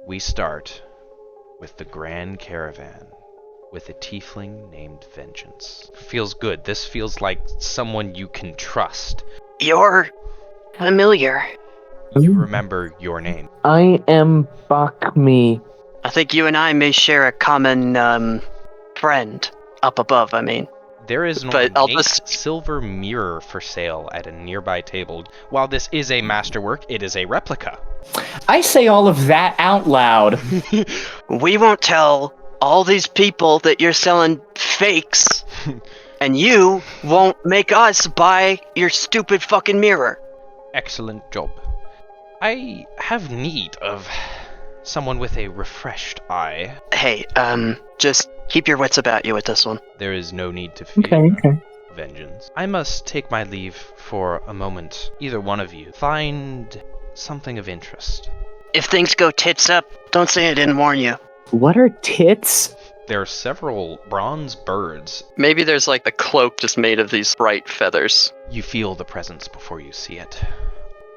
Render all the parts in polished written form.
We start with the Grand Caravan with a tiefling named Vengeance. Feels good. This feels like someone you can trust. You're familiar. You remember your name. I am Bakhmi. I think you and I may share a common, friend. Up above, I mean. There is an But I'll ornate just- silver mirror for sale at a nearby table. While this is a masterwork, it is a replica. I say all of that out loud. We won't tell all these people that you're selling fakes, and you won't make us buy your stupid fucking mirror. Excellent job. I have need of someone with a refreshed eye. Hey, just keep your wits about you with this one. There is no need to fear Okay. vengeance. I must take my leave for a moment. Either one of you find something of interest. If things go tits up, don't say I didn't warn you. What are tits? There are several bronze birds. Maybe there's like a cloak just made of these bright feathers. You feel the presence before you see it.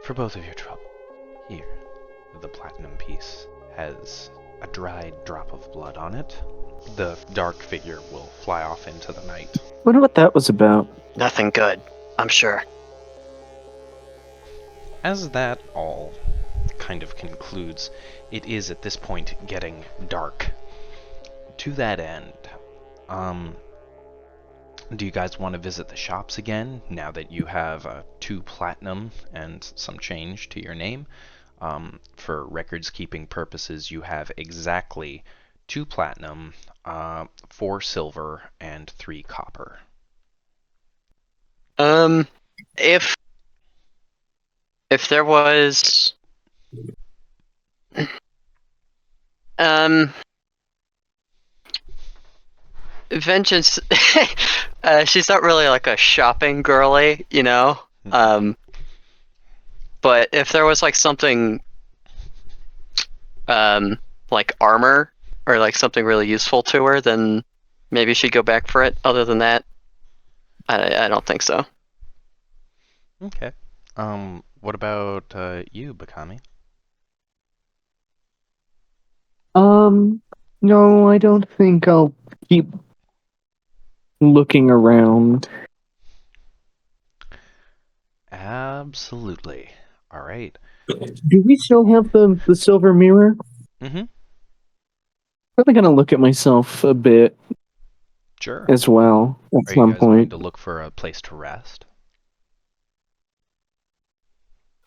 For both of your trouble. Here, the platinum piece has a dried drop of blood on it. The dark figure will fly off into the night. Wonder what that was about. Nothing good, I'm sure. As that all kind of concludes, it is at this point getting dark. To that end, do you guys want to visit the shops again now that you have 2 platinum and some change to your name? For records keeping purposes, you have exactly 2 platinum, 4 silver, and 3 copper. If there was, Vengeance, she's not really like a shopping girly, you know? But if there was like something, like armor, or like something really useful to her, then maybe she'd go back for it. Other than that, I don't think so. Okay. What about you, Bakhmi? No, I don't think I'll keep looking around. Absolutely. All right. Do we still have the silver mirror? Mm-hmm. Probably gonna look at myself a bit Sure. as well at Are you some guys going point. to look for a place to rest?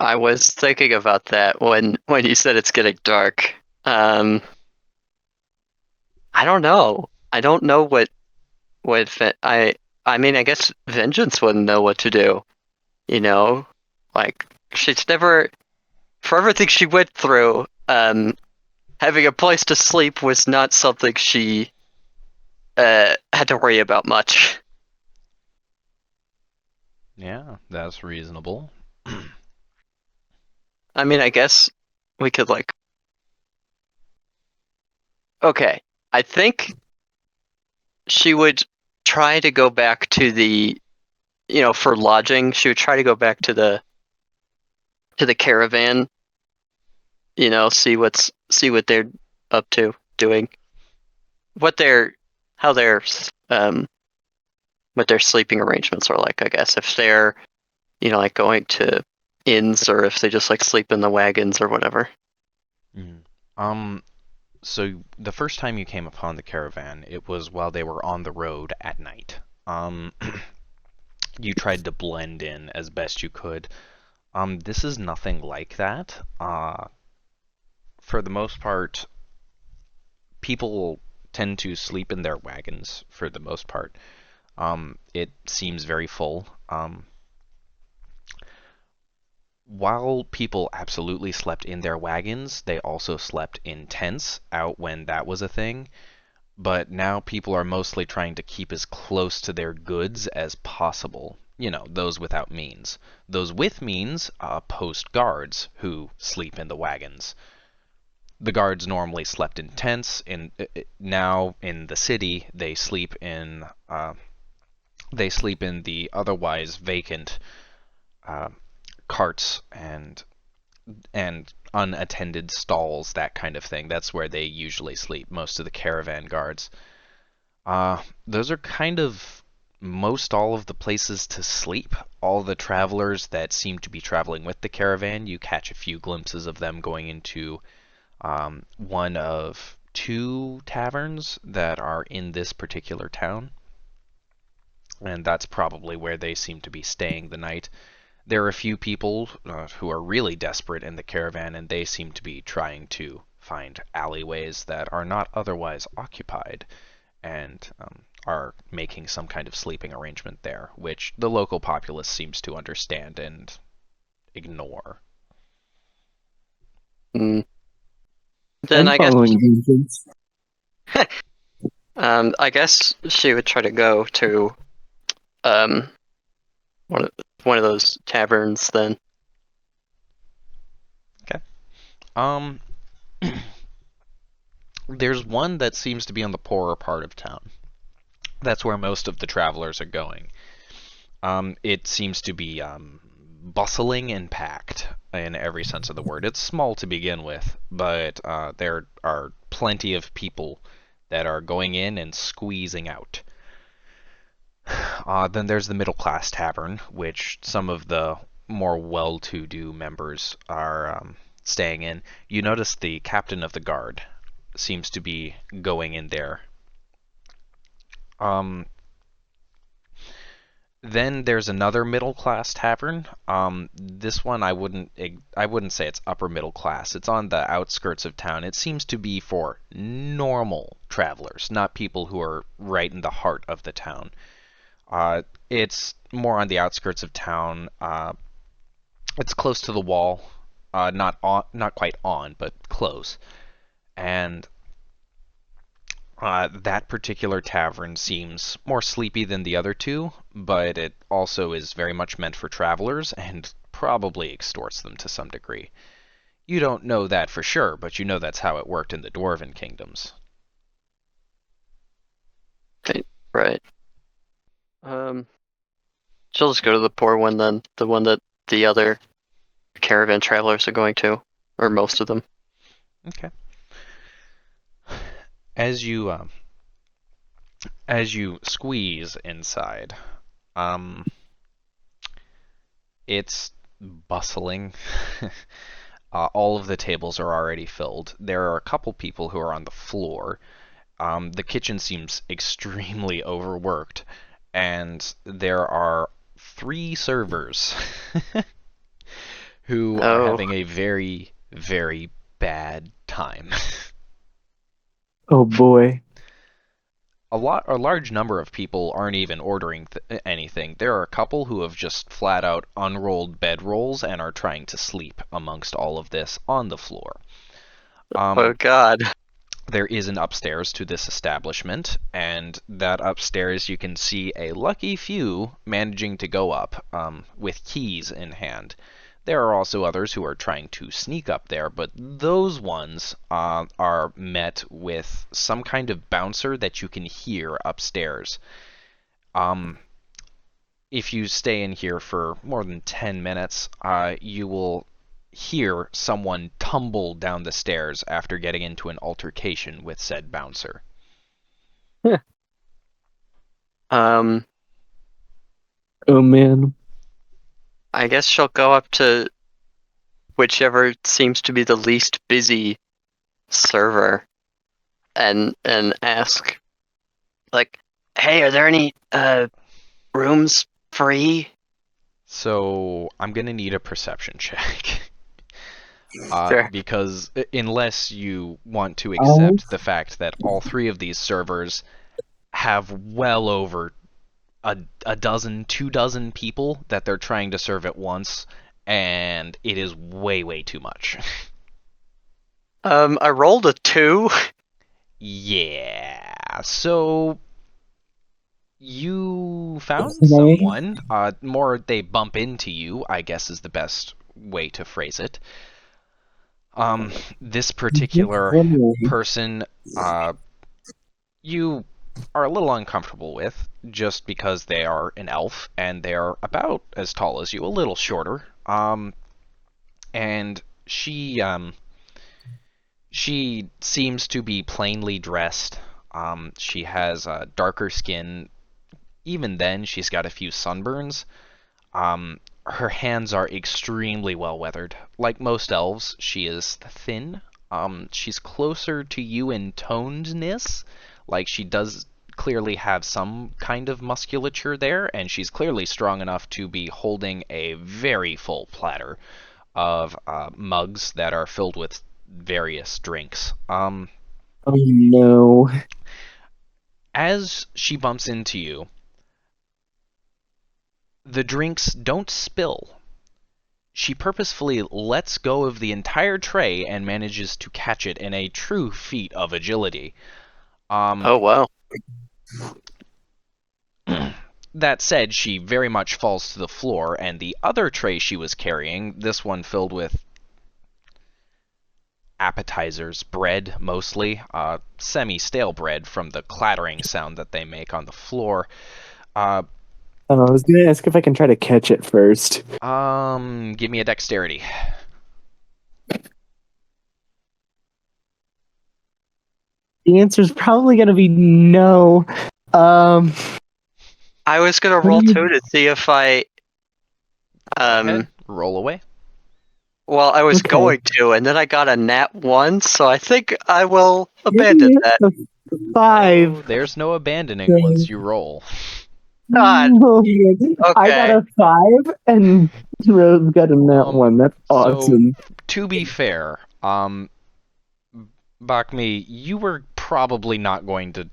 I was thinking about that when you said it's getting dark. I don't know. I don't know what I mean, I guess Vengeance wouldn't know what to do. You know, like she's never, for everything she went through, having a place to sleep was not something she had to worry about much. Yeah, that's reasonable. I mean, I guess we could like. Okay, I think she would try to go back to the, for lodging. She would try to go back to the caravan. See what they're up to doing, how their what their sleeping arrangements are like. I guess if they're like going to inns, or if they just like sleep in the wagons or whatever. So the first time you came upon the caravan, it was while they were on the road at night. You tried to blend in as best you could. This is nothing like that. For the most part, people tend to sleep in their wagons for the most part. It seems very full. While people absolutely slept in their wagons, they also slept in tents out when that was a thing. But now people are mostly trying to keep as close to their goods as possible. Those without means. Those with means post guards who sleep in the wagons. The guards normally slept in tents. Now in the city, they sleep in the otherwise vacant carts and unattended stalls, that kind of thing. That's where they usually sleep, most of the caravan guards. Those are kind of most all of the places to sleep. All the travelers that seem to be traveling with the caravan, you catch a few glimpses of them going into one of two taverns that are in this particular town, and that's probably where they seem to be staying the night. There are a few people who are really desperate in the caravan, and they seem to be trying to find alleyways that are not otherwise occupied, and are making some kind of sleeping arrangement there, which the local populace seems to understand and ignore. Mm. Then I'm following vengeance. I guess she would try to go to um one of one of those taverns then. Okay. Um, there's one that seems to be on the poorer part of town. That's where most of the travelers are going. It seems to be bustling and packed in every sense of the word. It's small to begin with, but there are plenty of people that are going in and squeezing out. Then there's the middle class tavern, which some of the more well-to-do members are staying in. You notice the captain of the guard seems to be going in there. Um, Then there's another middle class tavern. This one I wouldn't say it's upper middle class. It's on the outskirts of town. It seems to be for normal travelers, not people who are right in the heart of the town. It's more on the outskirts of town. It's close to the wall, not quite on, but close. And that particular tavern seems more sleepy than the other two, but it also is very much meant for travelers and probably extorts them to some degree. You don't know that for sure, but you know that's how it worked in the Dwarven kingdoms. Okay, right. She'll just go to the poor one then, the one that the other caravan travelers are going to, or most of them. Okay. As you as you squeeze inside, um, it's bustling. All of the tables are already filled. There are a couple people who are on the floor. The kitchen seems extremely overworked, and there are three servers who are Oh, having a very, very bad time. Oh boy. A large number of people aren't even ordering anything. There are a couple who have just flat out unrolled bedrolls and are trying to sleep amongst all of this on the floor. oh Um, God. there is an upstairs to this establishment, and that upstairs you can see a lucky few managing to go up with keys in hand. There are also others who are trying to sneak up there, but those ones are met with some kind of bouncer that you can hear upstairs. Um, if you stay in here for more than 10 minutes, you will hear someone tumble down the stairs after getting into an altercation with said bouncer. Um, Oh man. I guess she'll go up to whichever seems to be the least busy server and ask, like, hey, are there any rooms free? So I'm gonna need a perception check. Sure. Because unless you want to Oh, accept the fact that all three of these servers have well over a dozen, 2 dozen people that they're trying to serve at once, and it is way, way too much. I rolled a 2. Yeah, so you found okay. someone. More they bump into you, I guess is the best way to phrase it. This particular person, uh, you are a little uncomfortable with just because they are an elf and they are about as tall as you, a little shorter. And she seems to be plainly dressed. She has darker skin. Even then, she's got a few sunburns. Her hands are extremely well weathered. Like most elves, she is thin. She's closer to you in tonedness. Like she does clearly have some kind of musculature there, and she's clearly strong enough to be holding a very full platter of mugs that are filled with various drinks. Oh no. As she bumps into you, the drinks don't spill. She purposefully lets go of the entire tray and manages to catch it in a true feat of agility. Oh wow. That said, she very much falls to the floor, and the other tray she was carrying, this one filled with appetizers, bread mostly, semi-stale bread from the clattering sound that they make on the floor. I was gonna ask if I can try to catch it first. Give me a dexterity. The answer is probably gonna be no. I was gonna What do roll you- 2 to see if I Go ahead, roll away. well, I was Okay. going to, and then I got a nat 1, so I think I will abandon that. A 5. Oh, there's no abandoning once you roll. God. Oh, man. I got Okay. a 5, and Rose got a nat 1. That's awesome. So, to be fair, Bakhmi, you were probably not going to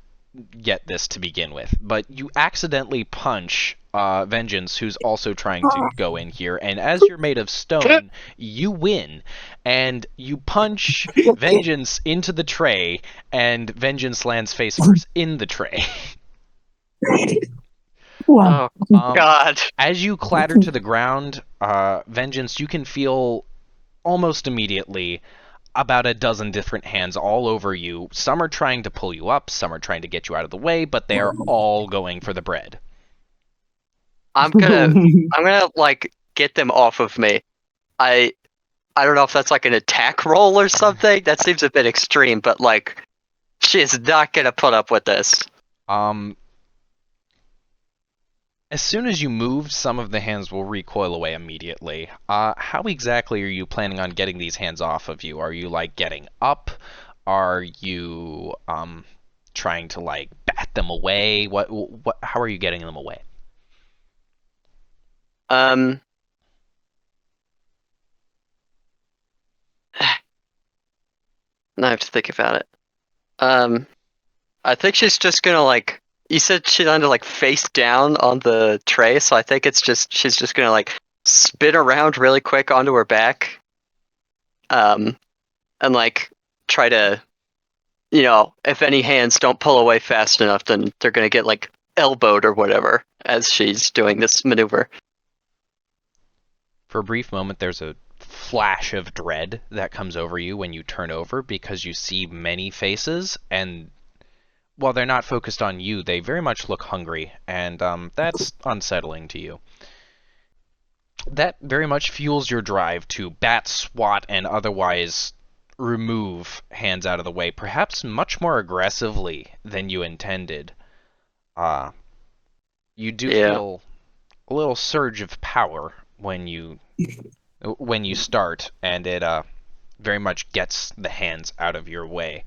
get this to begin with, but you accidentally punch Vengeance, who's also trying to go in here, and as you're made of stone, you win, and you punch Vengeance into the tray, and Vengeance lands face first in the tray. Wow. Oh God. As you clatter to the ground, Vengeance, you can feel almost immediately about a dozen different hands all over you. Some are trying to pull you up, some are trying to get you out of the way, but they are all going for the bread. I'm gonna like get them off of me. I don't know if that's like an attack roll or something. That seems a bit extreme, but like she is not gonna put up with this. As soon as you move, some of the hands will recoil away immediately. How exactly are you planning on getting these hands off of you? Are you like getting up? Are you trying to like bat them away? What how are you getting them away? Now I have to think about it. I think she's just gonna like. You said she landed like face down on the tray, so I think she's just gonna like spin around really quick onto her back, and like try to, if any hands don't pull away fast enough, then they're gonna get like elbowed or whatever as she's doing this maneuver. For a brief moment, there's a flash of dread that comes over you when you turn over because you see many faces, and while they're not focused on you, they very much look hungry, and that's unsettling to you. That very much fuels your drive to bat, swat, and otherwise remove hands out of the way, perhaps much more aggressively than you intended. You do feel a little surge of power when you start, and it very much gets the hands out of your way.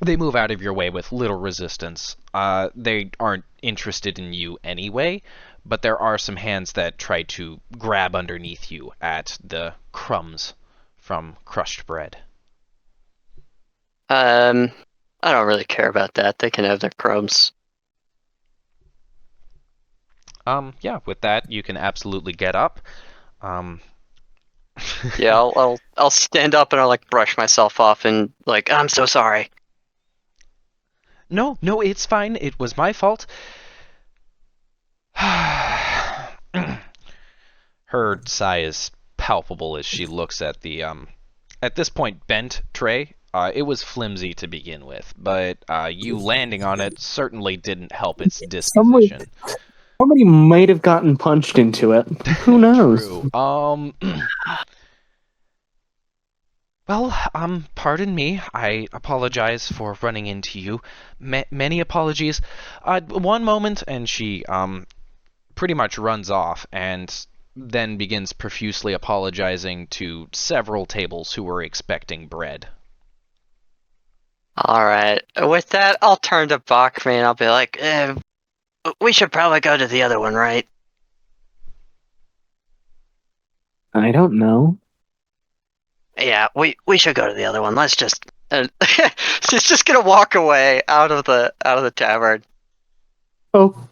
They move out of your way with little resistance. They aren't interested in you anyway, but there are some hands that try to grab underneath you at the crumbs from crushed bread. I don't really care about that. They can have their crumbs. Yeah, with that, you can absolutely get up. Yeah, I'll stand up and I'll like brush myself off and like I'm so sorry. No, it's fine. It was my fault. Her sigh is palpable as she looks at the at this point bent tray. It was flimsy to begin with, but you landing on it certainly didn't help its disposition. Somebody might have gotten punched into it. Who knows? True. Well, pardon me. I apologize for running into you. Many apologies. One moment, and she, pretty much runs off and then begins profusely apologizing to several tables who were expecting bread. All right. With that, I'll turn to Bakhmi and I'll be like, we should probably go to the other one, right? I don't know. Yeah, we should go to the other one. Let's just. She's just gonna walk away out of the tavern. Oh,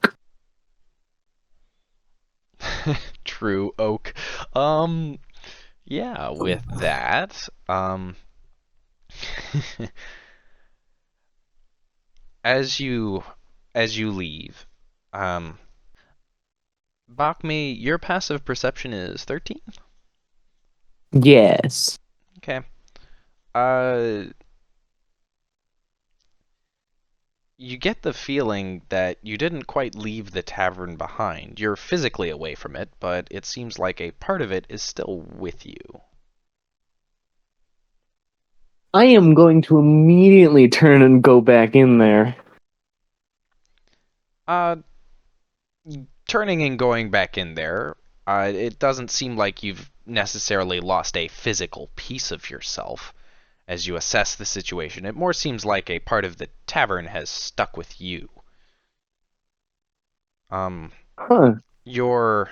True oak. Yeah, with that, as you as you leave, um, Bakhmi, your passive perception is 13? yes. Okay. Uh, you get the feeling that you didn't quite leave the tavern behind. You're physically away from it, but it seems like a part of it is still with you. I am going to immediately turn and go back in there. Uh, Turning and going back in there, it doesn't seem like you've necessarily lost a physical piece of yourself as you assess the situation. It more seems like a part of the tavern has stuck with you. Um, Huh. your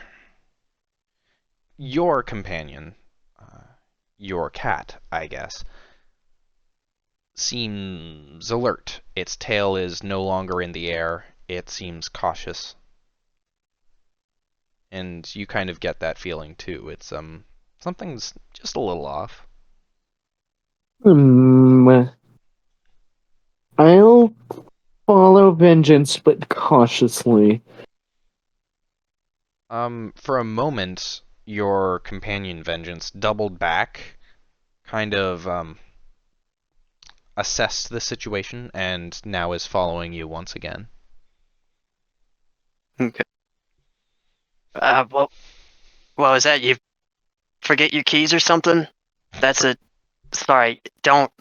your companion, uh, your cat, I guess, seems alert. Its tail is no longer in the air. It seems cautious. And you kind of get that feeling too. It's something's just a little off. Hmm. I'll follow vengeance, but cautiously. For a moment, your companion Vengeance doubled back, kind of assessed the situation, and now is following you once again. Okay. What was that? You forget your keys or something? That's a. Sorry. Don't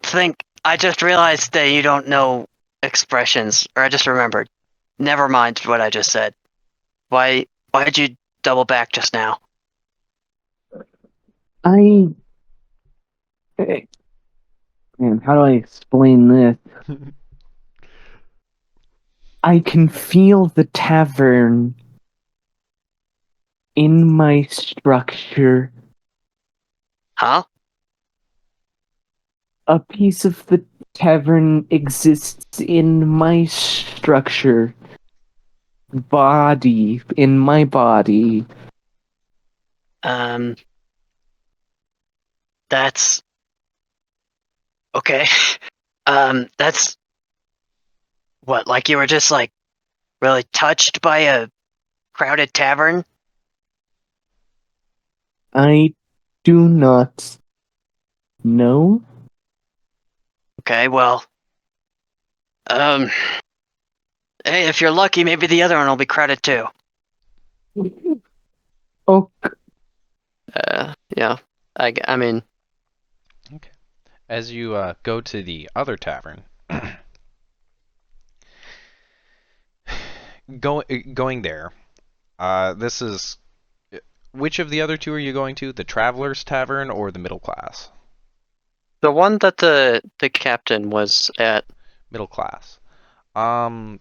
think. I just realized that you don't know expressions, or I just remembered. Never mind what I just said. Why did you double back just now? I. Man, how do I explain this? I can feel the tavern in my structure. Huh? A piece of the tavern exists in my structure. Body. In my body. Um. That's okay. That's what. Like you were just like really touched by a crowded tavern. I do not know. Okay. Well. Um. Hey, if you're lucky, maybe the other one will be crowded too. Oh, Yeah. I mean, Okay. As you go to the other tavern, going there, this is which of the other two are you going to? The Traveler's Tavern or the Middle Class? the one that the captain was at. Middle Class. Um,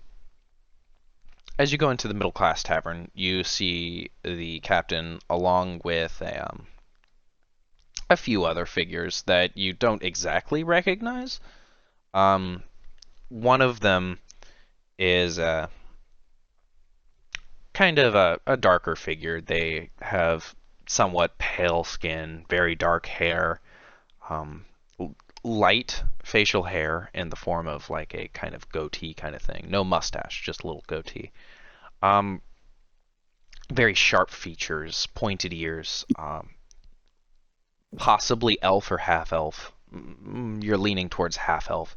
as you go into the Middle Class Tavern, you see the captain along with a few other figures that you don't exactly recognize. Um, One of them is kind of a darker figure. They have somewhat pale skin, very dark hair, um, light facial hair in the form of like a kind of goatee kind of thing. No mustache, just a little goatee. Um, Very sharp features, pointed ears, possibly elf or half elf. You're leaning towards half elf,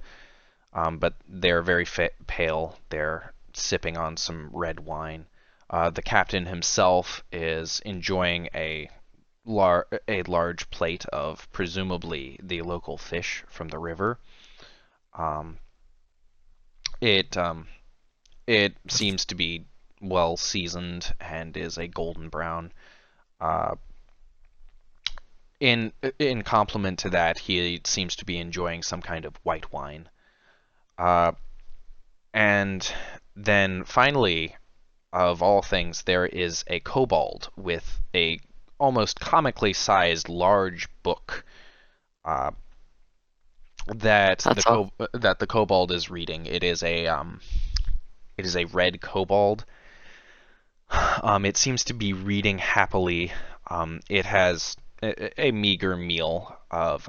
but they're very pale. They're sipping on some red wine. The captain himself is enjoying a a large plate of presumably the local fish from the river. Um, it it seems to be well seasoned and is a golden brown. Uh, in complement to that, he seems to be enjoying some kind of white wine. Uh, and then finally, of all things, there is a kobold with a almost comically sized large book uh, That's all. that the kobold is reading. It is a red kobold. It seems to be reading happily. It has a meager meal of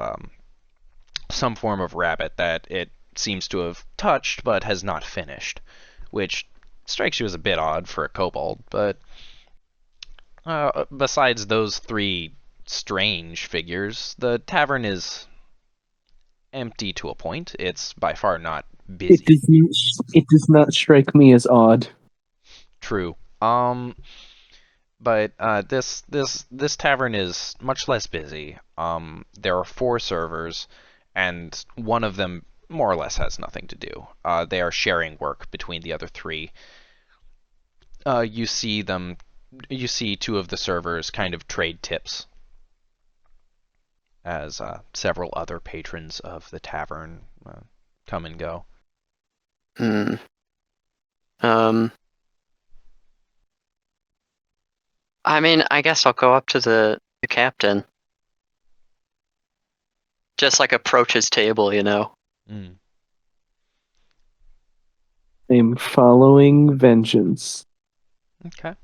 some form of rabbit that it seems to have touched but has not finished, which strikes you as a bit odd for a kobold. But besides those three strange figures, the tavern is empty to a point. It's by far not It busy. does not. It does not strike me as odd. True. But this tavern is much less busy. There are four servers, and one of them more or less has nothing to do. They are sharing work between the other three. You see them. You see two of the servers kind of trade tips as several other patrons of the tavern come and go. Hmm. Um. I mean, I guess I'll go up to the captain. Just like approach his table, you know. Mm. I'm following vengeance. Okay.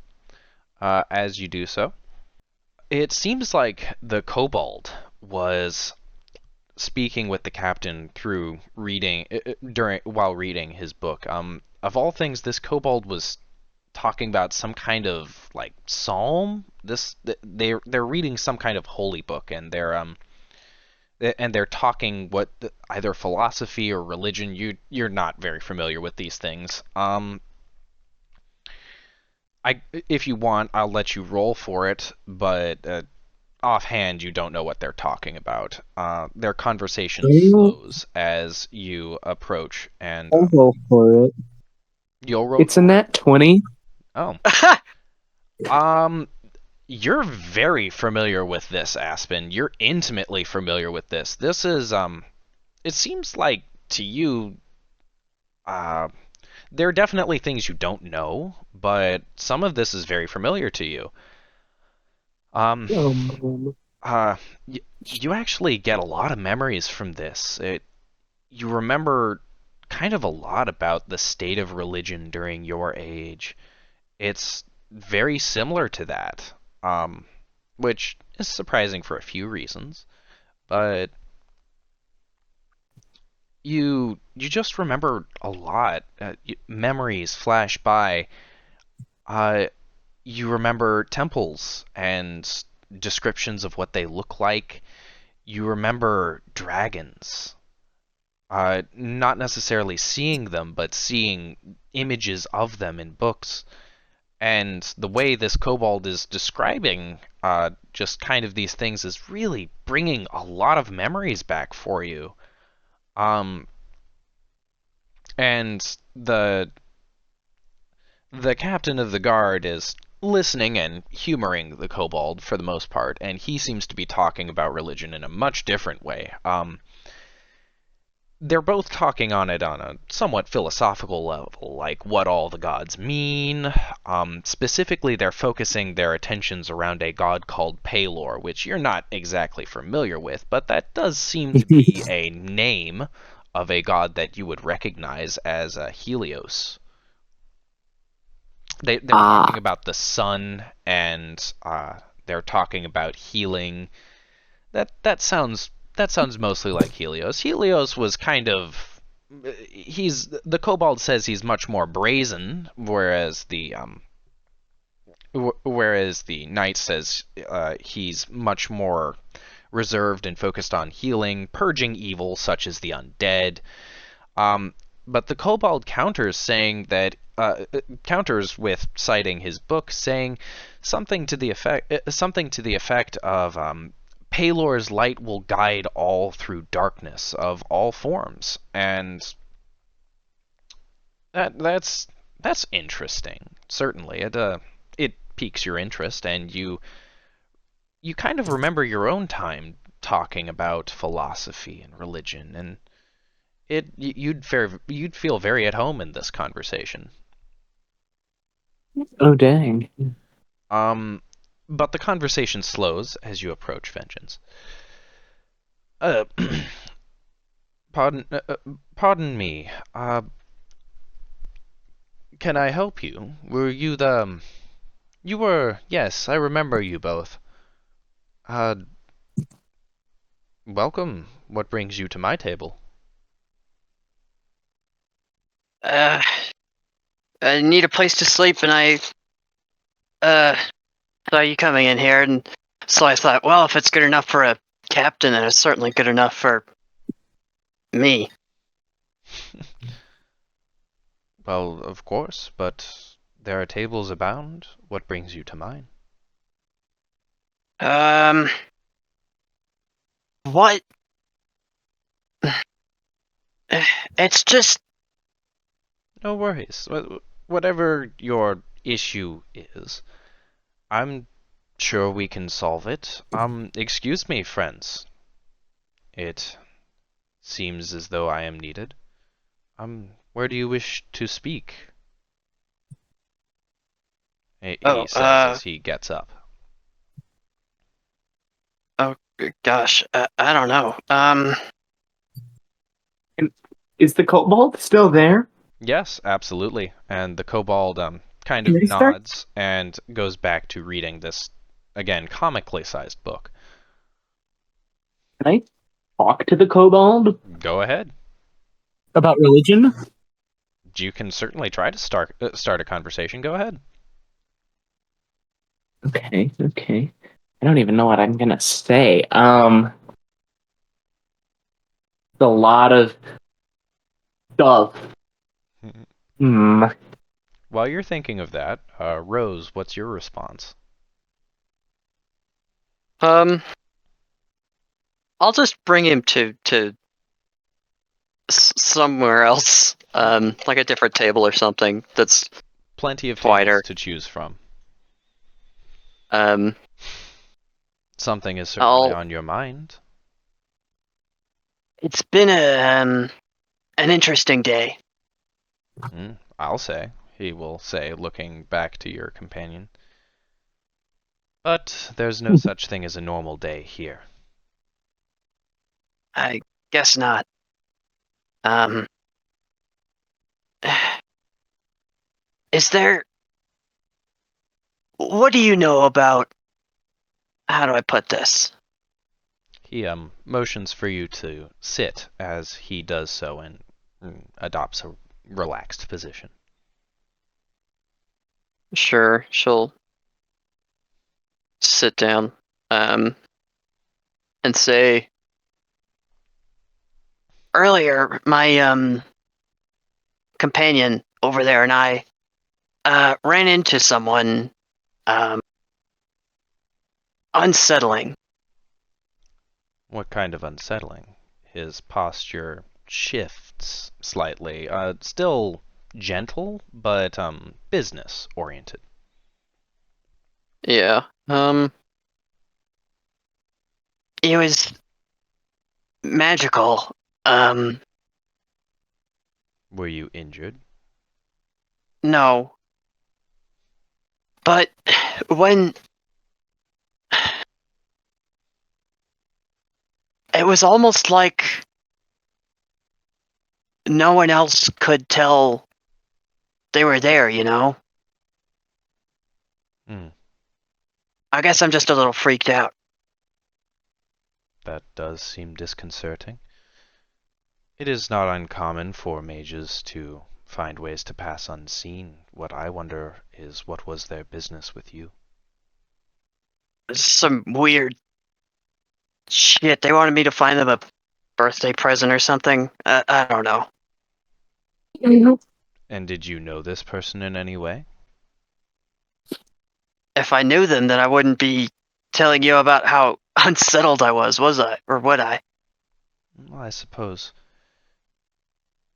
As you do so, it seems like the kobold was speaking with the captain through reading during while reading his book. Of all things, this kobold was talking about some kind of like psalm. They're reading some kind of holy book, and they're talking either philosophy or religion. You're not very familiar with these things. If you want, I'll let you roll for it, but offhand, you don't know what they're talking about. Their conversation I'll flows as you approach, and roll for it. you'll roll It's a for it. nat 20. Oh, um, you're very familiar with this, Aspen. You're intimately familiar with this. This is it seems like to you, uh, there are definitely things you don't know, but some of this is very familiar to you. Um, Um, uh, you actually get a lot of memories from this. You remember kind of a lot about the state of religion during your age. It's very similar to that, which is surprising for a few reasons. But you just remember a lot. Memories flash by. Uh, you remember temples and descriptions of what they look like. You remember dragons. Not necessarily seeing them, but seeing images of them in books. And the way this kobold is describing just kind of these things is really bringing a lot of memories back for you. Um, and the captain of the guard is listening and humoring the kobold for the most part, and he seems to be talking about religion in a much different way. They're both talking on it on a somewhat philosophical level, like what all the gods mean. Specifically, they're focusing their attentions around a god called Palor, which you're not exactly familiar with, but that does seem to be a name of a god that you would recognize as Helios. They're talking Ah. about the sun, and they're talking about healing. That sounds mostly like Helios. Helios was kind of he's the kobold says he's much more brazen, whereas the knight says he's much more reserved and focused on healing, purging evil such as the undead. Um, but the kobold counters saying that counters with citing his book, saying something to the effect of Palor's light will guide all through darkness of all forms, and that's interesting. Certainly, it piques your interest, and you kind of remember your own time talking about philosophy and religion, and you'd feel very at home in this conversation. Oh, dang. Um, but the conversation slows as you approach Vengeance. Uh, pardon, pardon me. Can I help you? Were you the? You were. Yes, I remember you both. Uh, welcome. What brings you to my table? Uh, I need a place to sleep, and I saw you coming in here, and so I thought, well, if it's good enough for a captain, then it's certainly good enough for me. Well, of course, but there are tables abound. What brings you to mine? Um, what? It's just, No worries. Whatever your issue is, I'm sure we can solve it. Excuse me, friends. It seems as though I am needed. Where do you wish to speak? He oh, says as he gets up. oh gosh, I don't know. And is the kobold still there? Yes, absolutely. And the kobold kind Can of I start? nods and goes back to reading this, again, comically sized book. Can I talk to the kobold Go ahead. about religion? You can certainly try to start a conversation. Go ahead. Okay, okay. I don't even know what I'm gonna say. A lot of stuff. Hmm. While you're thinking of that, Rose, what's your response? um, I'll just bring him to somewhere else, like a different table or something that's Plenty of tables wider. to choose from. Um, Something is certainly I'll. on your mind. It's been an interesting day. I'll say, he will say, looking back to your companion. But there's no such thing as a normal day here. I guess not. Um, is there? What do you know about? How do I put this? He motions for you to sit as he does so and adopts a relaxed position. Sure, she'll sit down, um, and say, earlier, my companion over there and I ran into someone um unsettling. What kind of unsettling? His posture shifts slightly. Still gentle, but business oriented. Yeah. It was magical. Um, Were you injured? no. But when it was almost like no one else could tell they were there, you know? Hmm, I guess I'm just a little freaked out. that does seem disconcerting. It is not uncommon for mages to find ways to pass unseen. What I wonder is what was their business with you? Some weird shit. They wanted me to find them a birthday present or something. I don't know. And did you know this person in any way? If I knew them, then I wouldn't be telling you about how unsettled I was I? Or would I? Well, I suppose.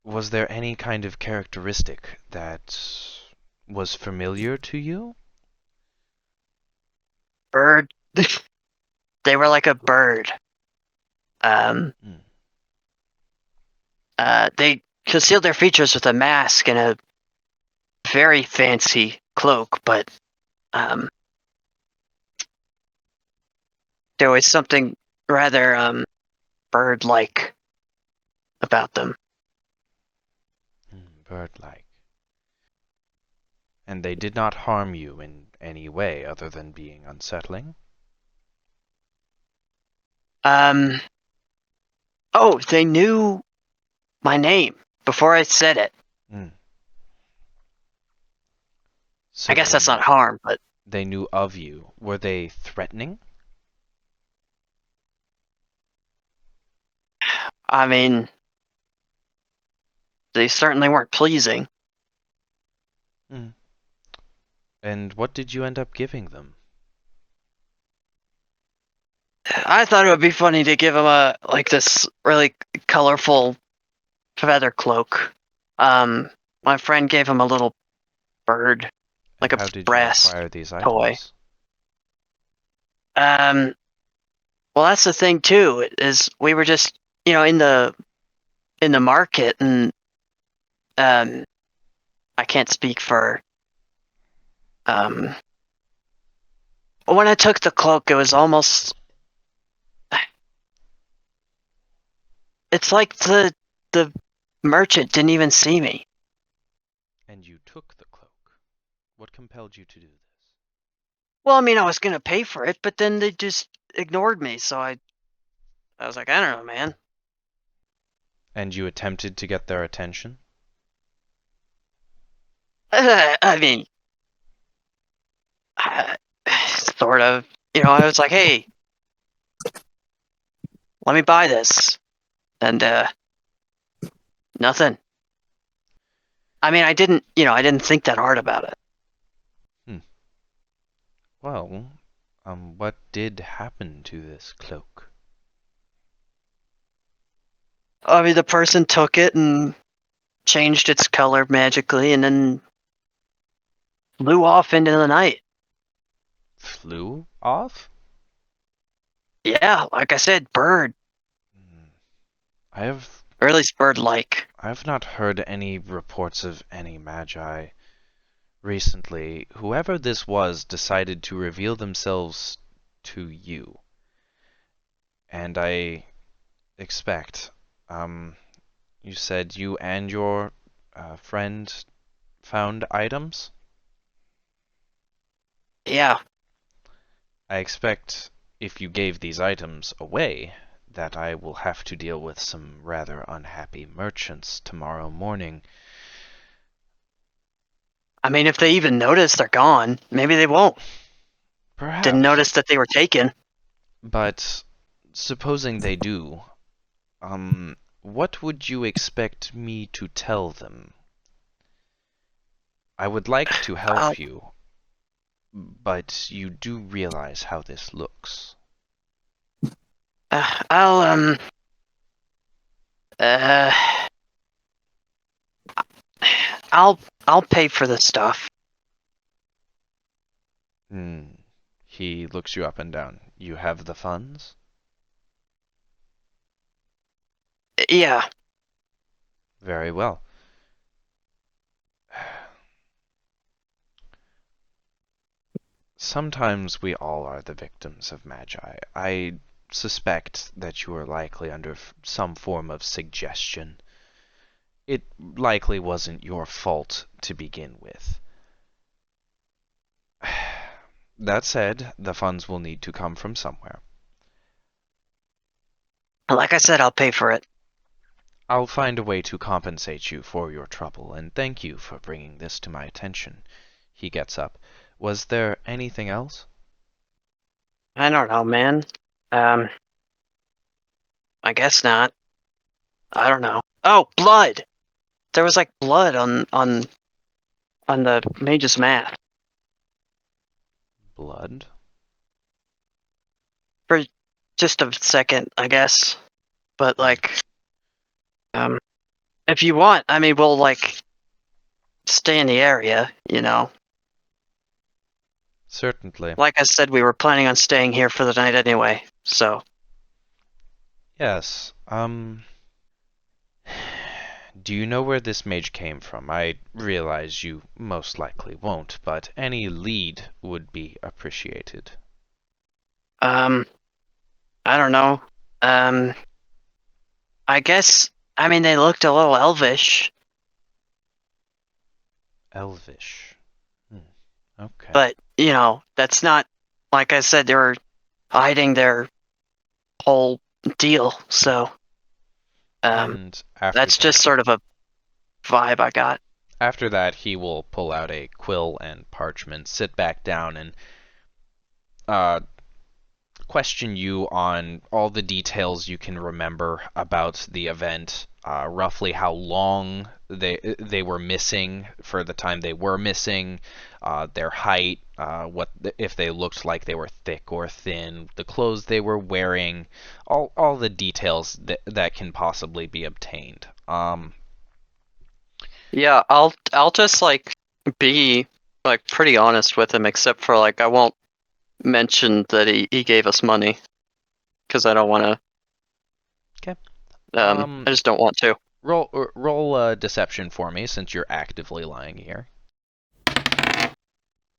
Was there any kind of characteristic that was familiar to you? Bird. They were like a bird. Um, Hmm. they concealed their features with a mask and a very fancy cloak, but um, there was something rather bird-like about them. Bird-like. And they did not harm you in any way other than being unsettling? Um, oh, they knew my name before I said it. Hmm. I So guess that's not harm, but they knew of you. Were they threatening? I mean, they certainly weren't pleasing. Hmm. And what did you end up giving them? I thought it would be funny to give him a like this really colorful feather cloak. Um, my friend gave him a little bird, And like a how did you brass acquire these toy. items? Um, well, that's the thing too. Is we were just in the market, and um, I can't speak for when I took the cloak, it was almost. It's like the merchant didn't even see me. And you took the cloak. What compelled you to do this? Well, I mean, I was gonna pay for it, but then they just ignored me. So I was like, I don't know, man. And you attempted to get their attention? I mean, sort of. I was like, hey, let me buy this, and nothing. I mean, I didn't think that hard about it. Hmm. Well, what did happen to this cloak? I mean, the person took it and changed its color magically, and then flew off into the night. Flew off? Yeah, like I said, bird, Hmm. I have or at least bird-like. I've not heard any reports of any magi recently. Whoever this was decided to reveal themselves to you. And I expect, um, you said you and your friend found items? Yeah, I expect if you gave these items away, that I will have to deal with some rather unhappy merchants tomorrow morning. I mean, if they even notice they're gone, maybe they won't. Didn't Perhaps, notice that they were taken. but supposing they do, what would you expect me to tell them? I would like to I'll, help you, but you do realize how this looks. I'll, uh, I'll, I'll pay for the stuff. Hmm. He looks you up and down. You have the funds? Yeah, Very well. Sometimes we all are the victims of magi. I suspect that you are likely under some form of suggestion. It likely wasn't your fault to begin with. That said, the funds will need to come from somewhere. like I said, I'll pay for it. I'll find a way to compensate you for your trouble, and thank you for bringing this to my attention. He gets up. Was there anything else? I don't know, man. Um, I guess not. I don't know. Oh, blood! there was like blood on the mage's map Blood? for just a second, I guess. But like, if you want, I mean, we'll like stay in the area, you know. Certainly. Like I said, we were planning on staying here for the night anyway, so. Yes. Do you know where this mage came from? I realize you most likely won't, but any lead would be appreciated. I don't know. I guess, I mean, they looked a little elvish, Elvish. Okay. but, you know, that's not, like I said, they were hiding their whole deal, so. And after That's just that, sort of a vibe I got. after that, he will pull out a quill and parchment, sit back down, and uh, question you on all the details you can remember about the event, roughly how long they were missing for the time they were missing, their height, what if they looked like they were thick or thin, the clothes they were wearing, all the details that can possibly be obtained. Yeah, I'll just like be like pretty honest with him, except for like I won't mention that he gave us money because I don't want to. Okay. I just don't want to. Roll deception for me since you're actively lying here.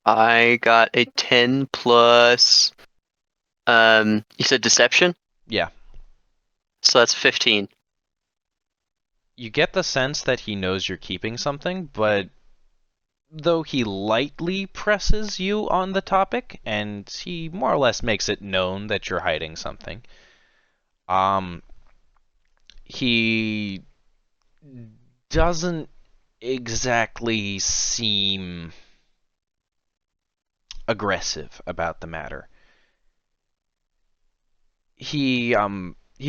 I got a 10 plus. You said deception, Yeah. so that's 15. You get the sense that he knows you're keeping something, but though he lightly presses you on the topic, and he more or less makes it known that you're hiding something, he doesn't exactly seem aggressive about the matter. He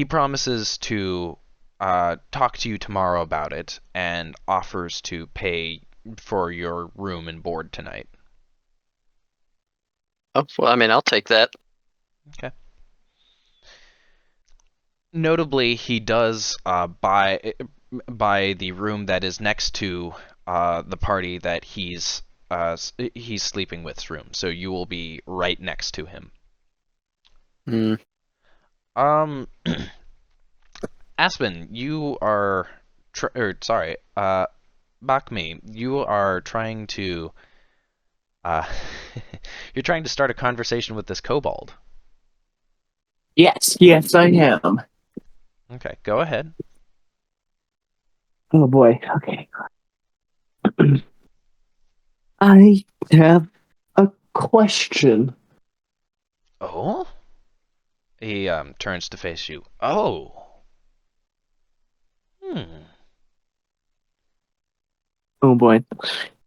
promises to talk to you tomorrow about it and offers to pay for your room and board tonight. Oh, well, I mean, I'll take that. Okay. Notably, he does buy the room that is next to the party that he's sleeping with's room, so you will be right next to him. Hmm. Aspen, you are, sorry, Bakhmi, you are trying to, uh, you're trying to start a conversation with this kobold. Yes, I am. Okay, go ahead. Oh boy. Okay. I have a question. Oh? He turns to face you. Oh. Hmm. Oh boy.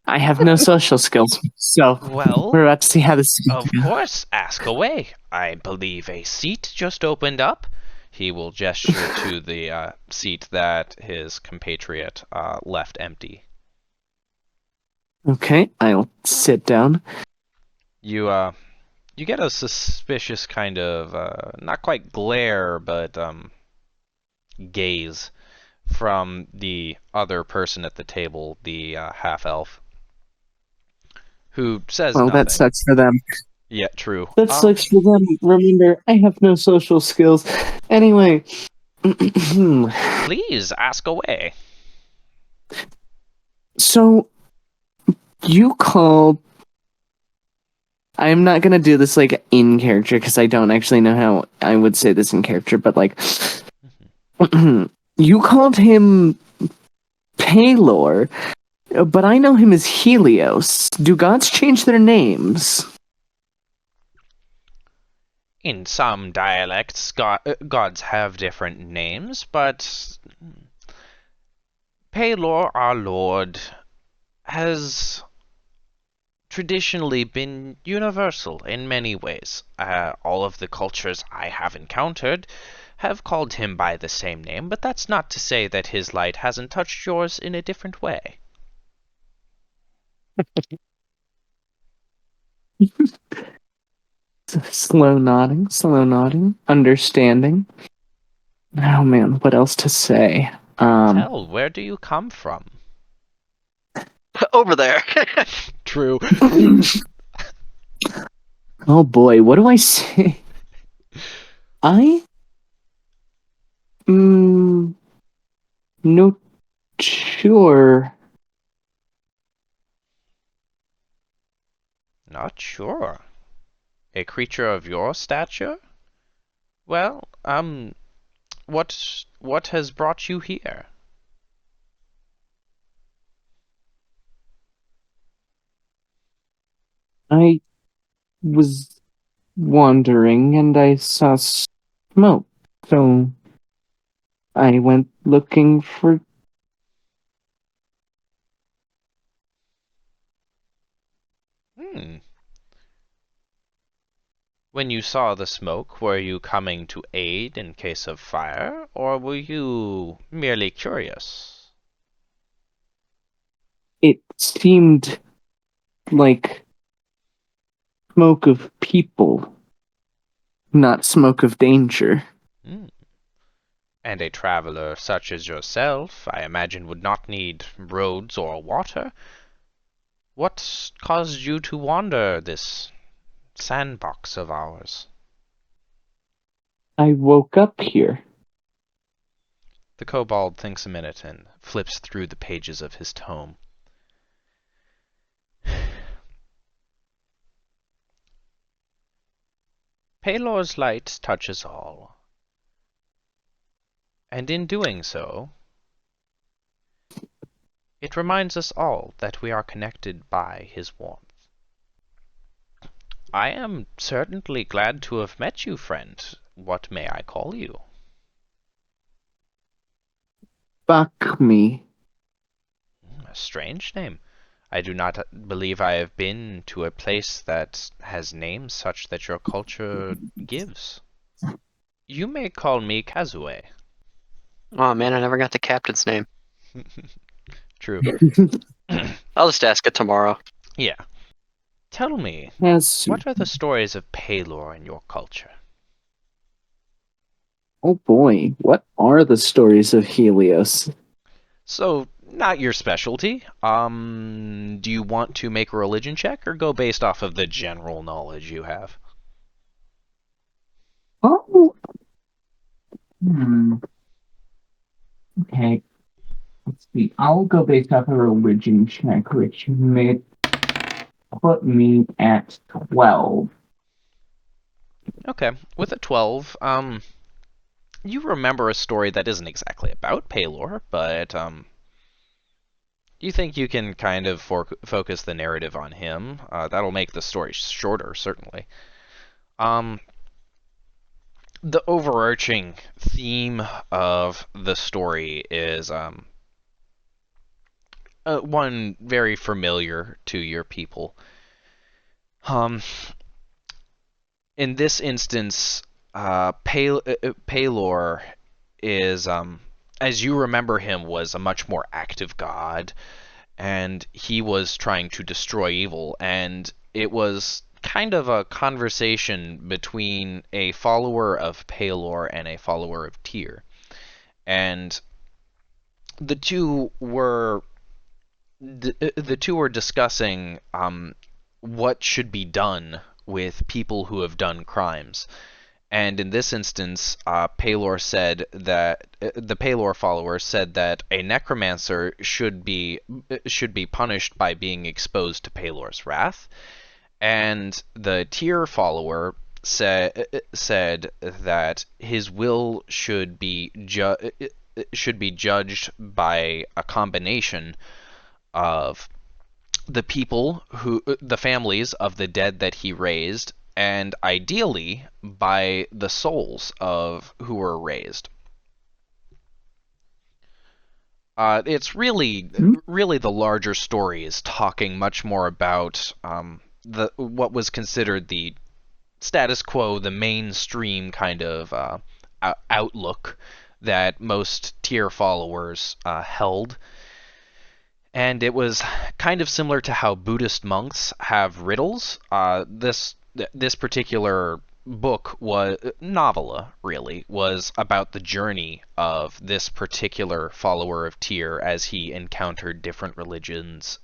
I have no social skills, so Well, we're about to see how this of course, ask away. I believe a seat just opened up. He will gesture to the seat that his compatriot left empty. Okay, I'll sit down. You get a suspicious kind of not quite glare, but gaze from the other person at the table, the half elf, who says Well, that nothing. sucks for them. Yeah, true. That sucks for them. Remember, I have no social skills. Anyway. Please ask away. So, you called. I'm not gonna do this like in character because I don't actually know how I would say this in character, but like, you called him Paylor, but I know him as Helios. Do gods change their names? In some dialects, gods have different names, but Paylor, our lord, has traditionally been universal in many ways. All of the cultures I have encountered have called him by the same name, but that's not to say that his light hasn't touched yours in a different way. Slow nodding, understanding. Oh man, what else to say? Tell, where do you come from? Over there. True. Oh boy, what do I say? I no sure. Not sure. A creature of your stature? Well, what has brought you here? I was wandering and I saw smoke, so I went looking for. Hmm. When you saw the smoke, were you coming to aid in case of fire, or were you merely curious? It seemed like smoke of people, not smoke of danger. Hmm. And a traveler such as yourself, I imagine, would not need roads or water. What caused you to wander this sandbox of ours? I woke up here. The kobold thinks a minute and flips through the pages of his tome. Palor's light touches all, and in doing so, it reminds us all that we are connected by his warmth. I am certainly glad to have met you, friend. What may I call you? Bakhmi. A strange name. I do not believe I have been to a place that has names such that your culture gives. You may call me Kazue. Oh man, I never got the captain's name. True. I'll just ask it tomorrow. Yeah. Tell me, Has what are the stories of Palor in your culture? oh boy, what are the stories of Helios? So, not your specialty. Do you want to make a religion check or go based off of the general knowledge you have? Oh, okay. Let's see. I'll go based off of a religion check, which may put me at 12. Okay, with a 12, you remember a story that isn't exactly about Palor, but you think you can kind of focus the narrative on him. That'll make the story shorter, certainly. Um, the overarching theme of the story is one very familiar to your people. Um, in this instance, Palor is, as you remember him, was a much more active god, and he was trying to destroy evil, and it was kind of a conversation between a follower of Palor and a follower of Tyr. And the two were the two were discussing what should be done with people who have done crimes. And in this instance, Palor said that the Palor follower said that a necromancer should be punished by being exposed to Palor's wrath, and the Tyr follower said that his will should be judged by a combination of the families of the dead that he raised, and ideally by the souls of who were raised. It's really the larger story is talking much more about the what was considered the status quo, the mainstream kind of outlook that most Tyr followers held, and it was kind of similar to how Buddhist monks have riddles. This particular book was novella really was about the journey of this particular follower of Tyr as he encountered different religions,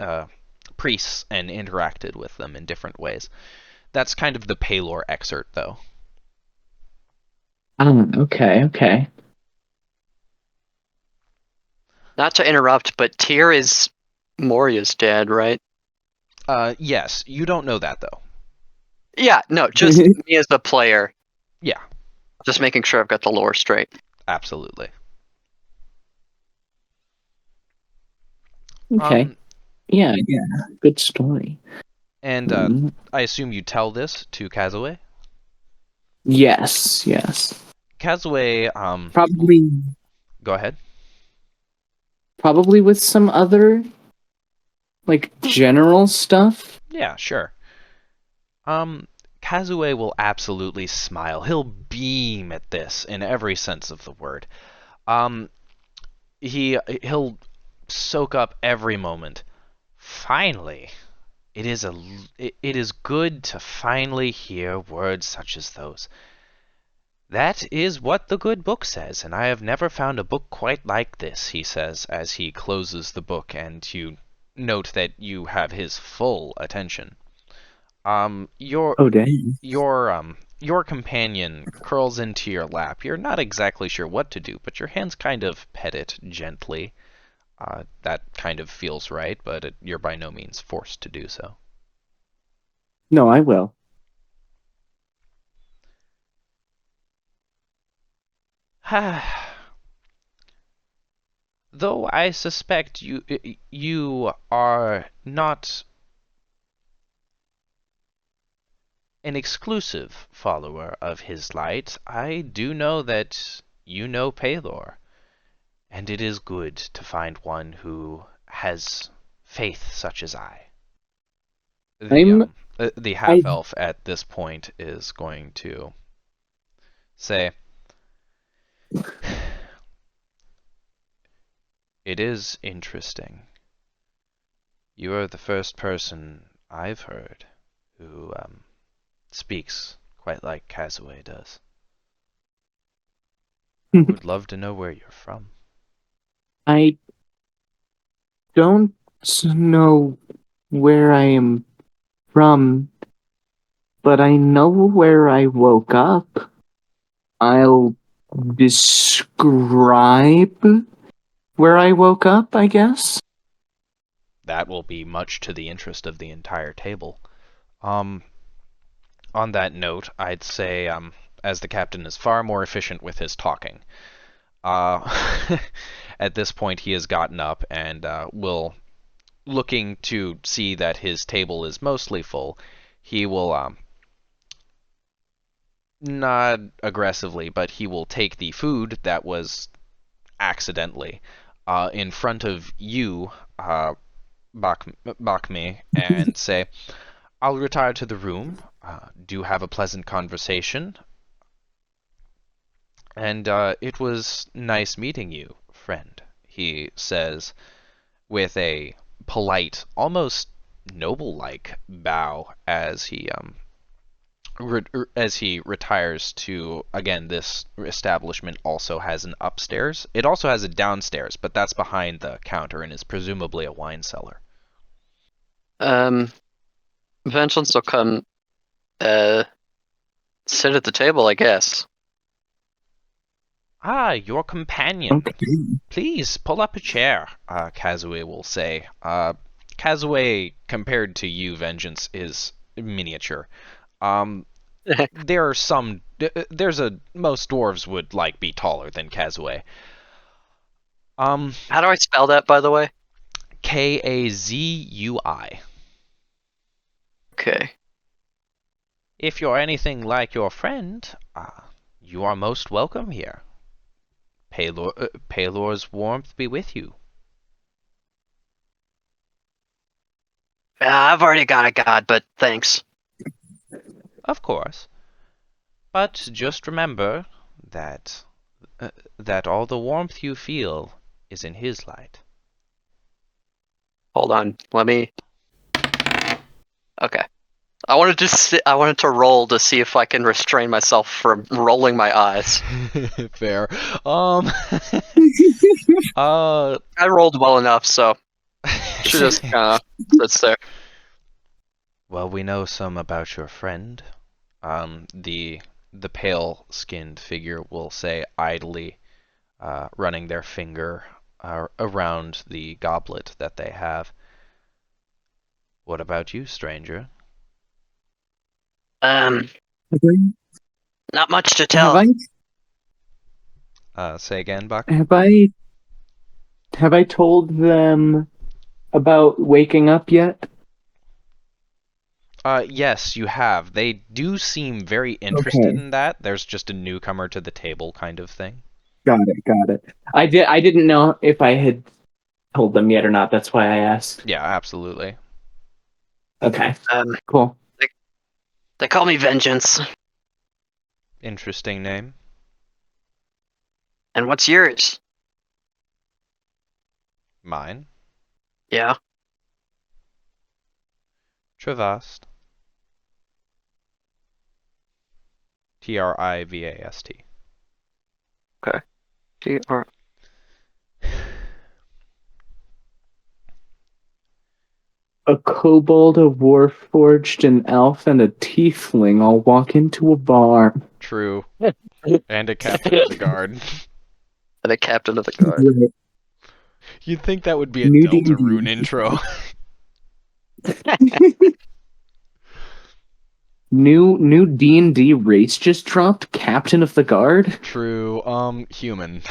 priests, and interacted with them in different ways. That's kind of the Paylor excerpt, though. Okay, okay. Not to interrupt, but Tyr is Moria's dad, right? Yes, you don't know that though. Yeah, no, just me as the player. Yeah, Just making sure I've got the lore straight. absolutely. Okay. Um, Yeah, yeah. Good story. and Mm, I assume you tell this to Kazue. yes, yes. Kazue, Probably go ahead. probably with some other like general stuff. Yeah, sure. Kazue will absolutely smile. He'll beam at this in every sense of the word. Um, he'll soak up every moment. Finally, it is good to finally hear words such as those. That is what the good book says, and I have never found a book quite like this, he says as he closes the book, and you note that you have his full attention. Um, your Oh dang. your companion curls into your lap. You're not exactly sure what to do, but your hands kind of pet it gently. That kind of feels right, but you're by no means forced to do so. No, I will. Though I suspect you are not an exclusive follower of his light, I do know that you know Paylor, and it is good to find one who has faith such as I. I'm The I half elf at this point is going to say, "It is interesting. You are the first person I've heard who speaks quite like Kazue does. I would love to know where you're from." I don't know where I am from, but I know where I woke up. I'll describe where I woke up, I guess. That will be much to the interest of the entire table. Um, on that note, I'd say, as the captain is far more efficient with his talking, uh, at this point he has gotten up and will, looking to see that his table is mostly full, he will, not aggressively, but he will take the food that was accidentally in front of you, Bakhmi, and say, "I'll retire to the room. Do have a pleasant conversation. And it was nice meeting you, friend," he says with a polite, almost noble-like bow as he retires to, again, this establishment also has an upstairs. It also has a downstairs, but that's behind the counter and is presumably a wine cellar. Um, Vengeance will come uh sit at the table, I guess. "Ah, your companion. Okay. Please pull up a chair," Kazue will say. Kazue, compared to you, Vengeance, is miniature. Um, there are some. There's a most dwarves would like be taller than Kazue. Um, How do I spell that, by the way? Kazui. Okay. If you're anything like your friend, you are most welcome here. Paylor's warmth be with you. I've already got a god, but thanks. Of course. But just remember that that all the warmth you feel is in his light. Hold on, let me. Okay. I wanted to roll to see if I can restrain myself from rolling my eyes. Fair. Uh, I rolled well enough, so she just kind of sits there. well, we know some about your friend. The pale-skinned figure will say idly, running their finger around the goblet that they have. What about you, stranger? Not much to Have tell. Say again, Buck? have I told them about waking up yet? Yes, you have. They do seem very interested Okay, in that. There's just a newcomer to the table kind of thing. got it. I didn't know if I had told them yet or not. That's why I asked. Yeah, absolutely. Okay, Um, cool. they call me Vengeance. Interesting name. And what's yours? Mine. Yeah. Trivast. Trivast. Okay. T-R- A kobold, a warforged, an elf, and a tiefling all walk into a bar. True. And a captain of the guard. the captain of the guard. Right. You'd think that would be a New D&D. Deltarune intro. New D&D race just dropped. Captain of the Guard. True. Human.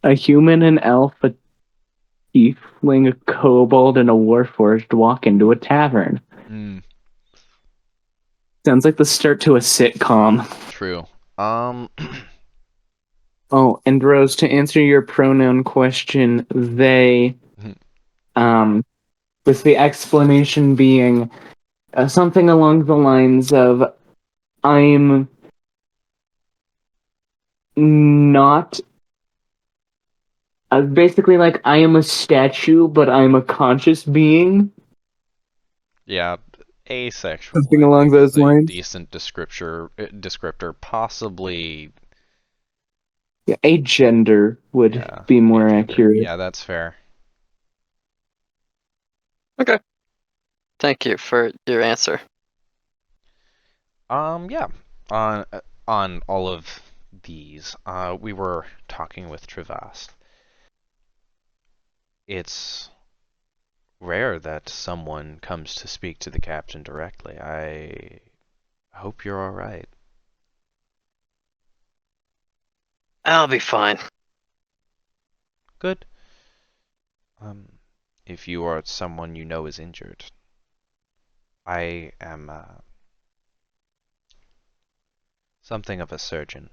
A human, an elf, a tiefling, a kobold, and a warforged walk into a tavern. mm, Sounds like the start to a sitcom. true. Um, Oh, and Rose, to answer your pronoun question, they, um, with the explanation being something along the lines of, I'm not, basically like, I am a statue, but I'm a conscious being. yeah, asexual, Something I along think, is those a lines. decent descriptor. Possibly, Yeah, a gender would yeah, be more agender. accurate. Yeah, that's fair. Okay. Thank you for your answer. Yeah. On all of these, we were talking with Trivast. It's rare that someone comes to speak to the captain directly. I hope you're all right. I'll be fine. Good. If you are someone you know is injured, I am something of a surgeon.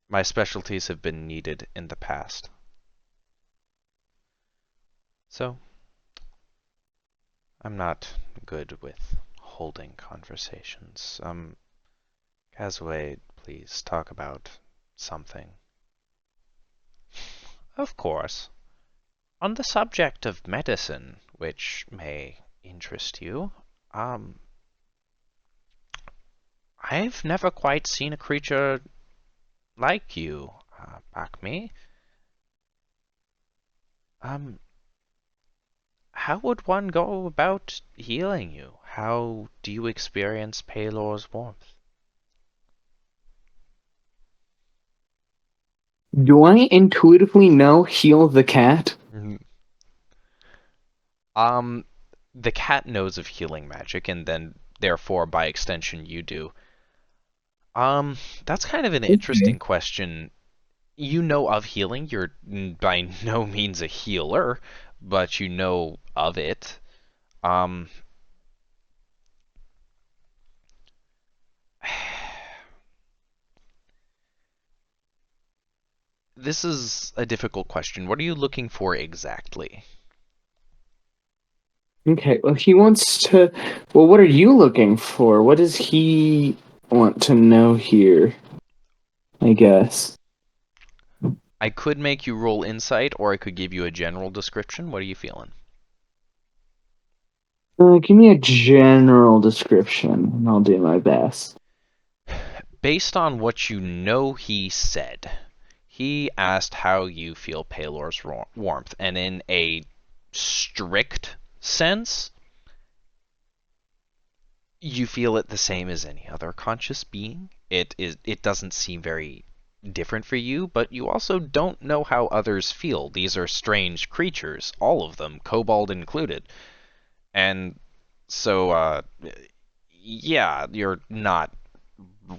My specialties have been needed in the past. So, I'm not good with holding conversations. Casway, please talk about something. Of course. On the subject of medicine, which may interest you, I've never quite seen a creature like you, Bakhmi. Um, how would one go about healing you? How do you experience Palor's warmth? Do I intuitively know heal the cat? Mhm. Um, the cat knows of healing magic, and then therefore, by extension, you do. That's kind of an Okay. interesting question. You know of healing. You're by no means a healer, but you know of it. Um, this is a difficult question. What are you looking for exactly? Okay, well, he wants to. Well, what are you looking for? What is he? want to know here, I guess. I could make you roll insight, or I could give you a general description. What are you feeling? Give me a general description, and I'll do my best. Based on what you know he said, he asked how you feel Palor's warmth, and in a strict sense, you feel it the same as any other conscious being. It doesn't seem very different for you, but you also don't know how others feel. These are strange creatures, all of them, kobold included. And so yeah, you're not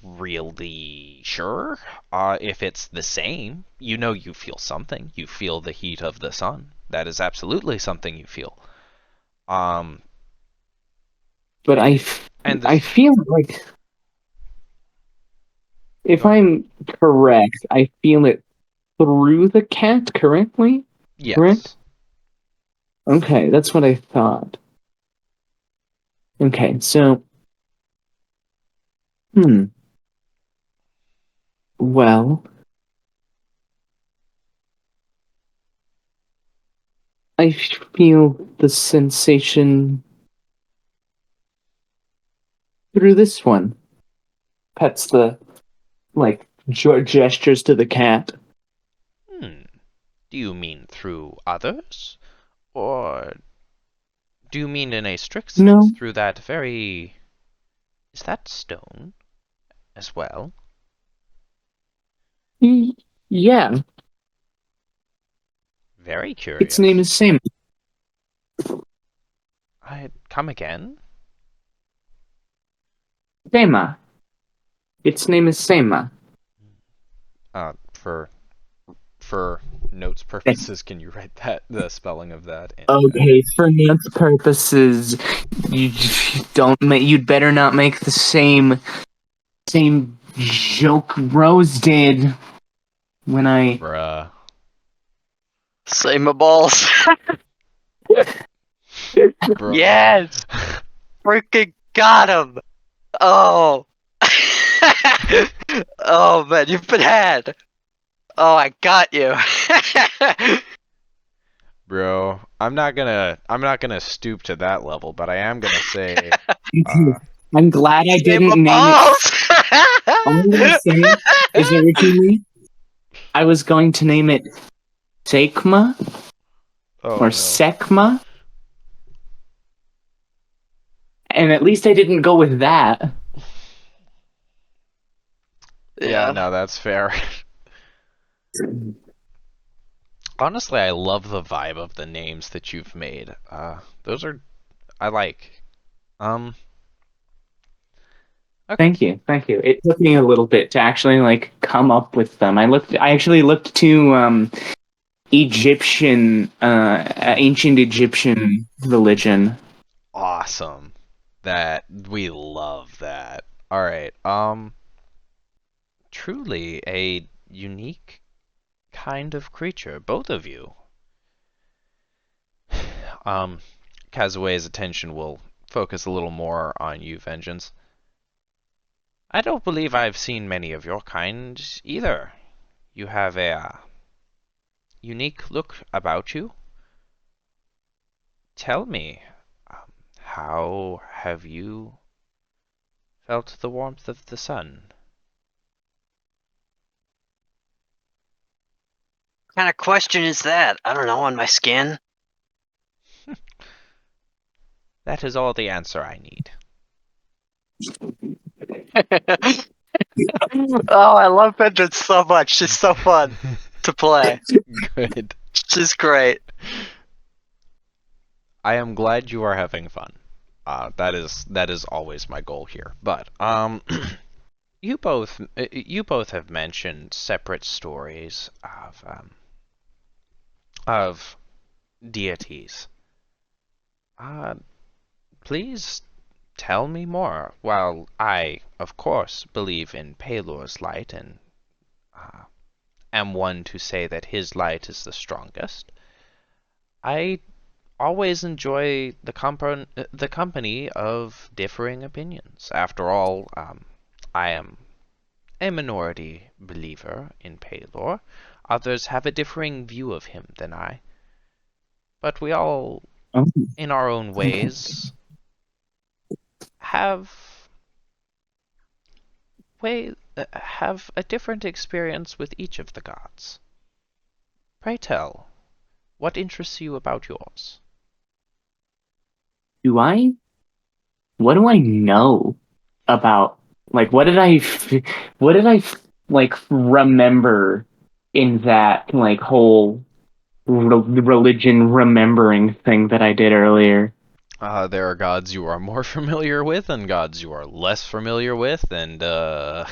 really sure if it's the same. You know you feel something. You feel the heat of the sun. That is absolutely something you feel. Um, But and I this, feel like, if go ahead. I'm correct, I feel it through the cat, correctly? Correct? Yes. Okay, that's what I thought. Okay, so, hmm. Well, I feel the sensation through this one. Pets the, like, gestures to the cat. Hmm. Do you mean through others? Or do you mean in a strict sense No? through that very... Is that stone as well? Yeah, Very its name curious. is Sam. I come again? Sema. Its name is Sema. For notes purposes, can you write the spelling of that in? Okay, for notes purposes, you don't make. You'd better not make the same joke Rose did when I. Bruh. Say my balls. Bro. Yes! Freaking got him! Oh! Oh man, you've been had! Oh, I got you! Bro, I'm not gonna stoop to that level, but I am gonna say, uh, I'm glad I Say my didn't name it. balls! All I'm gonna say is originally I was going to name it Sekma oh or no. Sekma, and at least I didn't go with that. Yeah, Yeah. no, that's fair. Honestly, I love the vibe of the names that you've made. Those are I like. Um, okay. Thank you. It took me a little bit to actually like come up with them. I actually looked to ancient Egyptian religion. Awesome. That we love that. All right. Truly a unique kind of creature, both of you. Um, Kazue's attention will focus a little more on you, Vengeance. I don't believe I've seen many of your kind either. You have a unique look about you. Tell me, how have you felt the warmth of the sun? What kind of question is that? I don't know, on my skin? That is all the answer I need. Oh, I love Vengeance so much. She's so fun to play. Good. She's great. I am glad you are having fun. That is always my goal here. But you both have mentioned separate stories of deities. Uh, please tell me more. While I, of course, believe in Pelor's light and uh, am one to say that his light is the strongest, I always enjoy the company of differing opinions. After all, I am a minority believer in Palor. Others have a differing view of him than I. But we all, Oh, in our own okay. ways, have have a different experience with each of the gods. Pray tell, what interests you about yours? Do I? What do I know about? Like, what did like remember in that like whole religion remembering thing that I did earlier? There are gods you are more familiar with and gods you are less familiar with, and Okay,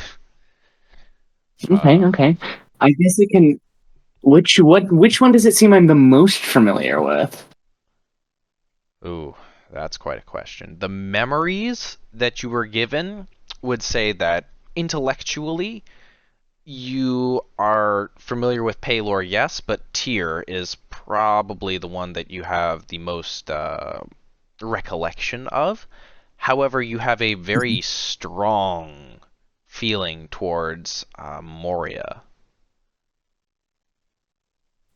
uh, okay. I guess it can. Which one does it seem I'm the most familiar with? ooh, that's quite a question. The memories that you were given would say that intellectually you are familiar with Paylor, yes, but Tyr is probably the one that you have the most recollection of. However, you have a very strong feeling towards Moria.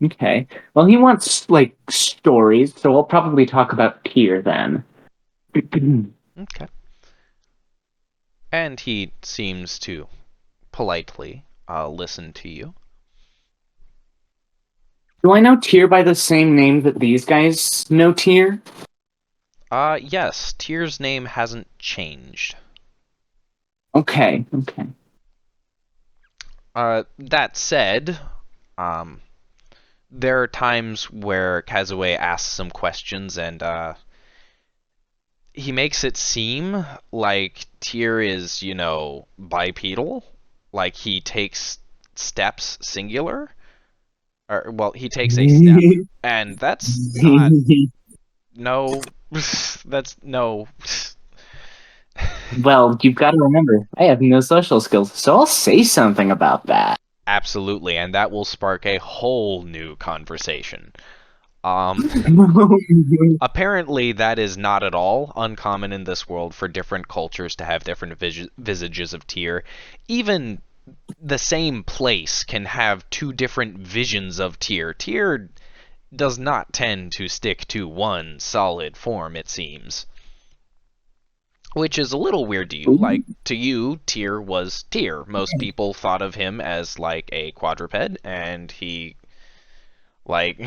Okay. Well, he wants like stories, so we'll probably talk about Tyr then. Do Okay. And he seems to politely listen to you. I know Tyr by the same name that these guys know Tyr? Yes, Tyr's name hasn't changed. Okay, okay. That said, um, there are times where Kazue asks some questions and he makes it seem like Tyr is, bipedal. Like he takes steps singular. Or, well, he takes a step. And that's not. No. That's no. Well, you've got to remember, I have no social skills, so I'll say something about that. Absolutely, and that will spark a whole new conversation. Um, Apparently, that is not at all uncommon in this world for different cultures to have different visages of Tyr. Even the same place can have two different visions of Tyr. Tyr does not tend to stick to one solid form, it seems. Which is a little weird to you. Like, to you, Tyr was Tyr. Most people thought of him as, like, a quadruped, and like,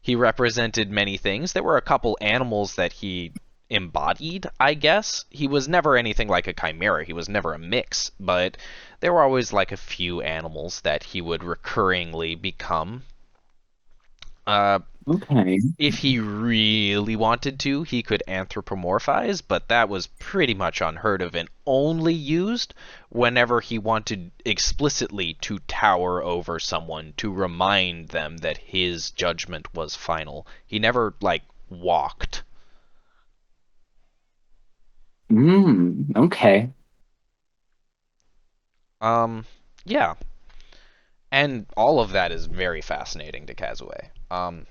he represented many things. There were a couple animals that he embodied, I guess. He was never anything like a chimera. He was never a mix, but there were always, like, a few animals that he would recurringly become. Uh, Okay. if he really wanted to, he could anthropomorphize, but that was pretty much unheard of and only used whenever he wanted explicitly to tower over someone to remind them that his judgment was final. He never, like, walked. Okay. Um, yeah. And all of that is very fascinating to Kazue.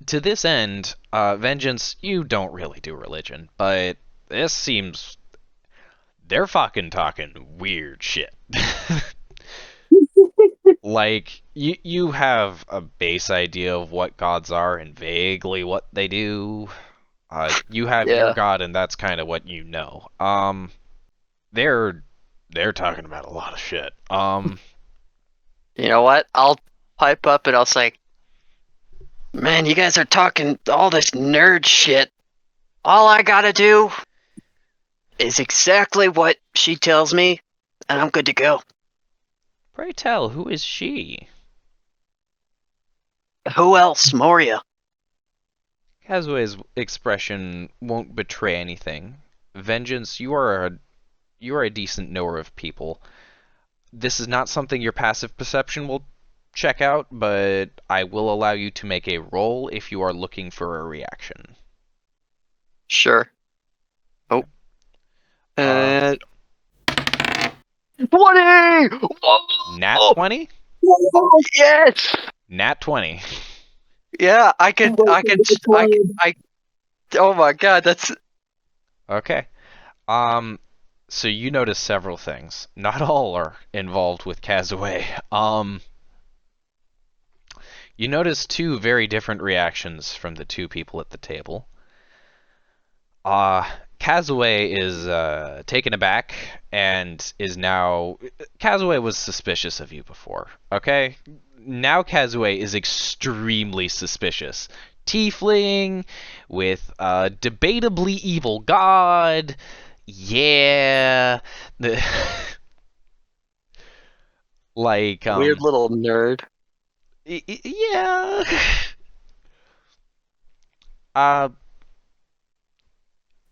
To this end, Vengeance, you don't really do religion, but this seems they're fucking talking weird shit. Like you have a base idea of what gods are and vaguely what they do. You have your Yeah. god and that's kind of what you know. They're they're talking about a lot of shit. You know what? I'll pipe up and I'll say, man, you guys are talking all this nerd shit. All I gotta do is exactly what she tells me, and I'm good to go. Pray tell, who is she? Who else? Moria. Kazue's expression won't betray anything. Vengeance, you are a decent knower of people. This is not something your passive perception will check out, but I will allow you to make a roll if you are looking for a reaction. Sure. Oh. Uh, And 20! Nat Whoa! 20? Yes! Nat 20. Yeah, I, oh my god, that's, Okay. Um, So you notice several things. Not all are involved with Kazue. You notice two very different reactions from the two people at the table. Uh, Kazue is taken aback and is now. Kazue was suspicious of you before, okay? Now Kazue is extremely suspicious. Tiefling with a debatably evil god. Yeah. like, Weird little nerd. yeah. Uh,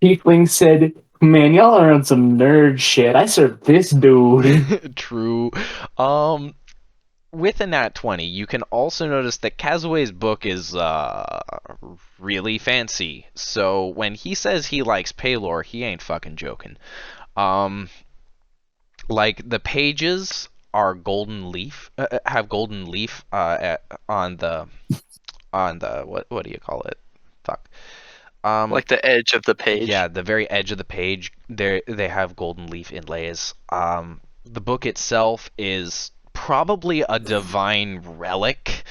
Tiefling said, "Man, y'all are on some nerd shit. I served this dude." true. Um, with a nat 20, you can also notice that Kazue's book is really fancy. So when he says he likes Paylor, he ain't fucking joking. Um, like the pages are golden leaf, have golden leaf on the what do you call it? Fuck. Um, Like the edge of the yeah, page. the very edge of the page, they have golden leaf inlays. The book itself is probably a divine relic.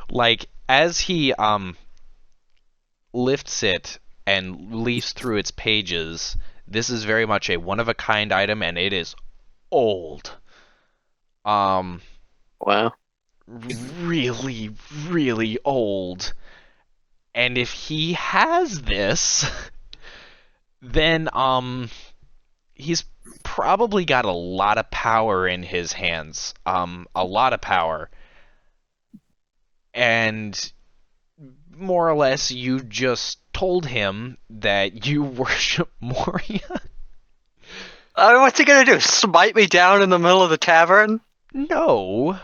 Like as he lifts it and leafs through its pages, this is very much a one of a kind item, and it is old. Um, Wow. really, really old. And if he has this, then he's probably got a lot of power in his hands. A lot of power. And more or less, you just told him that you worship Moria. What's he gonna do? Smite me down in the middle of the tavern? No,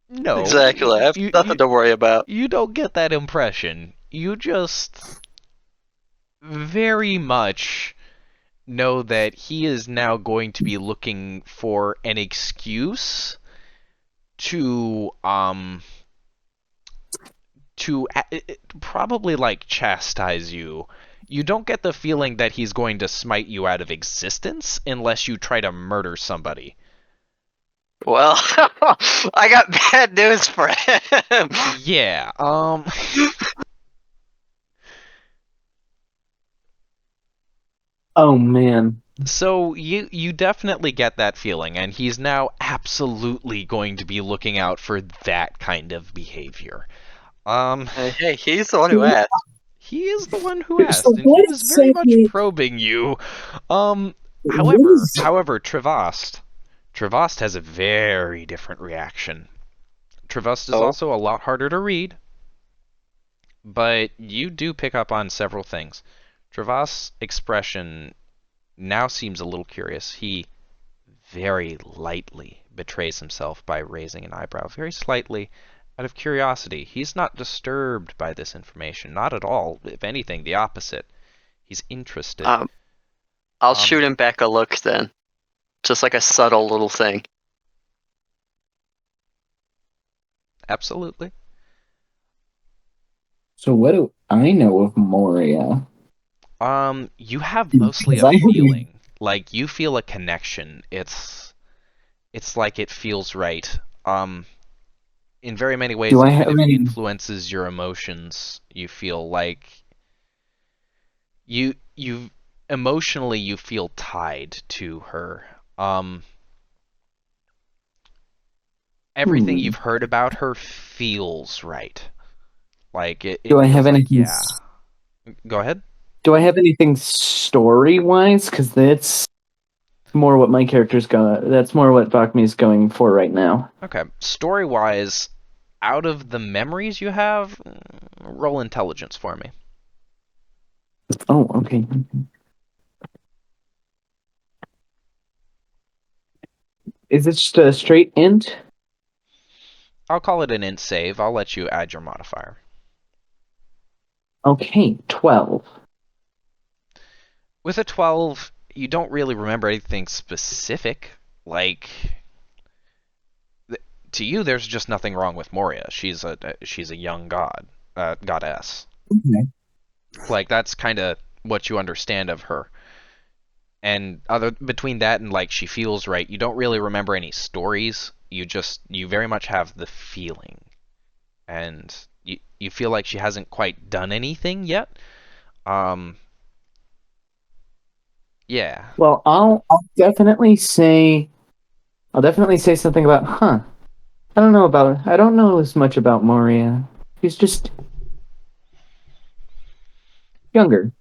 no, Exactly. I have nothing to worry about. you don't get that impression. You just very much know that he is now going to be looking for an excuse to probably like chastise you. You don't get the feeling that he's going to smite you out of existence unless you try to murder somebody. Well, I got bad news for him. Yeah, Oh man. so you definitely get that feeling, and he's now absolutely going to be looking out for that kind of behavior. Um, Hey, he's the one who asked. he is the one who So asked, and he what was very much exactly? probing you. What However, is? however, Travast has a very different reaction. Travast is Oh, also a lot harder to read, but you do pick up on several things. Travast's expression now seems a little curious. He very lightly betrays himself by raising an eyebrow, very slightly, out of curiosity. He's not disturbed by this information, not at all. If anything, the opposite. He's interested. um, I'll Um, shoot him back a look then. Just like a subtle little thing. absolutely. So what do I know of Moria? You have mostly Because a I haven't. feeling. Like you feel a connection. It's like it feels right. In very many ways Do I it kind have of any? influences your emotions. You feel like you emotionally you feel tied to her. Um Everything Hmm. you've heard about her feels right. Like it Do I have feels like anything? yeah. Go ahead. Do I have anything story wise? Because that's more what my character's going. That's more what Bakhmi's going for right now. Okay. Story-wise, out of the memories you have, roll intelligence for me. Oh, okay. Is it just a straight int? I'll call it an int save. I'll let you add your modifier. Okay, 12. With a 12, you don't really remember anything specific. Like to you, there's just nothing wrong with Moria. She's a young goddess. Okay. Like that's kind of what you understand of her. And other between that and like she feels right, you don't really remember any stories. You very much have the feeling, and you feel like she hasn't quite done anything yet. Um, yeah. Well, I'll definitely say something about, huh. I don't know as much about Moria. She's just younger.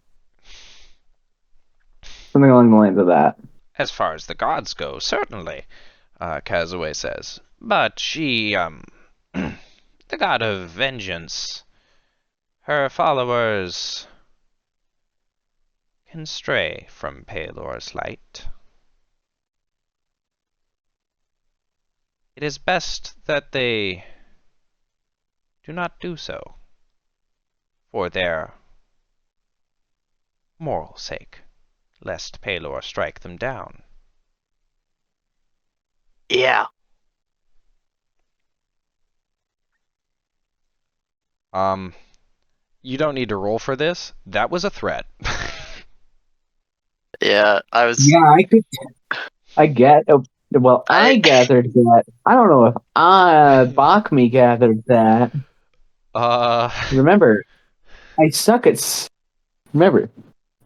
Something along the lines of that. As far as the gods go, certainly, Kazue says. But she, the god of vengeance, her followers can stray from Palor's light. It is best that they do not do so, for their moral sake, lest Palor strike them down. Yeah. Um, you don't need to roll for this. That was a threat. Yeah, I was. Yeah, I get. Well, I I. gathered that. I don't know if Bakhmi gathered that. uh, Remember, I suck at. Remember,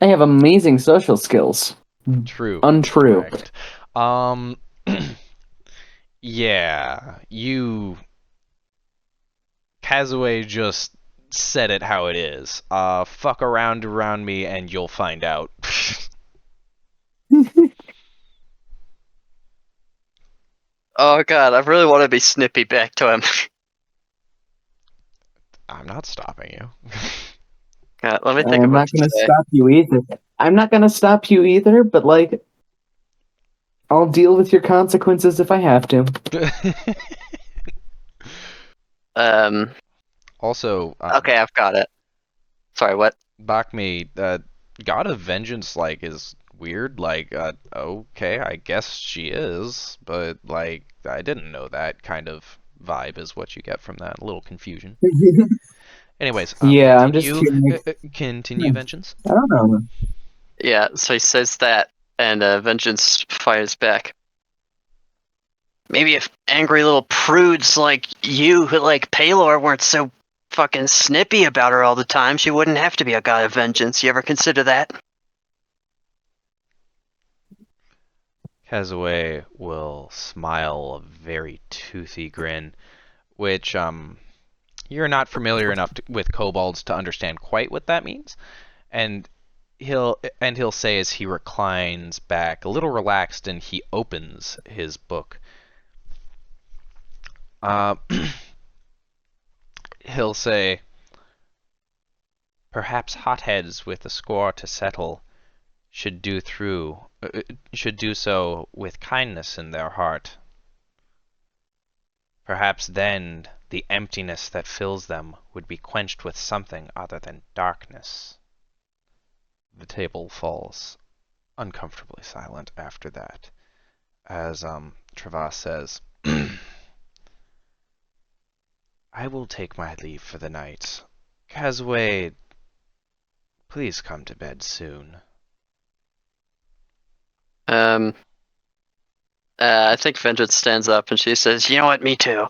I have amazing social skills. true. Untrue. Correct. Um, yeah, Kazue just said it how it is. Fuck around me and you'll find out. Oh god, I really want to be snippy back to him. I'm not stopping you. Let me think of I'm what not to gonna say. stop you either. I'm not gonna stop you either, but like, I'll deal with your consequences if I have to. Um. Also, Okay, I've got it. Sorry, what? Bakhmi, God of Vengeance, like, is weird. Like, okay, I guess she is, but, like, I didn't know that kind of vibe is what you get from that. A little confusion. Anyways, Yeah, I'm just curious. continue, Vengeance. I don't know. Yeah, so he says that, and Vengeance fires back. Maybe if angry little prudes like you, who like Palor, weren't so fucking snippy about her all the time, she wouldn't have to be a god of vengeance. You ever consider that? Kazue will smile a very toothy grin, which, you're not familiar enough with kobolds to understand quite what that means. And he'll say as he reclines back, a little relaxed, and he opens his book. Uh, he'll say, "Perhaps hotheads with a score to settle should do so with kindness in their heart. Perhaps then the emptiness that fills them would be quenched with something other than darkness." The table falls uncomfortably silent after that, as Travas says, "I will take my leave for the night. Kazue, please come to bed soon." Um, I think Vengeance stands up and she says, "You know what? Me too."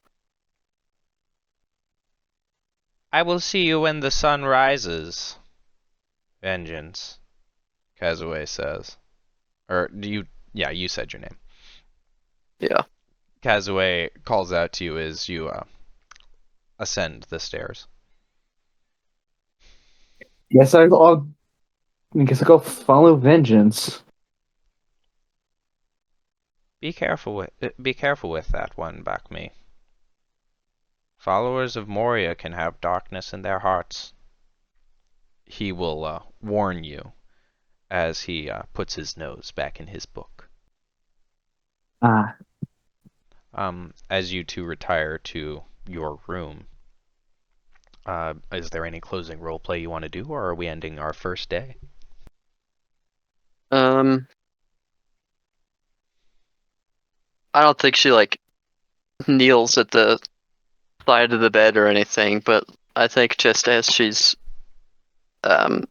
"I will see you when the sun rises, Vengeance," Kazue says. Or do you? Yeah, you said your name. Yeah. Kazue calls out to you as you ascend the stairs. I guess I'll go follow vengeance. Be careful with that one, Bakhmi. Followers of Moria can have darkness in their hearts. He will warn you as he puts his nose back in his book. Ah, As you two retire to your room, is there any closing roleplay you want to do, or are we ending our first day? Um, I don't think she like kneels at the side of the bed or anything, but I think just as she's, um,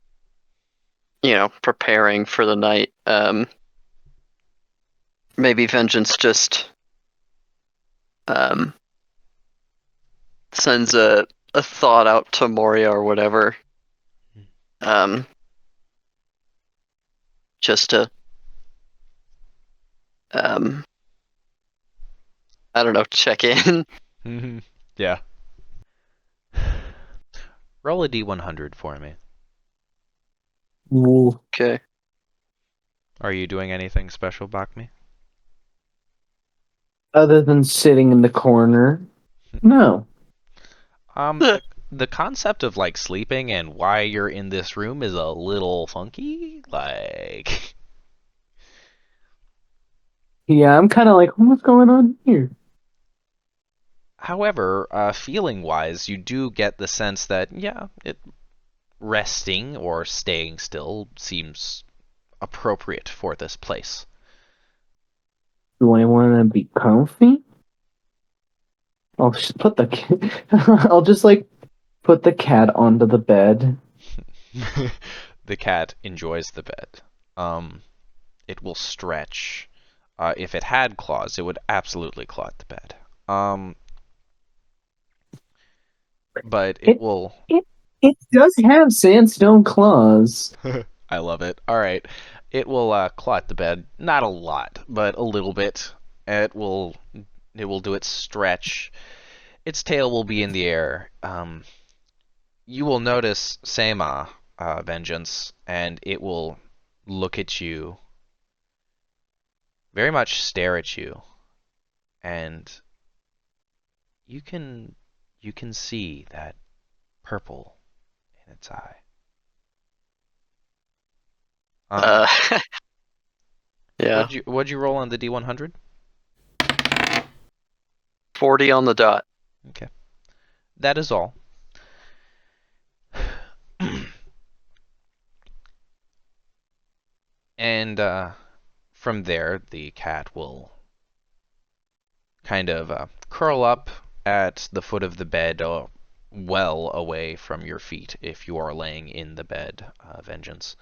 preparing for the night, maybe Vengeance just sends a thought out to Moria or whatever. Just to I don't know, check in. Yeah. Roll a d100 for me. Okay. Are you doing anything special, Bakhmi? Other than sitting in the corner, no. The concept of like sleeping and why you're in this room is a little funky. Like, Yeah, I'm kind of like, what's going on here? however, feeling-wise, you do get the sense that yeah, resting or staying still seems appropriate for this place. Do I want to be comfy? I'll just put the. I'll just like put the cat onto the bed. The cat enjoys the bed. It will stretch. If it had claws, it would absolutely claw at the bed. But it It will. it it does have sandstone claws. I love it. All right, it will claw at the bed. Not a lot, but a little bit. It will. It will do its stretch. Its tail will be in the air. You will notice Seima, Vengeance, and it will look at you, very much stare at you, and you can see that purple in its eye. Uh, yeah. What'd you roll on the D100? 40 on the dot. Okay, that is all. And from there, the cat will kind of curl up at the foot of the bed, well away from your feet if you are laying in the bed, Vengeance.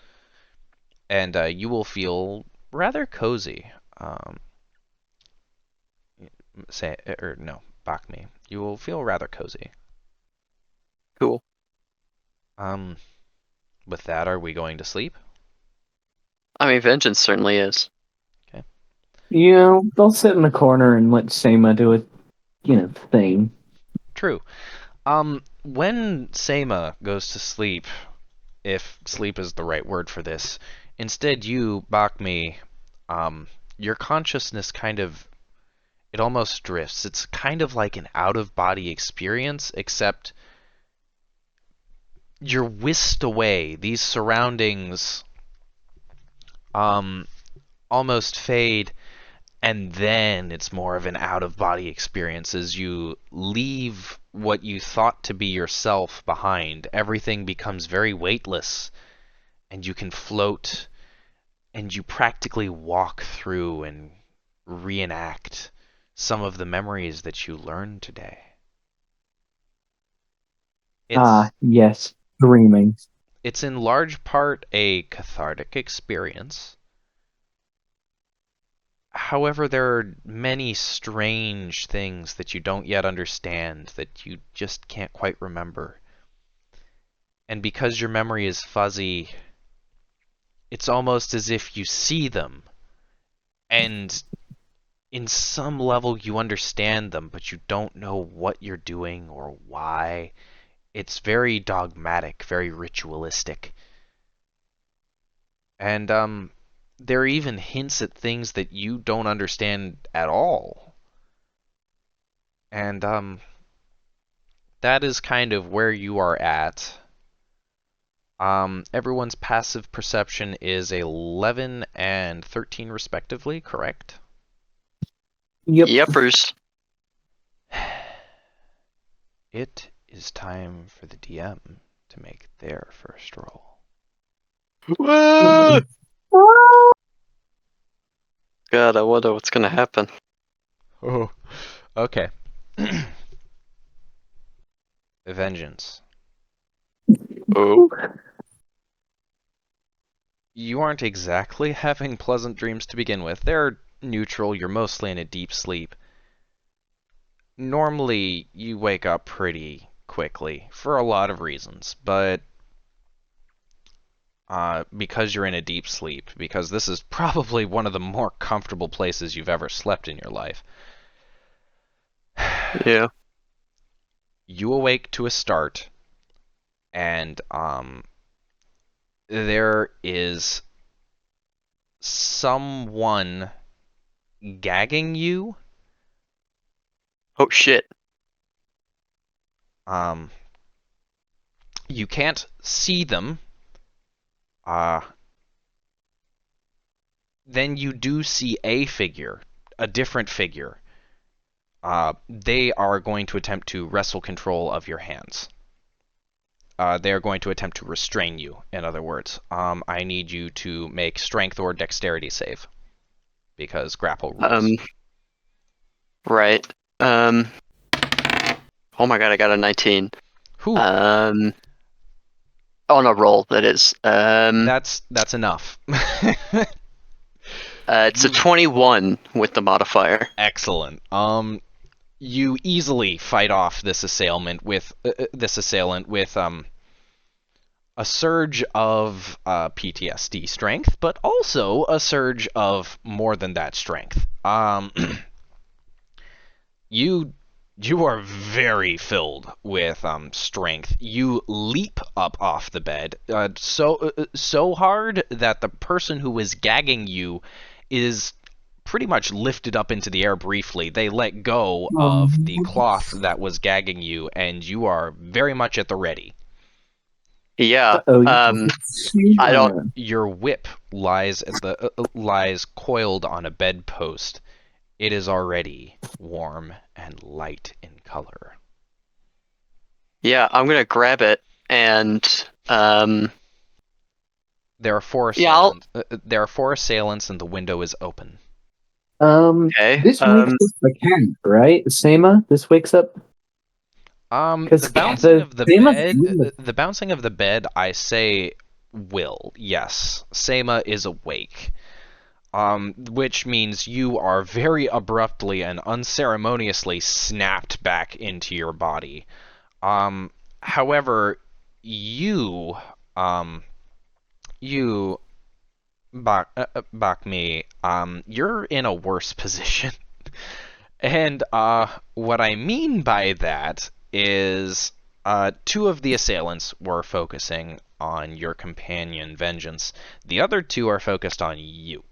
And you will feel rather cozy. Say or no, Bakhmi. You will feel rather cozy. Cool. With that, are we going to sleep? I mean, Vengeance certainly is. Okay. You know, they'll sit in the corner and let Seima do a thing. True. When Seima goes to sleep, if sleep is the right word for this, instead you, Bakhmi, your consciousness kind of, it almost drifts. It's kind of like an out-of-body experience, except you're whisked away. These surroundings almost fade, and then it's more of an out-of-body experience as you leave what you thought to be yourself behind. Everything becomes very weightless, and you can float, and you practically walk through and reenact some of the memories that you learned today. Ah, It's yes, dreaming. it's in large part a cathartic experience. However, there are many strange things that you don't yet understand, that you just can't quite remember. And because your memory is fuzzy, it's almost as if you see them, and in some level you understand them, but you don't know what you're doing or why. It's very dogmatic, very ritualistic. And there are even hints at things that you don't understand at all. And that is kind of where you are at. Everyone's passive perception is 11 and 13 respectively, correct? Yep. Yepers. It is time for the DM to make their first roll. Whoa! God, I wonder what's gonna happen. Oh, okay. Vengeance. Oh. You aren't exactly having pleasant dreams to begin with. They're neutral. You're mostly in a deep sleep. Normally, you wake up pretty quickly for a lot of reasons, but because you're in a deep sleep, because this is probably one of the more comfortable places you've ever slept in your life, Yeah. you awake to a start, and there is someone gagging you. Oh shit. Um, you can't see them. Uh, then you do see a figure, a different figure. They are going to attempt to wrestle control of your hands. They are going to attempt to restrain you, in other words. I need you to make strength or dexterity save, because grapple rules. Right. Um. Oh my god, I got a 19. Whew, On a roll, that is. that's enough. It's a You 21 with the modifier. excellent. You easily fight off this assailant with a surge of PTSD strength, but also a surge of more than that strength. You you are very filled with strength. You leap up off the bed so hard that the person who is gagging you is pretty much lifted up into the air briefly. They let go of the cloth that was gagging you, and you are very much at the ready. Yeah. Uh-oh, I don't. Your whip lies coiled on a bedpost. It is already warm and light in color. Yeah, I'm gonna grab it and There are four yeah. I'll. assailants. There are four assailants, and the window is open. Okay. This wakes up the cat, right? Seima, this wakes up because The bouncing of the Seima's bed, dreaming. the bouncing of the bed, I say will. Yes, Seima is awake. Which means you are very abruptly and unceremoniously snapped back into your body. However, you, um, you, Bakhmi, you're in a worse position. And what I mean by that is two of the assailants were focusing on your companion, Vengeance. The other two are focused on you.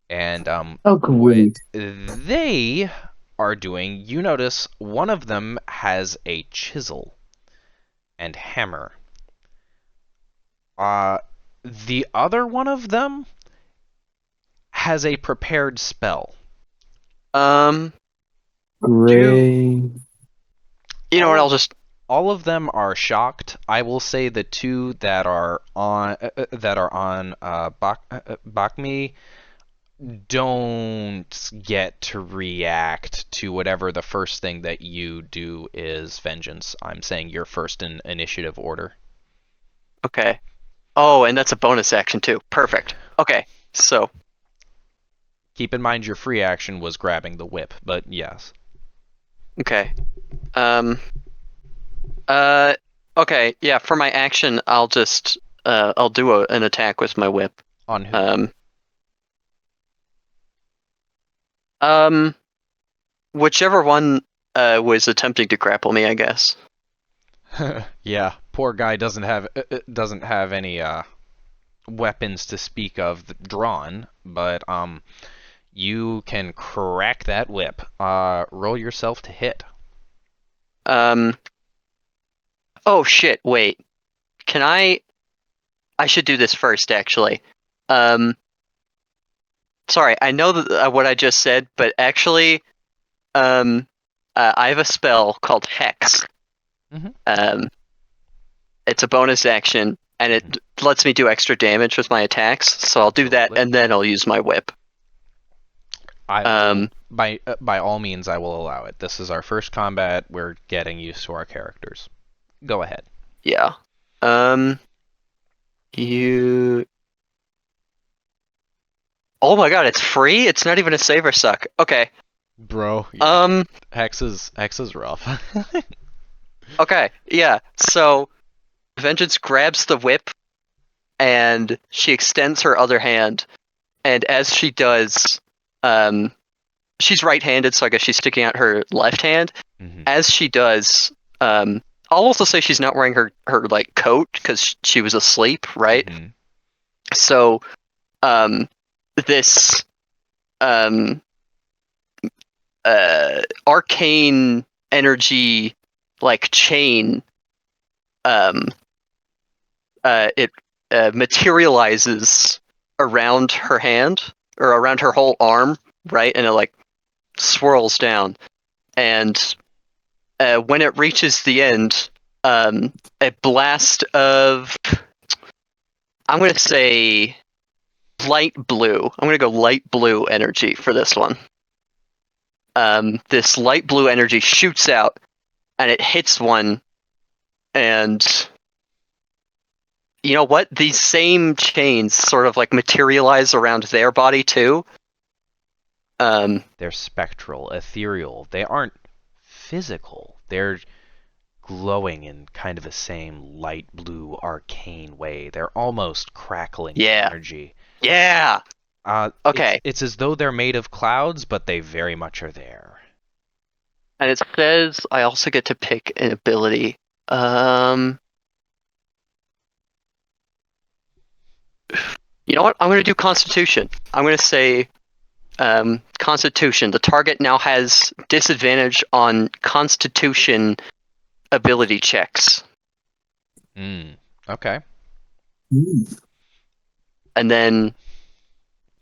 And Oh, what great. they are doing, you notice one of them has a chisel and hammer. Uh, the other one of them has a prepared spell. Um. Do Great. you know All what? I'll of just. all of them are shocked. I will say the two that are on Bakhmi don't get to react to whatever the first thing that you do is. Vengeance. I'm saying you're first in initiative order. Okay. Oh, and that's a bonus action too. Perfect. Okay. So. Keep in mind your free action was grabbing the whip, but yes. Okay. Um. Uh. Okay. Yeah. For my action, I'll just. I'll do an attack with my whip. On who? Um. Um. Whichever one was attempting to grapple me, I guess. Yeah, poor guy doesn't have any weapons to speak of drawn, but you can crack that whip. Roll yourself to hit. Um. Oh shit! Wait. Can I? I should do this first, actually. Um. Sorry, I know that, what I just said, but actually, um, I have a spell called Hex. Mhm. Um, it's a bonus action, and it lets me do extra damage with my attacks. So I'll do that, Absolutely. and then I'll use my whip. I will Um, by all means I will allow it. This is our first combat. We're getting used to our characters. Go ahead. yeah. Um, you. Oh my god, it's free? It's not even a save or suck. Okay. Bro, yeah. Um, Hex is rough. okay, yeah. So Vengeance grabs the whip and she extends her other hand, and as she does, she's right-handed, so I guess she's sticking out her left hand. Mhm. As she does, I'll also say she's not wearing her like coat because she was asleep, right? Mhm. So, this um arcane energy like chain um it materializes around her hand or around her whole arm, right? And it like swirls down, and when it reaches the end, a blast of, I'm gonna say, light blue. I'm gonna go light blue energy for this one. This light blue energy shoots out and it hits one, and you know what? These same chains sort of like materialize around their body too. They're spectral, ethereal. They aren't physical. They're glowing in kind of the same light blue arcane way. They're almost crackling with Yeah, energy. yeah. It's Okay, it's as though they're made of clouds, but they very much are there. and it says I also get to pick an ability. Um, you know what? I'm gonna do Constitution. I'm gonna say Constitution. The target now has disadvantage on Constitution ability checks, Okay. and then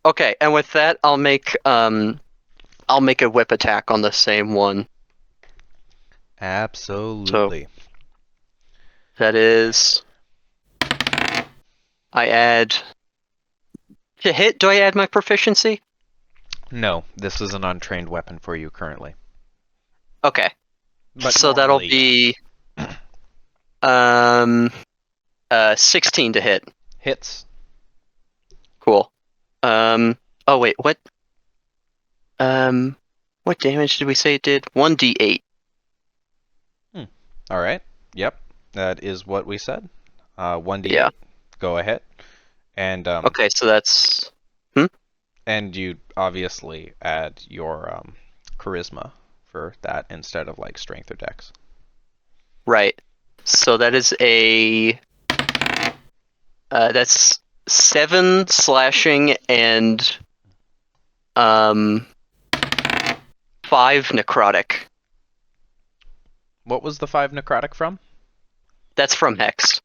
okay, and with that, I'll make a whip attack on the same one. So Absolutely. that is, I add to hit. Do I add my proficiency? No, this is an untrained weapon for you currently. Okay, But so that'll normally, be yes. um 16 to hit. Hits. Cool. Um. Oh wait, um what damage did we say it did? 1d8. All right. Yep. That is what we said. Yeah. 1d8. Go ahead. And Okay, so that's hmm? and you obviously add your charisma for that instead of like strength or dex. Right. So that is a that's 7 slashing and um 5 necrotic. What was the 5 necrotic from? That's from Hex.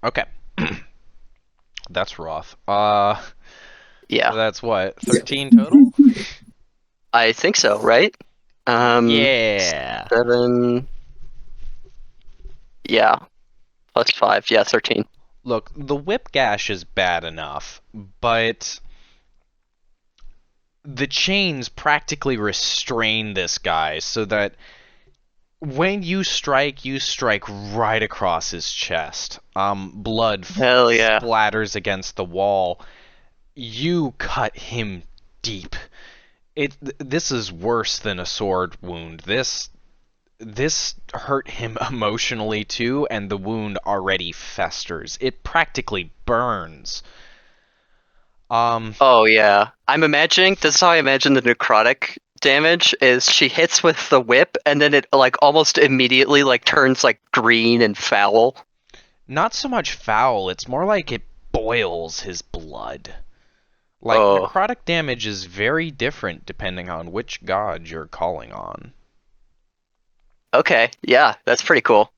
Okay. That's rough. Yeah. That's what, 13 total? I think so, right? Um Yeah. 7, yeah, plus 5. Yeah, 13. Look, the whip gash is bad enough, but the chains practically restrain this guy so that when you strike right across his chest. Blood Hell yeah. splatters against the wall. You cut him deep. This is worse than a sword wound. This hurt him emotionally too, and the wound already festers. It practically burns. Um, Oh yeah. I'm imagining this is how I imagine the necrotic damage is she hits with the whip and then it like almost immediately like turns like green and foul. Not so much foul, it's more like it boils his blood. Like, Oh. necrotic damage is very different depending on which god you're calling on. Okay. Yeah, that's pretty cool.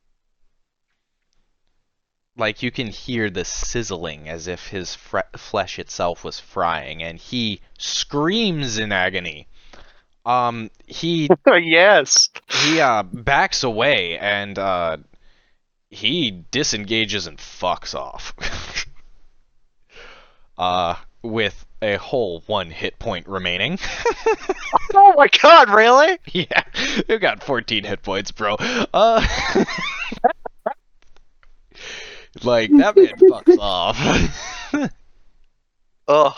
Like, you can hear the sizzling as if his flesh itself was frying, and he screams in agony. Yes. He backs away, and he disengages and fucks off. With a whole 1 hit point remaining. Oh my god, really? Yeah, you got 14 hit points, bro. Like, that man fucks off. Oh.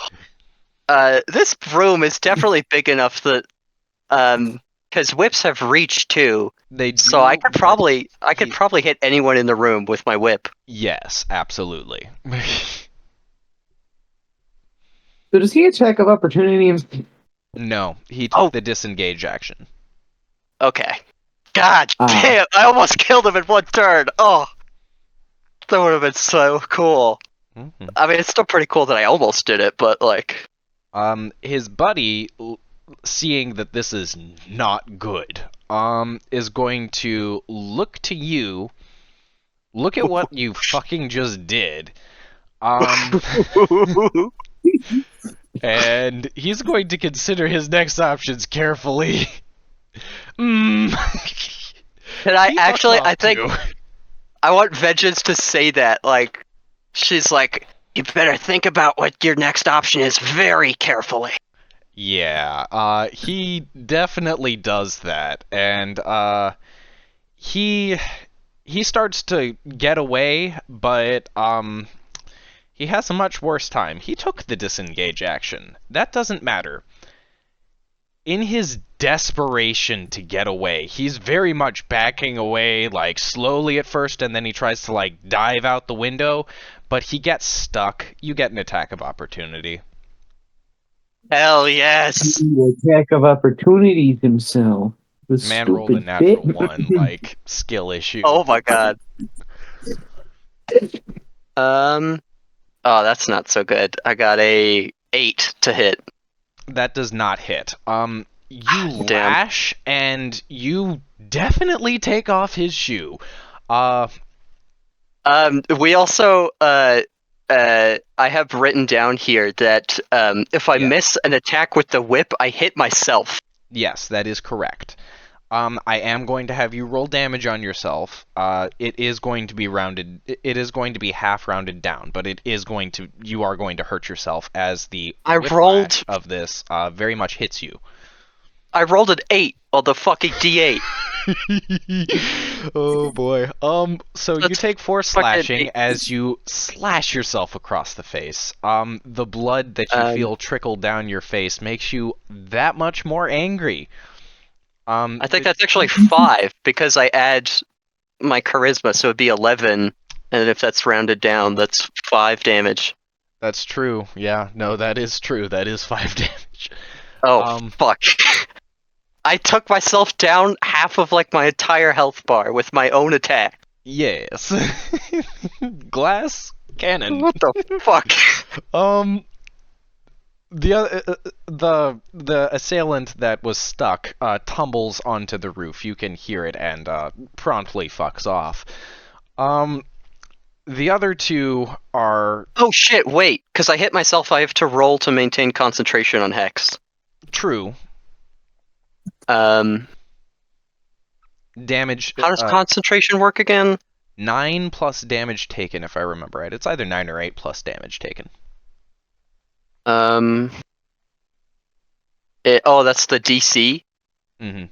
This room is definitely big enough that, because whips have reach too. They do, So I could but probably he- hit anyone in the room with my whip. yes, absolutely. So does he attack of opportunity? No, he took Oh. the disengage action. Okay. God Ah. damn! I almost killed him in one turn. Oh, that would have been so cool. Mhm. I mean, it's still pretty cool that I almost did it, but like, His buddy, seeing that this is not good, is going to look to you. Look at what you fucking just did. Um, and he's going to consider his next options carefully. Mm. can I He fucked actually? off I think too. I want Vengeance to say that. Like, she's like, you better think about what your next option is very carefully. Yeah, he definitely does that, and he he starts to get away, but he has a much worse time. He took the disengage action. That doesn't matter. In his desperation to get away, he's very much backing away, like slowly at first, and then he tries to like dive out the window, but he gets stuck. You get an attack of opportunity. Hell yes! Attack of opportunities himself. The Man rolled a stupid bit. natural one, like skill issue. Oh my god. Um. Oh, that's not so good. I got a 8 to hit. That does not hit. You Damn. lash and you definitely take off his shoe. Uh, We also I have written down here that if I Yeah. miss an attack with the whip, I hit myself. yes, that is correct. I am going to have you roll damage on yourself. It is going to be rounded. It is going to be half rounded down, but it is going to. You are going to hurt yourself as the I whiplash rolled of this very much hits you. I rolled an 8 on the fucking D8. Oh boy. So you That's take 4 fucking slashing as you slash yourself across the face. The blood that you feel trickle down your face makes you that much more angry. I think that's actually 5 because I add my charisma, so it'd be 11, and if that's rounded down, that's 5 damage. That's true. Yeah, no, that is true. That is 5 damage. Oh fuck. I took myself down half of like my entire health bar with my own attack. Yes. Glass cannon. What the fuck? The assailant that was stuck tumbles onto the roof. You can hear it and promptly fucks off. The other two are Oh shit, wait, because I hit myself, I have to roll to maintain concentration on Hex. true. Um, Damage how does concentration work again? 9 plus damage taken, if I remember right. It's either 9 or 8 plus damage taken. Oh, that's the DC? Mm-hmm.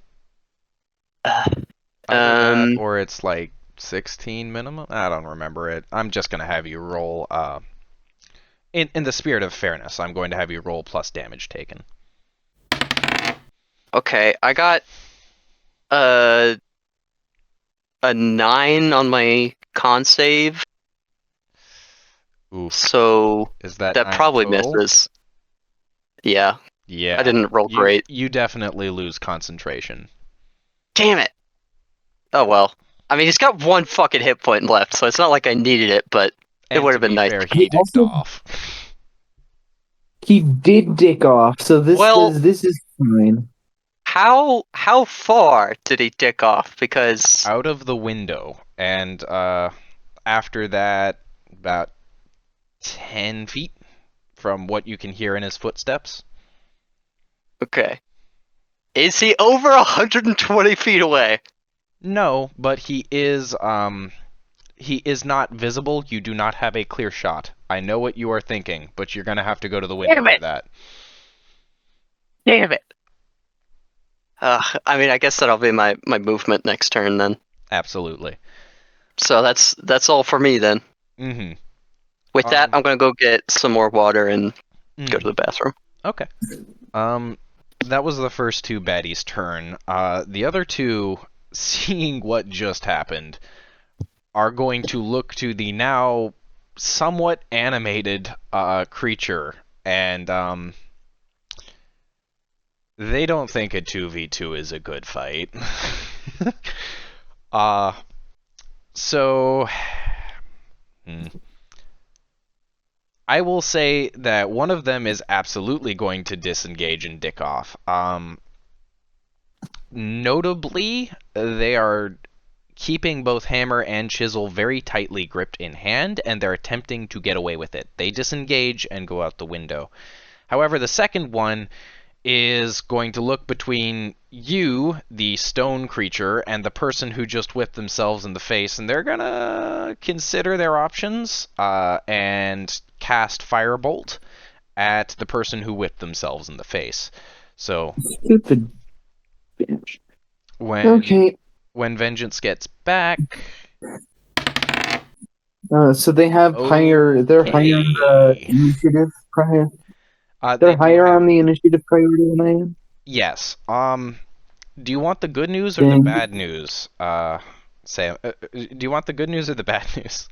Uh, Either that um, or it's like 16 minimum. I don't remember it. I'm just gonna have you roll. In the spirit of fairness, I'm going to have you roll plus damage taken. okay, I got a 9 on my con save, Oof. so Is that that 9 probably total? misses. Yeah, Yeah. I didn't roll great. You definitely lose concentration. Damn it! Oh well. I mean, he's got 1 fucking hit point left, so it's not like I needed it, but it And would to have been be nice. fair, he dicked Also- off. He did dick off, so Well- this is fine. How far did he dick off? Because Out of the window, and after that, about 10 feet from what you can hear in his footsteps. okay, is he over 120 feet away? No, but he is not visible. You do not have a clear shot. I know what you are thinking, but you're gonna have to go to the window Damn for it. that. Damn it. I mean, I guess that'll be my movement next turn then. Absolutely. So that's all for me then. Mm-hmm. With that, I'm gonna go get some more water and go to the bathroom. Okay. Um, that was the first two baddies' turn. The other two, seeing what just happened, are going to look to the now somewhat animated creature, and they don't think a 2v2 is a good fight. uh, so. Hmm. I will say that one of them is absolutely going to disengage and dick off. Notably, they are keeping both hammer and chisel very tightly gripped in hand, and they're attempting to get away with it. They disengage and go out the window. However, the second one is going to look between you, the stone creature, and the person who just whipped themselves in the face, and they're gonna consider their options and cast Firebolt at the person who whipped themselves in the face. So Stupid bitch. when Okay. when vengeance gets back, So they have higher. They're higher on the okay, initiative prior. they They're do higher have on the initiative priority than I am. yes. Do you want the good news or the Then bad news, Sam? Do you want the good news or the bad news?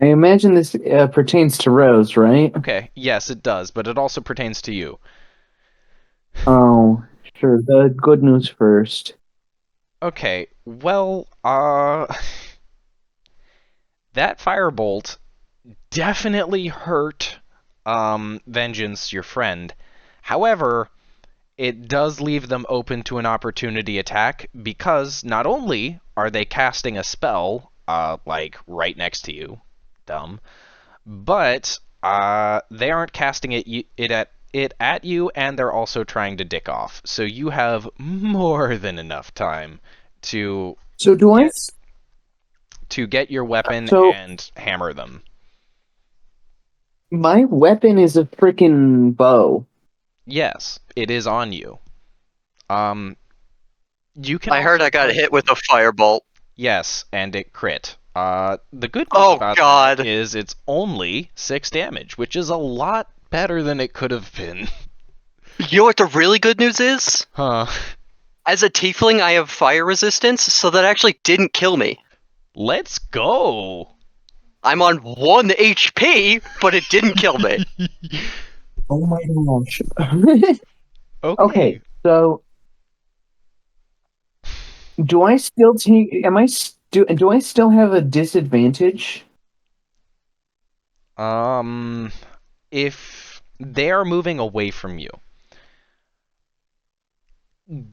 I imagine this pertains to Rose, right? Okay, yes, it does, but it also pertains to you. Oh, sure. The good news first. Okay, well, that firebolt definitely hurt, Vengeance, your friend. However, it does leave them open to an opportunity attack because not only are they casting a spell, like right next to you, dumb, but they aren't casting it at you, and they're also trying to dick off. So you have more than enough time to So do I? get to get your weapon So and hammer them. my weapon is a freaking bow. Yes, it is on you. Um, you can I heard also I got try. hit with a firebolt. Yes, and it crit. The good news Oh about that god. is it's only 6 damage, which is a lot better than it could have been. You know what the really good news is? Huh. As a tiefling, I have fire resistance, so that actually didn't kill me. Let's go! I'm on 1 HP, but it didn't kill me. Oh my gosh. Okay, Okay. so do I still take? Do I still have a disadvantage? Um, if they are moving away from you,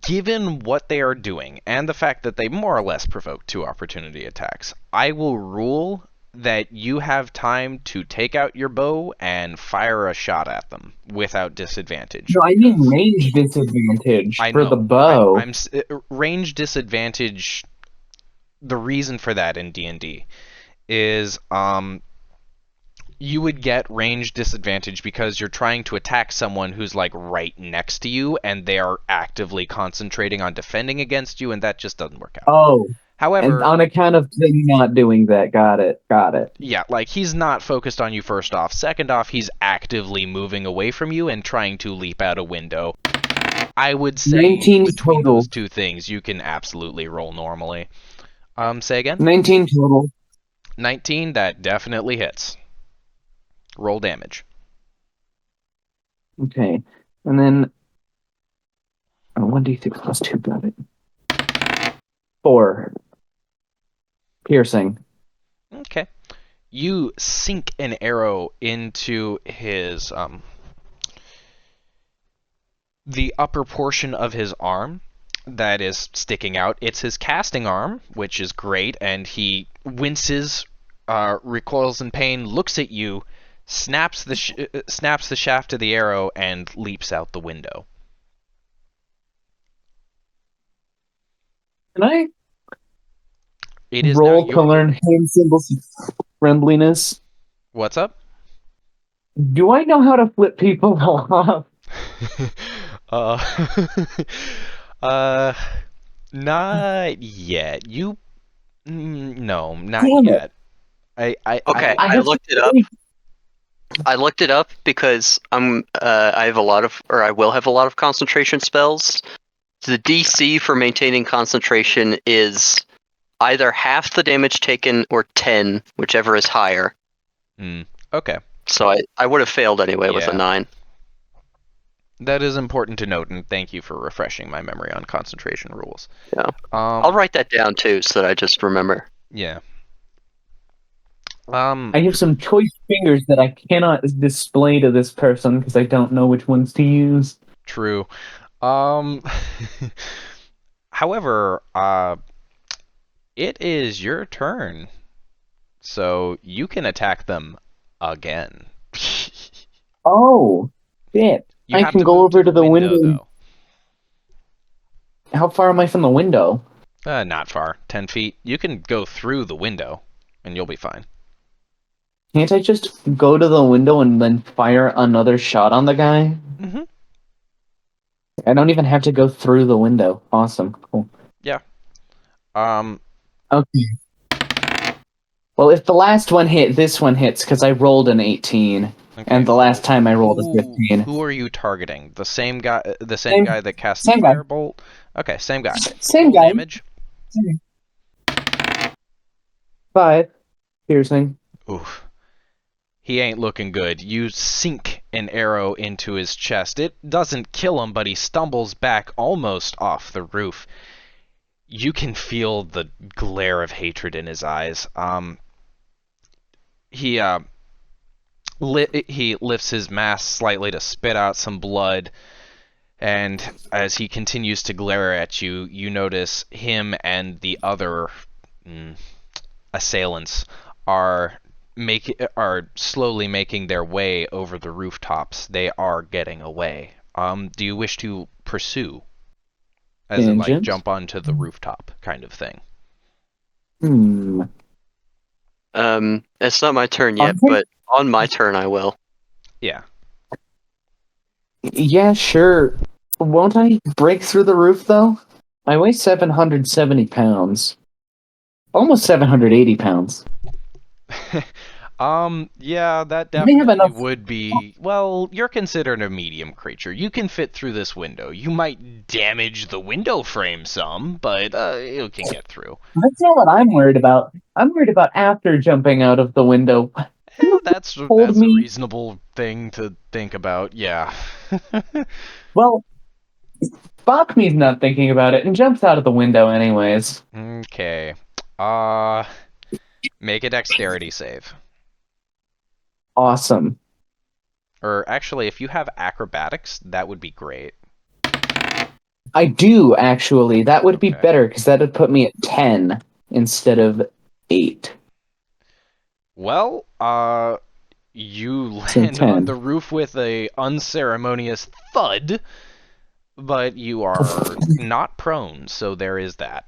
given what they are doing and the fact that they more or less provoke 2 opportunity attacks, I will rule that you have time to take out your bow and fire a shot at them without disadvantage No, I mean because range disadvantage I for the know I'm bow. range disadvantage. The reason for that in D&D is you would get range disadvantage because you're trying to attack someone who's like right next to you and they are actively concentrating on defending against you, and that just doesn't work out. Oh, and However, on account of them not doing that, got it, got it. yeah, like he's not focused on you first off. Second off, he's actively moving away from you and trying to leap out a window. I would say 19 between those total. two things, you can absolutely roll normally. Say again? 19 total. 19, that definitely hits. Roll damage. Okay, and then 1d6 plus 2, got it. 4 piercing. Okay. You sink an arrow into his the upper portion of his arm that is sticking out. It's his casting arm, which is great, and he winces, recoils in pain, looks at you, snaps the shaft of the arrow, and leaps out the window. Can I It is now roll to your learn turn. hand symbols of friendliness? What's up? Do I know how to flip people off? uh, uh, not yet. No, not Damn it! yet. I Okay, I I have looked it up. I looked it up because I will have a lot of concentration spells. The DC for maintaining concentration is either half the damage taken or 10, whichever is higher. Okay. So I would have failed anyway with a Yeah. 9. That is important to note, and thank you for refreshing my memory on concentration rules. Yeah. I'll write that down too, so that I just remember. Yeah. I have some choice fingers that I cannot display to this person because I don't know which ones to use. True. However, it is your turn, so you can attack them again. Oh, shit. You I have can to go move to over the to the window, window. though. How far am I from the window? Not far. 10 feet. You can go through the window, and you'll be fine. Can't I just go to the window and then fire another shot on the guy? Mm-hmm. I don't even have to go through the window. Awesome. Cool. Yeah. Okay. Well, if the last one hit, this one hits because I rolled an 18, Okay. and the last time I rolled a 15. Who are you targeting? The same guy. The same Same- guy that cast the same guy. firebolt. Okay, same guy. Same Roll guy. damage. 5 piercing. Oof. He ain't looking good. You sink an arrow into his chest. It doesn't kill him, but he stumbles back almost off the roof. You can feel the glare of hatred in his eyes. He lifts his mask slightly to spit out some blood, and as he continues to glare at you, you notice him and the other assailants are slowly making their way over the rooftops. They are getting away. Do you wish to pursue? As in, like, Vengeance. jump onto the rooftop kind of thing. It's not my turn yet, Okay. but on my turn I will. Yeah. Yeah, sure. Won't I break through the roof, though? I weigh 770 pounds. Almost 780 pounds. Yeah, that I may have definitely enough. would be. Well, you're considered a medium creature. You can fit through this window. You might damage the window frame some, but you can get through. That's not what I'm worried about. I'm worried about after jumping out of the window. That's Hold a me. reasonable thing to think about. Yeah. Well, Bakhmi's not thinking about it and jumps out of the window anyways. Okay. Make a dexterity save. Awesome. Or actually, if you have acrobatics, that would be great. I do, actually. That would be Okay. better, because that would put me at 10 instead of 8. Well, you So land on 10. the roof with a unceremonious thud, but you are not prone, so there is that.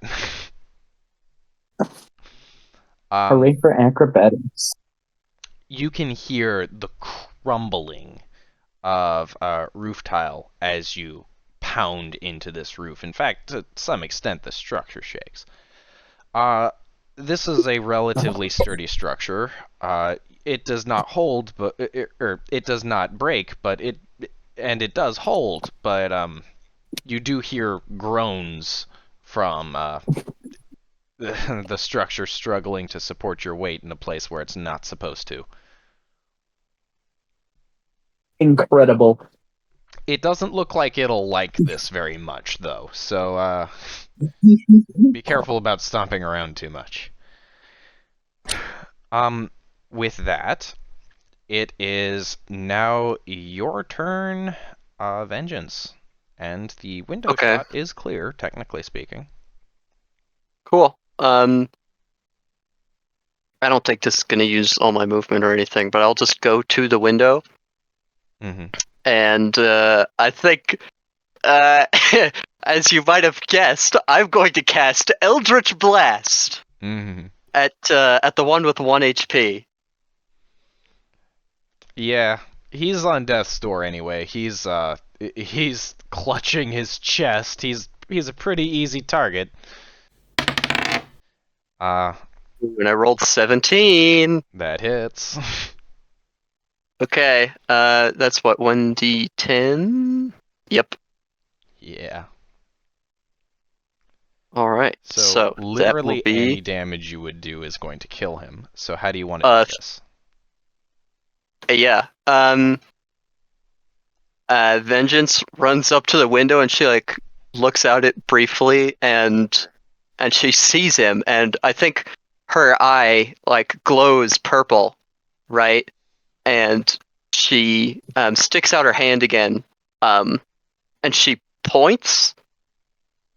Hooray for acrobatics. You can hear the crumbling of roof tile as you pound into this roof. In fact, to some extent, the structure shakes. This is a relatively sturdy structure. It does not hold, but it does not break, but it does hold. But you do hear groans from the structure struggling to support your weight in a place where it's not supposed to. Incredible. It doesn't look like it'll like this very much, though. So be careful about stomping around too much. With that, it is now your turn, Vengeance. And the window Okay. shot is clear, technically speaking. Cool. I don't think this is gonna use all my movement or anything, but I'll just go to the window. Mm-hmm. And I think, as you might have guessed, I'm going to cast Eldritch Blast Mm-hmm. at the one with 1 HP. Yeah, he's on death's door anyway. He's clutching his chest. He's a pretty easy target. And I rolled 17. That hits. Okay, that's what, 1d10? Yep. Yeah. Alright, So so that will literally any be, damage you would do is going to kill him. So how do you want to do this? yeah. Vengeance runs up to the window and she, like, looks out it briefly and she sees him, and I think her eye, like, glows purple, right? And she sticks out her hand again, and she points,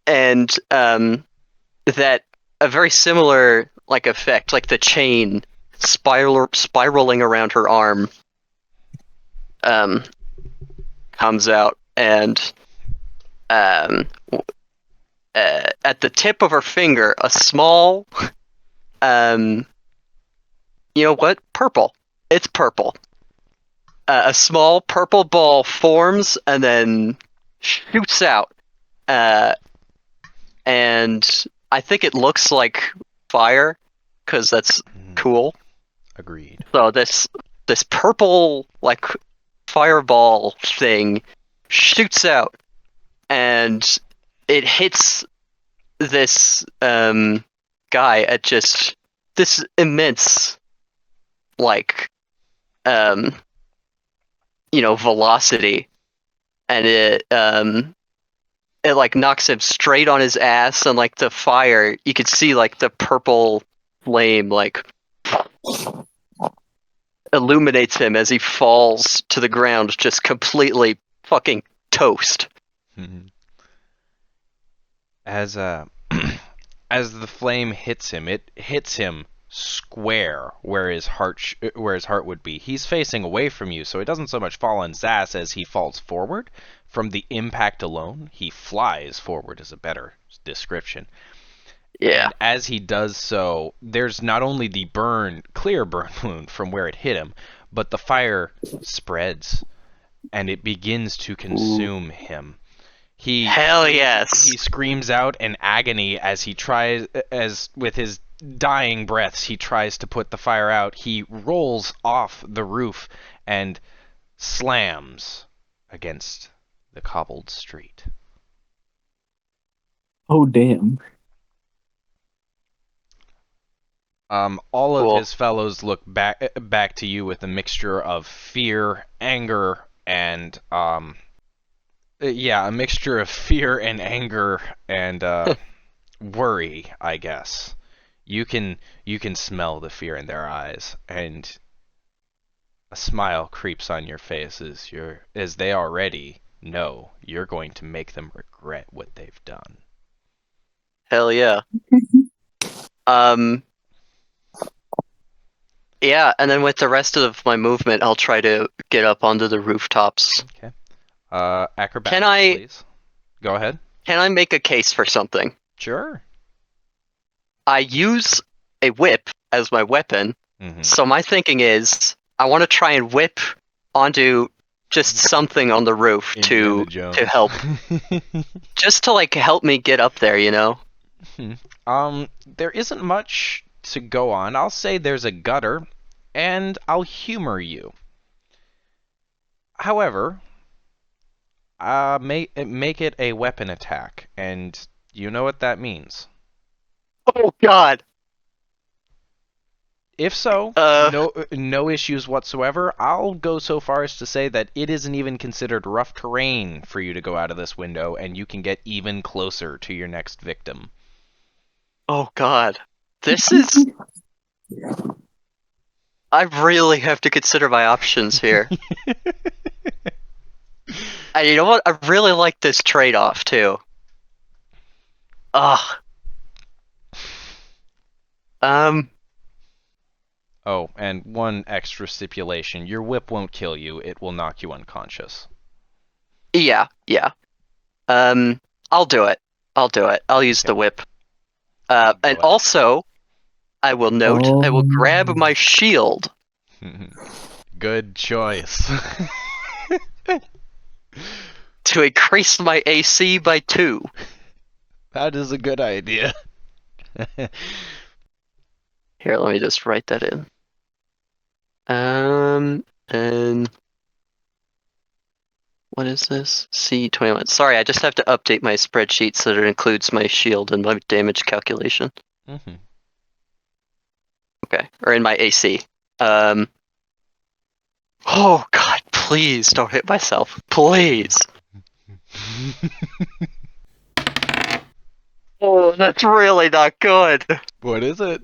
and that a very similar like effect, like the chain spiraling around her arm, um, comes out, and um, at the tip of her finger, a small, um, you know what? Purple. It's purple. A small purple ball forms and then shoots out. Uh, and I think it looks like fire because that's cool. Agreed. So this purple like fireball thing shoots out and it hits this guy at just this immense like um velocity, and it like knocks him straight on his ass, and like the fire, you could see like the purple flame like illuminates him as he falls to the ground, just completely fucking toast. As as the flame hits him, it hits him square where his heart would be. He's facing away from you, so it doesn't so much fall on Zas as he falls forward. From the impact alone, he flies forward is a better description. Yeah. And as he does so, there's not only the clear burn wound from where it hit him, but the fire spreads and it begins to consume him. Hell yes. He screams out in agony as he tries, as with his dying breaths, he tries to put the fire out. He rolls off the roof and slams against the cobbled street. Oh damn. All of Cool. his fellows look back to you with a mixture of fear, anger, and yeah, a mixture of fear and anger and worry, I guess. You can smell the fear in their eyes, and a smile creeps on your face as they already know you're going to make them regret what they've done. Hell yeah. Yeah, and then with the rest of my movement, I'll try to get up onto the rooftops. Okay. Acrobatics, Can I please. Go ahead. can I make a case for something? Sure. I use a whip as my weapon, so my thinking is I want to try and whip onto just something on the roof Indiana to Jones. help, just to like help me get up there, you know? There isn't much to go on. I'll say there's a gutter, and I'll humor you. However, make it a weapon attack, and you know what that means. Oh God. If so, Uh, no issues whatsoever. I'll go so far as to say that it isn't even considered rough terrain for you to go out of this window, and you can get even closer to your next victim. oh God. This is. I really have to consider my options here. And you know what? I really like this trade-off too. Ugh. Oh, and one extra stipulation. Your whip won't kill you. It will knock you unconscious. Yeah, yeah. I'll do it. I'll use Okay. the whip. Go And ahead. also, I will note, I will grab my shield. Good choice. To increase my AC by 2. That is a good idea. Here, let me just write that in. And what is this? C21. Sorry, I just have to update my spreadsheet so that it includes my shield and my damage calculation. Mm-hmm. Okay, or in my AC. Oh god, please don't hit myself. Please. Oh, that's really not good. What is it?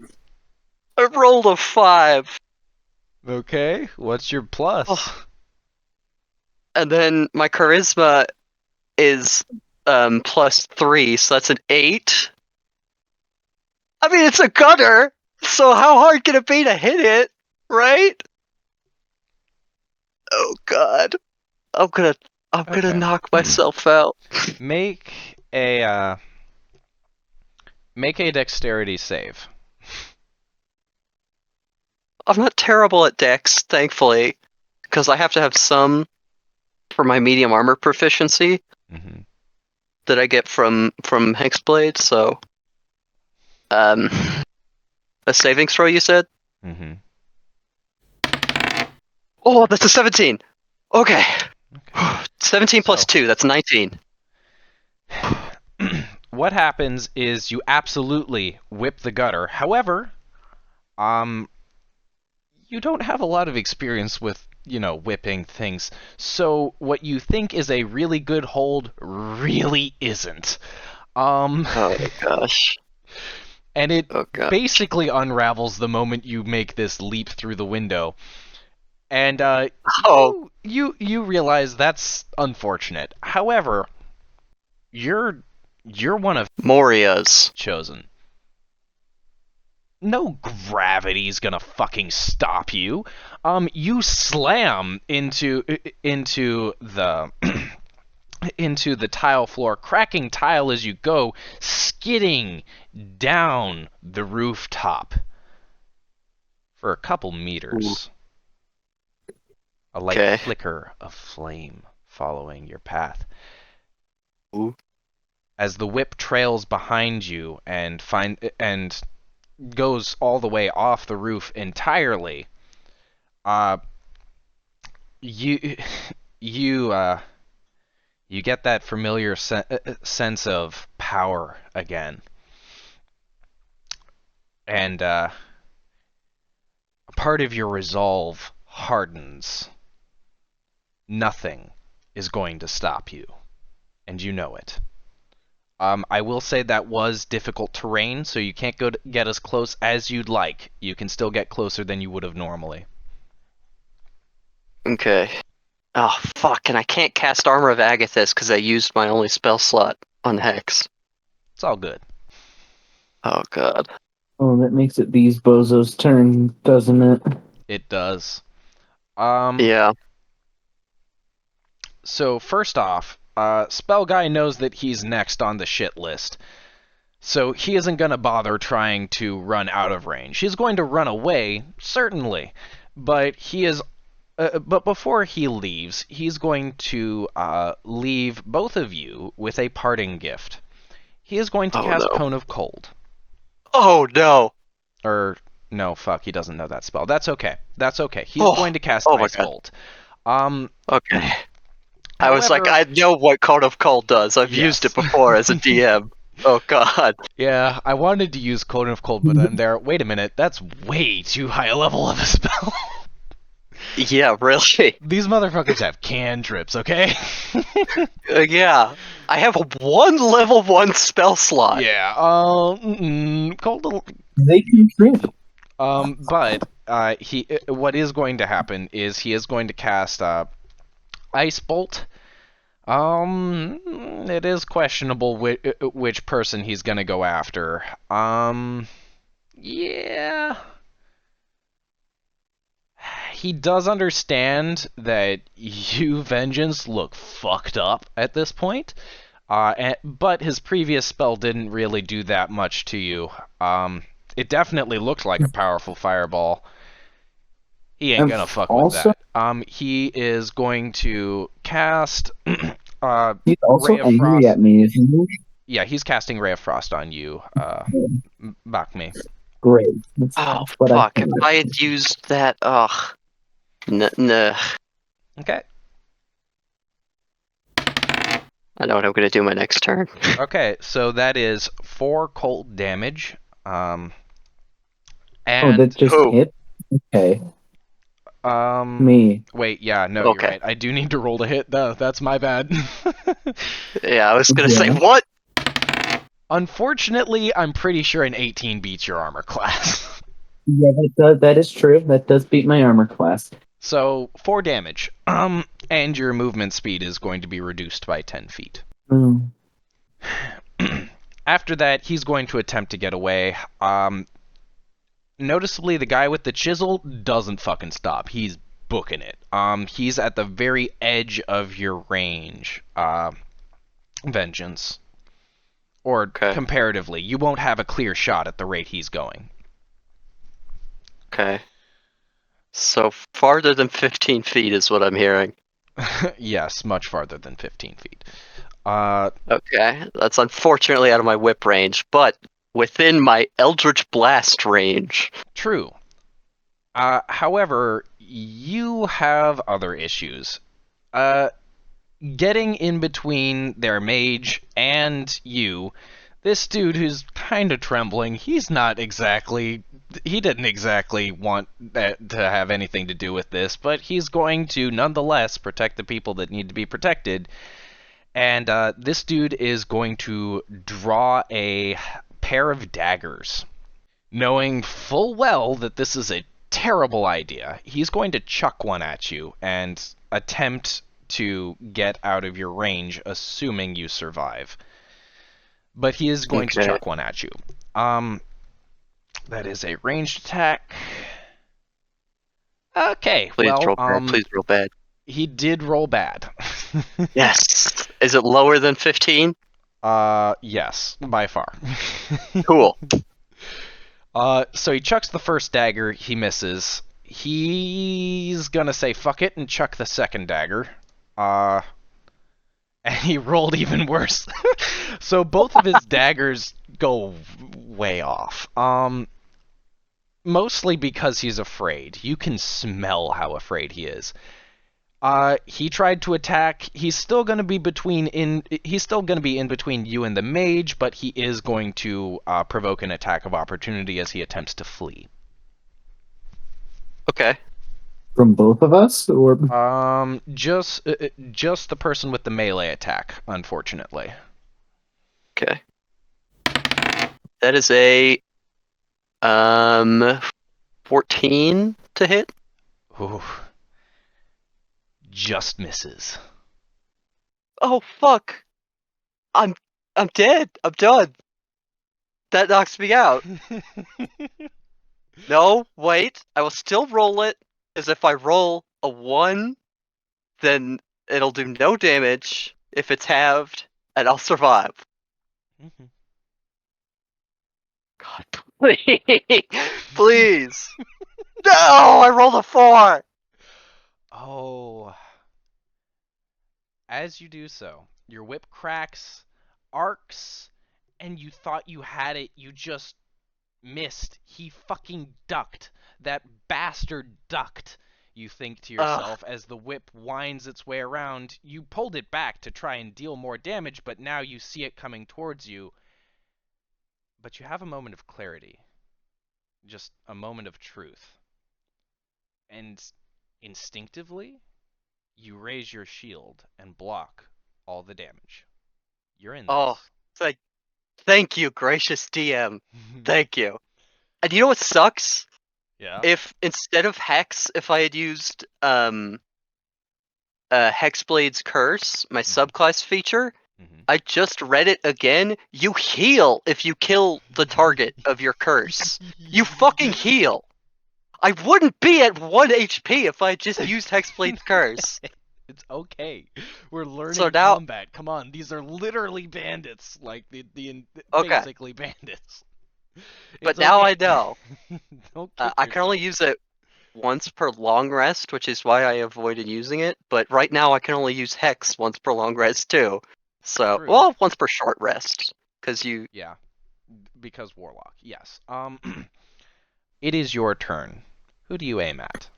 I rolled a 5. Okay, what's your plus? Oh. And then my charisma is +3, so that's an 8. I mean, it's a gunner, so how hard can it be to hit it, right? Oh god. I'm gonna Okay. knock myself out. Make a dexterity save. I'm not terrible at dex, thankfully, because I have to have some for my medium armor proficiency Mm-hmm. that I get from Hexblade, so a saving throw, you said? Mm-hmm. Oh, that's a 17. Okay. Okay. 17 plus So- 2, that's 19. What happens is you absolutely whip the gutter. However, you don't have a lot of experience with, whipping things. So what you think is a really good hold really isn't. Oh gosh. And it Oh gosh. basically unravels the moment you make this leap through the window. And Oh. you realize that's unfortunate. However, you're one of Moria's. chosen. No gravity's gonna fucking stop you. You slam into the into the tile floor, cracking tile as you go, skidding down the rooftop for a couple meters. A light Okay. flicker of flame following your path. Ooh. As the whip trails behind you and goes all the way off the roof entirely, you you you get that familiar sense of power again, and a part of your resolve hardens. Nothing is going to stop you, and you know it. I will say that was difficult terrain, so you can't get as close as you'd like. You can still get closer than you would have normally. Okay. Oh fuck, and I can't cast Armor of Agathis because I used my only spell slot on Hex. It's all good. Oh god. Oh, that makes it these bozos' turn, doesn't it? It does. Yeah. So first off, Spell Guy knows that he's next on the shit list. So he isn't going to bother trying to run out of range. He's going to run away, certainly. But but before he leaves, he's going to leave both of you with a parting gift. He is going to cast no. Cone of Cold. Oh no. Or, no, fuck, he doesn't know that spell. That's okay. That's okay. He's going to cast Oh my Ice god. Bolt. Okay. I was like, However, I know what Cone of Cold does. I've used it Yes. before as a DM. Oh god. Yeah, I wanted to use Cone of Cold, but then wait a minute, that's way too high a level of a spell. Yeah, really. These motherfuckers have cantrips, okay? Yeah. I have one level 1 spell slot. Yeah, Cold. They can trip. But what is going to happen is he is going to cast Ice Bolt. It is questionable which person he's gonna go after. Yeah. He does understand that you, Vengeance, look fucked up at this point. But his previous spell didn't really do that much to you. It definitely looked like a powerful fireball. He ain't gonna fuck with also, that. He is going to cast he's also Ray of angry Frost. at me, isn't he? Yeah, he's casting Ray of Frost on you, Bakhmi. Great. Oh That's what I fuck. If thought. I had used that, ugh. Nah. Okay. I know what I'm gonna do my next turn. Okay, so that is 4 cold damage. Um, Oh, that and just Who? hit? Okay. um, Me. wait, yeah, no, you're Okay. right. I do need to roll to hit. Though that's my bad. Yeah, I was gonna say Yeah. what? Unfortunately, I'm pretty sure an 18 beats your armor class. Yeah, that is true. That does beat my armor class. So 4 damage. And your movement speed is going to be reduced by 10 feet. Oh. After that, he's going to attempt to get away. Noticeably, the guy with the chisel doesn't fucking stop. He's booking it. He's at the very edge of your range. Vengeance. Or Okay. comparatively, you won't have a clear shot at the rate he's going. Okay. So farther than 15 feet is what I'm hearing. Yes, much farther than 15 feet. Okay, that's unfortunately out of my whip range, but within my Eldritch Blast range. True. However, you have other issues. Uh, Getting in between their mage and you, this dude who's kind of trembling, he didn't exactly want that to have anything to do with this, but he's going to nonetheless protect the people that need to be protected. And this dude is going to draw a pair of daggers. Knowing full well that this is a terrible idea, he's going to chuck one at you and attempt to get out of your range, assuming you survive. But he is going to Okay, chuck one at you. Um, that is a ranged attack. Okay, please well, roll bad. Please roll bad. he did roll bad. Yes. Is it lower than 15? Yes, by far. Cool. So he chucks the first dagger, he misses. He's gonna say fuck it and chuck the second dagger. Uh, and he rolled even worse. So both of his daggers go way off. Mostly because he's afraid. You can smell how afraid he is. He tried to attack. He's still going to be in between you and the mage, but he is going to provoke an attack of opportunity as he attempts to flee. Okay. From both of us, or Just the person with the melee attack, unfortunately. Okay. That is a 14 to hit. Ooh, just misses. Oh fuck. I'm I'm dead. I'm done. That knocks me out. No, wait. I will still roll it as if I roll a 1, then it'll do no damage if it's halved, and I'll survive. God, please. Please. No, I rolled a 4. Oh, as you do so, your whip cracks, arcs, and you thought you had it. You just missed. He fucking ducked. That bastard ducked. You think to Ugh. yourself as the whip winds its way around. You pulled it back to try and deal more damage, but now you see it coming towards you. But you have a moment of clarity. Just a moment of truth. And instinctively, you raise your shield and block all the damage. You're in Oh, this. thank, thank you, gracious DM. Thank you. And you know what sucks? Yeah. If instead of Hex, if I had used Hexblade's Curse, my Mhm. subclass feature, Mhm. I just read it again. You heal if you kill the target of your curse. You fucking heal. I wouldn't be at 1 HP if I just used Hexblade's Curse. It's okay. We're So learning now, combat. Come on, these are literally bandits, like okay, basically bandits. but It's now I okay. know. Don't kick I can only yourself. use it once per long rest, which is why I avoided using it. But right now, I can only use Hex once per long rest too. So, True. well, once per short rest, because you. Yeah, because warlock. Yes. It is your turn. Who do you aim at?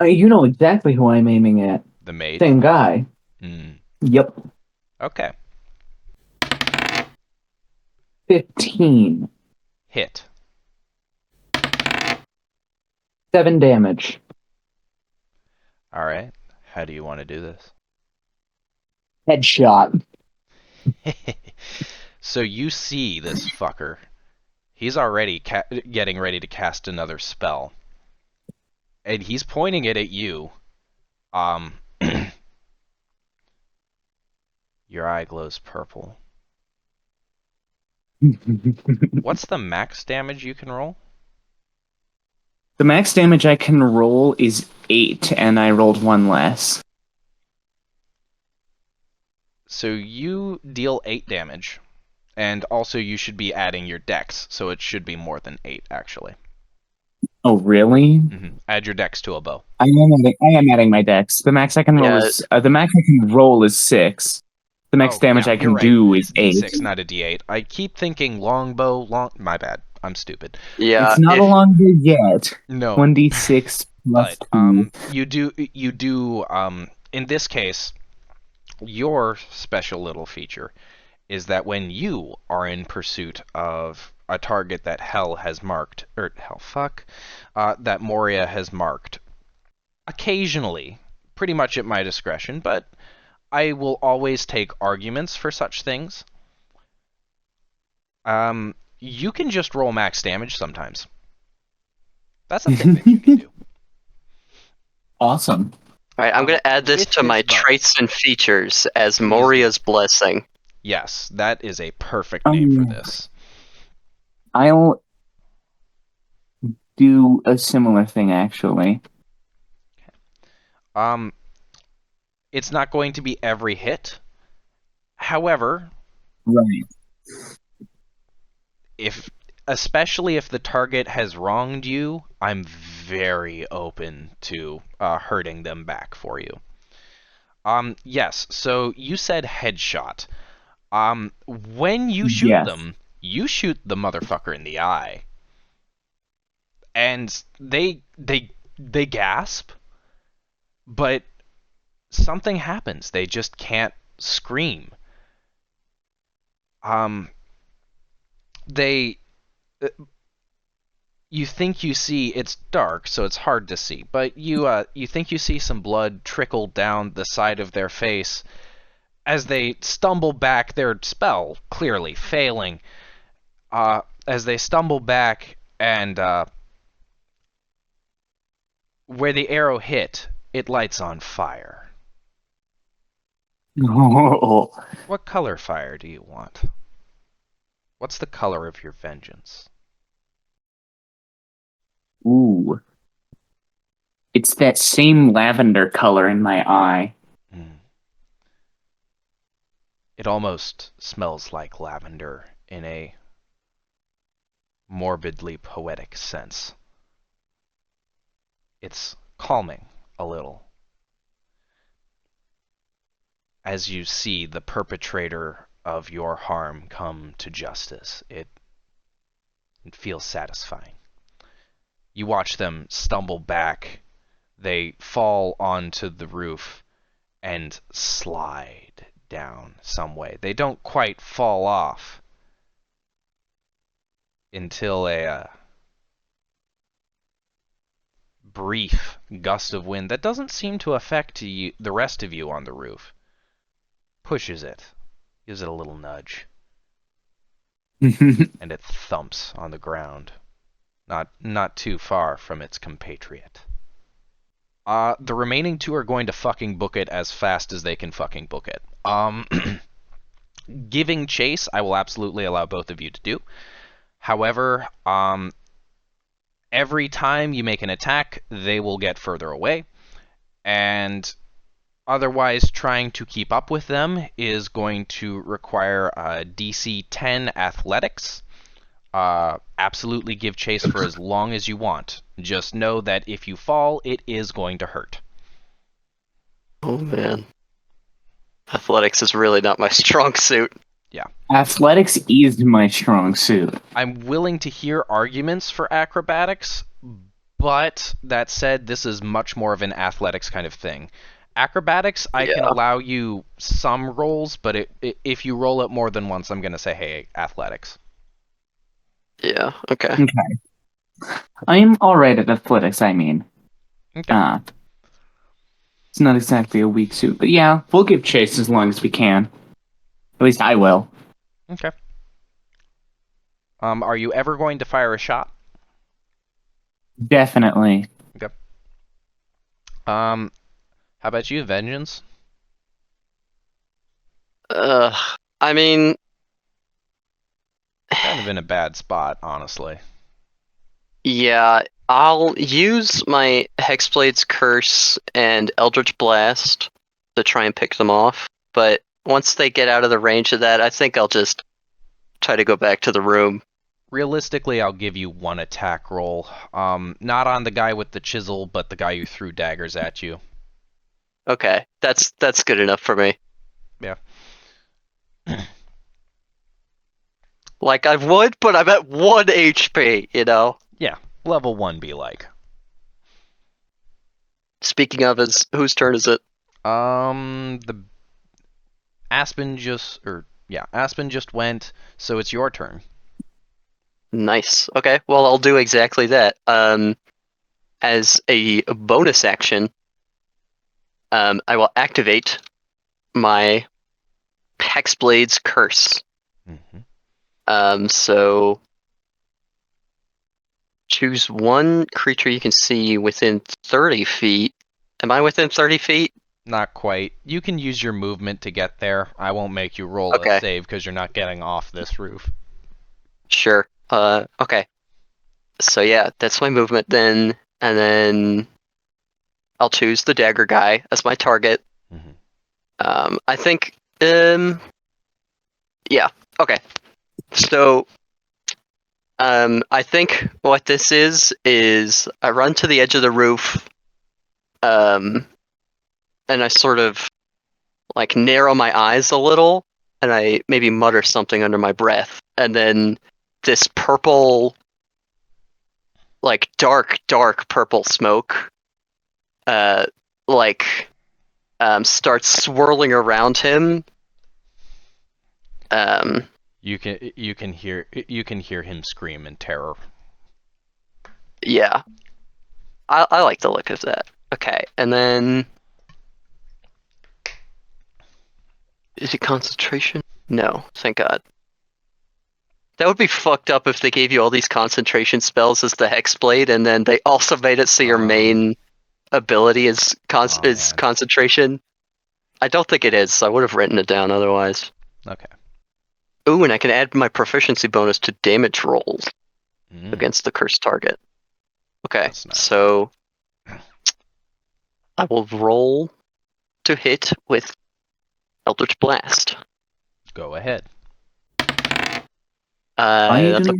You know exactly who I'm aiming at. The maid? Same guy. Mm. Yep. Okay. 15. Hit. 7 damage. Alright. How do you want to do this? Headshot. So you see this fucker. He's already getting ready to cast another spell. And he's pointing it at you. Um, your eye glows purple. What's the max damage you can roll? The max damage I can roll is 8, and I rolled 1 less. So you deal 8 damage. And also you should be adding your dex, so it should be more than 8, actually. Oh, really? Add your dex to a bow. I am adding my dex. The max I can roll Yeah. is the max I can roll is 6. The max Oh, damage yeah, I you're can right. do is 8. D6, not a D8. I keep thinking longbow, my bad. I'm stupid. Yeah. It's not a longer yet. No. 1d6 plus But 2. you do in this case, your special little feature is that when you are in pursuit of a target that hell has marked, that Moria has marked, occasionally, pretty much at my discretion, but I will always take arguments for such things. You can just roll max damage sometimes. That's a thing that you can do. Awesome. All right, I'm going to add this with to my this bow. traits and features as Please Moria's Blessing. Yes, that is a perfect name for this. I'll do a similar thing, actually. It's not going to be every hit. However, Right. especially if the target has wronged you, I'm very open to hurting them back for you. Yes, so you said headshot. When you shoot Yes. them, you shoot the motherfucker in the eye. And they gasp, but something happens. They just can't scream. They you think you see, it's dark, so it's hard to see, but you think you see some blood trickle down the side of their face as they stumble back, their spell clearly failing. As they stumble back, and where the arrow hit, it lights on fire. What color fire do you want? What's the color of your vengeance? Ooh. It's that same lavender color in my eye. It almost smells like lavender in a morbidly poetic sense. It's calming a little. As you see the perpetrator of your harm come to justice, it feels satisfying. You watch them stumble back, they fall onto the roof and slide down some way. They don't quite fall off until a brief gust of wind that doesn't seem to affect you, the rest of you on the roof, pushes it, gives it a little nudge, and it thumps on the ground, not too far from its compatriot. The remaining two are going to fucking book it as fast as they can fucking book it. Giving chase, I will absolutely allow both of you to do. However, every time you make an attack, they will get further away, and otherwise trying to keep up with them is going to require DC 10 athletics. Absolutely give chase for as long as you want. Just know that if you fall, it is going to hurt. Oh man. Athletics is really not my strong suit. Athletics is my strong suit. I'm willing to hear arguments for acrobatics, but that said, this is much more of an athletics kind of thing. Acrobatics, I can Yeah. allow you some rolls, but if you roll it more than once, I'm going to say, hey, athletics. Yeah. Okay. Okay. I'm alright at athletics, I mean. Okay. Uh, it's not exactly a weak suit, but yeah, we'll give chase as long as we can. At least I will. Okay. Are you ever going to fire a shot? Definitely. Okay. How about you, Vengeance? I mean, Kind of in a bad spot, honestly. yeah, I'll use my Hexblade's Curse and Eldritch Blast to try and pick them off. But once they get out of the range of that, I think I'll just try to go back to the room. Realistically, I'll give you one attack roll. Not on the guy with the chisel, but the guy who threw daggers at you. Okay, that's good enough for me. Yeah. Like I would, but I'm at 1 HP, you know? Yeah. Level 1 be like. Speaking of, whose turn is it? The Aspen just went, so it's your turn. Nice. Okay, well I'll do exactly that. As a bonus action, I will activate my Hexblade's Curse. So choose one creature you can see within 30 feet. Am I within 30 feet? Not quite. You can use your movement to get there. I won't make you roll a Okay, save because you're not getting off this roof. sure. Okay. So yeah, that's my movement then, and then I'll choose the dagger guy as my target. I think, yeah, okay. So, I think what this is I run to the edge of the roof, and I sort of like narrow my eyes a little, and I maybe mutter something under my breath, and then this purple, like dark purple smoke, uh, like starts swirling around him. Um, You can hear him scream in terror. yeah, I like the look of that. Okay, and then is it concentration? No, thank God. That would be fucked up if they gave you all these concentration spells as the Hexblade, and then they also made it so your main ability is Man. concentration. I don't think it is, so I would have written it down otherwise. Okay. Ooh, and I can add my proficiency bonus to damage rolls against the cursed target. Okay, That's nice. so I will roll to hit with Eldritch Blast. Go ahead. That's a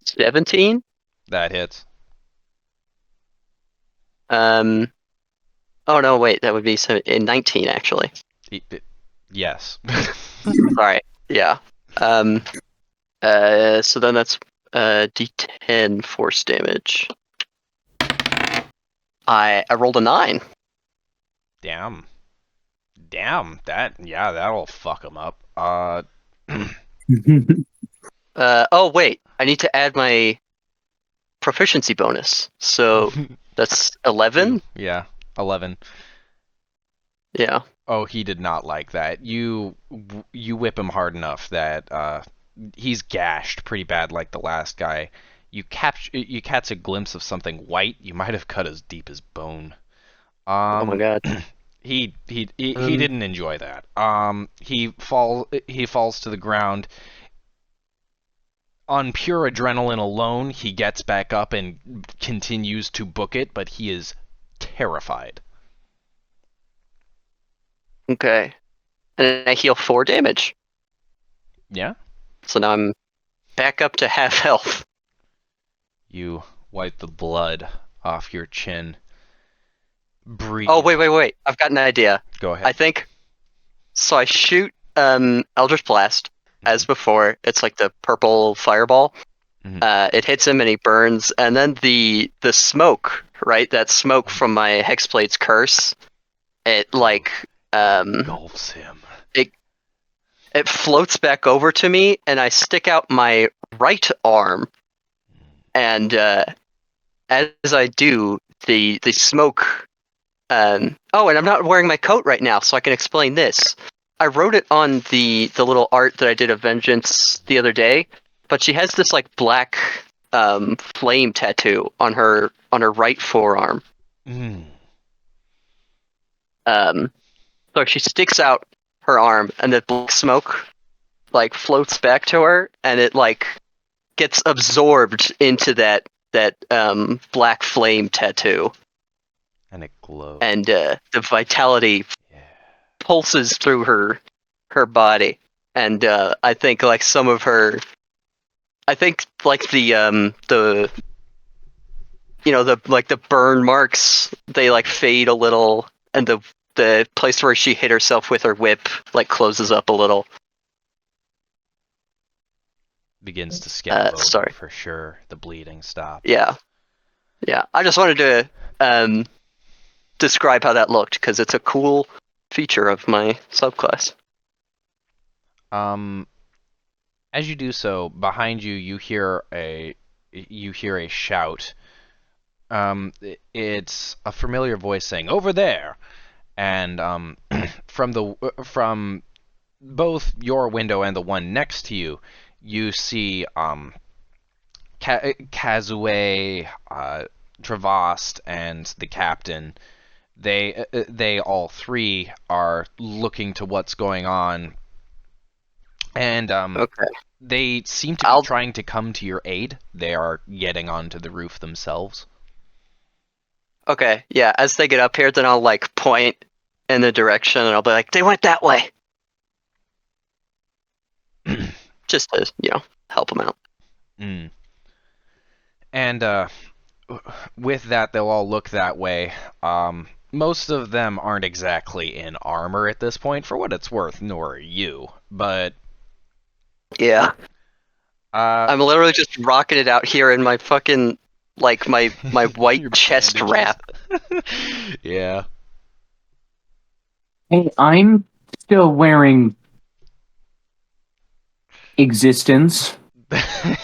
17. That hits. Oh no, wait, that would be 19 actually. Yes. Sorry, yeah. So then that's D10 force damage. I rolled a 9. Damn. That'll fuck him up. Oh wait, I need to add my proficiency bonus. So that's 11. Yeah, 11. Yeah. Oh, he did not like that. You whip him hard enough that he's gashed pretty bad like the last guy. You catch a glimpse of something white. You might have cut as deep as bone. Oh my God. He didn't enjoy that. He falls to the ground. On pure adrenaline alone, he gets back up and continues to book it, but he is terrified. Okay. And I heal 4 damage. Yeah? So now I'm back up to half health. You wipe the blood off your chin. Breathe. Oh wait. I've got an idea. Go I ahead. think so. I shoot Eldritch Blast, as before. It's like the purple fireball. Mhm. It hits him and he burns, and then the smoke, right? That smoke from my Hexblade's curse, it Engulfs him. it floats back over to me, and I stick out my right arm, and as I do, the smoke. Oh, and I'm not wearing my coat right now, so I can explain this. I wrote it on the little art that I did of Vengeance the other day, but she has this like black flame tattoo on her right forearm. Mm. So she sticks out her arm, and the black smoke like floats back to her, and it like gets absorbed into that black flame tattoo, And it glows. and the vitality Yeah. pulses through her body, and I think like some of her, I think like the the like the burn marks, they like fade a little, and the place where she hit herself with her whip like closes up a little. Begins to scab over Sorry. for sure. The bleeding stops. Yeah. I just wanted to describe how that looked, because it's a cool feature of my subclass. As you do so, behind you, you hear a shout. It's a familiar voice saying, "Over there!" And from both your window and the one next to you, you see Kazue, Travast, and the captain. They all three are looking to what's going on, and Okay. they seem to be trying to come to your aid. They are getting onto the roof themselves. Okay, yeah, as they get up here, then I'll like point in the direction, and I'll be like, they went that way. Just to, help them out. Mm. And with that, they'll all look that way. Most of them aren't exactly in armor at this point, for what it's worth, nor are you. But Yeah. I'm literally just rocking it out here in my fucking, like, my white your chest bandages. wrap. Yeah. Hey, I'm still wearing existence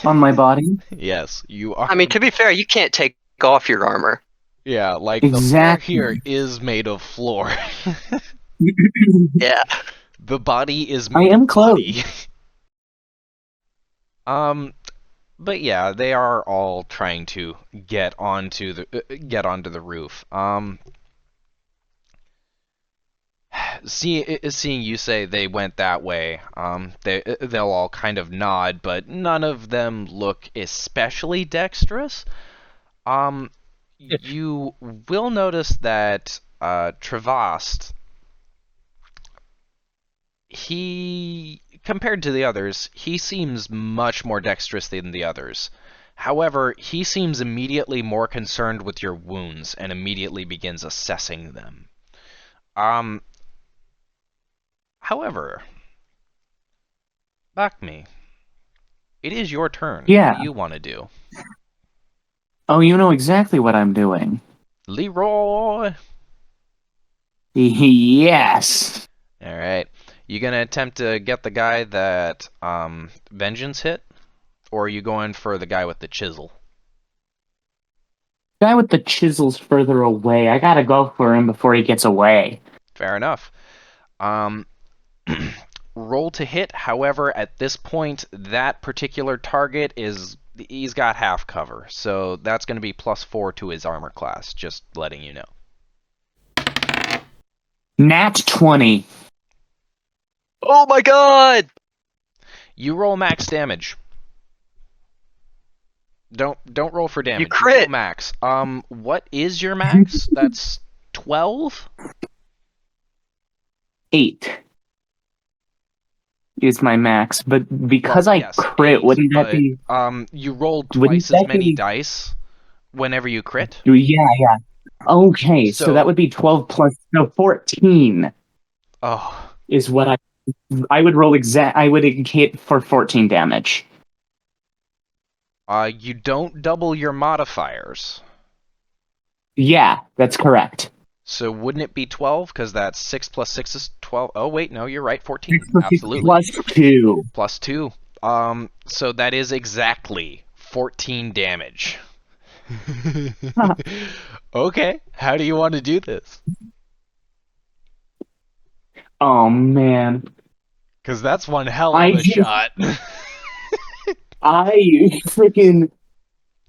on my body. Yes, you are. I mean, to be fair, you can't take off your armor. Yeah, like Exactly. the floor here is made of floor. Yeah. The body is I made am of body. But yeah, they are all trying to get onto the roof. Seeing you say they went that way, they'll all kind of nod, but none of them look especially dexterous. You will notice that Travast, he, compared to the others, he seems much more dexterous than the others. However, he seems immediately more concerned with your wounds and immediately begins assessing them. However, Bakhmi, it is your turn. Yeah. What do you want to do? Oh, you know exactly what I'm doing. Leroy! Yes. Alright. You gonna attempt to get the guy that Vengeance hit? Or are you going for the guy with the chisel? Guy with the chisel's further away. I gotta go for him before he gets away. Fair enough. Roll to hit. However, at this point, that particular target he's got half cover, so that's going to be +4 to his armor class. Just letting you know. Nat 20. Oh my god! You roll max damage. Don't roll for damage. You crit! Roll max. What is your max? That's 12? 8 is my max, but because Well, I yes, crit, 8, wouldn't that but, be... you roll Wouldn't twice as that many be... dice whenever you crit. Yeah. Okay, so that So, would be 12 plus... No, 14 oh, is what I I would roll exact. I would hit for 14 damage. You don't double your modifiers. Yeah, that's correct. So wouldn't it be 12? Because that's 6 plus 6 is 12. Oh, wait, no, you're right, 14. 6 Absolutely. plus 2. Plus 2. So that is exactly 14 damage. Okay, how do you want to do this? Oh man, Because that's one hell of I a just shot. I freaking.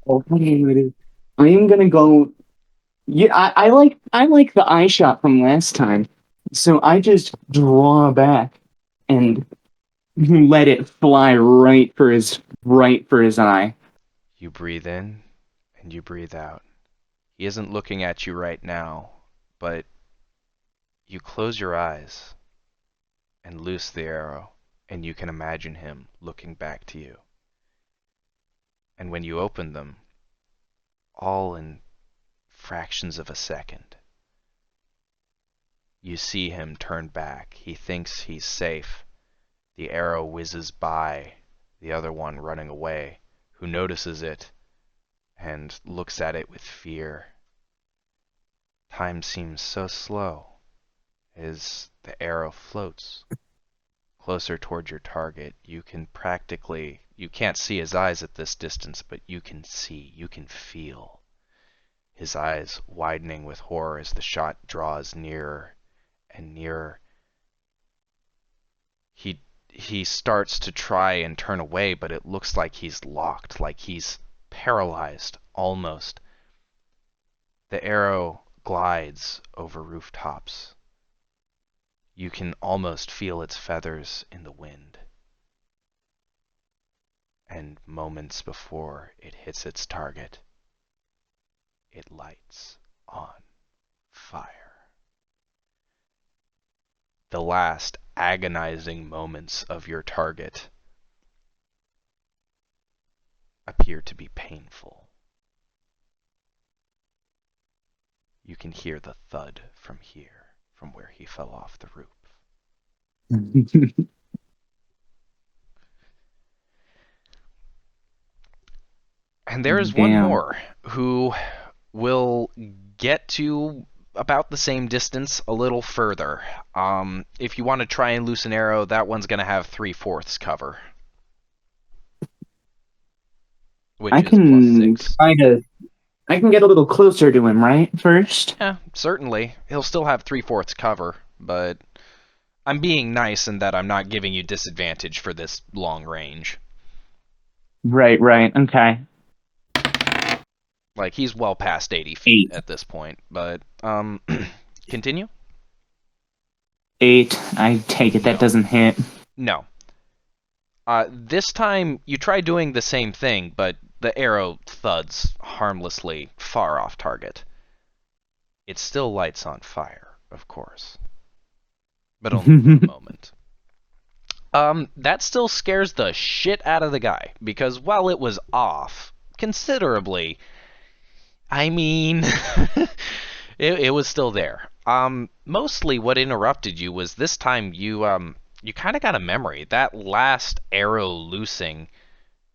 Oh, what am I gonna do? I am gonna go. Yeah, I like the eye shot from last time, so I just draw back and let it fly right for his eye. You breathe in and you breathe out. He isn't looking at you right now, but you close your eyes and loose the arrow, and you can imagine him looking back to you. And when you open them, all in fractions of a second, you see him turn back. He thinks he's safe. The arrow whizzes by the other one running away, who notices it and looks at it with fear. Time seems so slow as the arrow floats closer towards your target. You can't see his eyes at this distance, but you can feel his eyes widening with horror as the shot draws nearer and nearer. He starts to try and turn away, but it looks like he's locked, like he's paralyzed almost. The arrow glides over rooftops. You can almost feel its feathers in the wind. And moments before it hits its target, it lights on fire. The last agonizing moments of your target appear to be painful. You can hear the thud from here, from where he fell off the roof. And there is one Damn. more who will get to about the same distance, a little further. If you want to try and loose an arrow, that one's going to have 3/4 cover, which I is plus can 6. try to. I can get a little closer to him, right? First. Yeah, certainly. He'll still have 3/4 cover, but I'm being nice in that I'm not giving you disadvantage for this long range. Right. Right. Okay. Like, he's well past 80 feet 8. at this point, but, continue? 8. I take it that No. doesn't hit. No. This time, you try doing the same thing, but the arrow thuds harmlessly far off target. It still lights on fire, of course, but only for a moment. That still scares the shit out of the guy, because while it was off considerably, I mean, it was still there. Mostly what interrupted you was this time you kind of got a memory. That last arrow loosing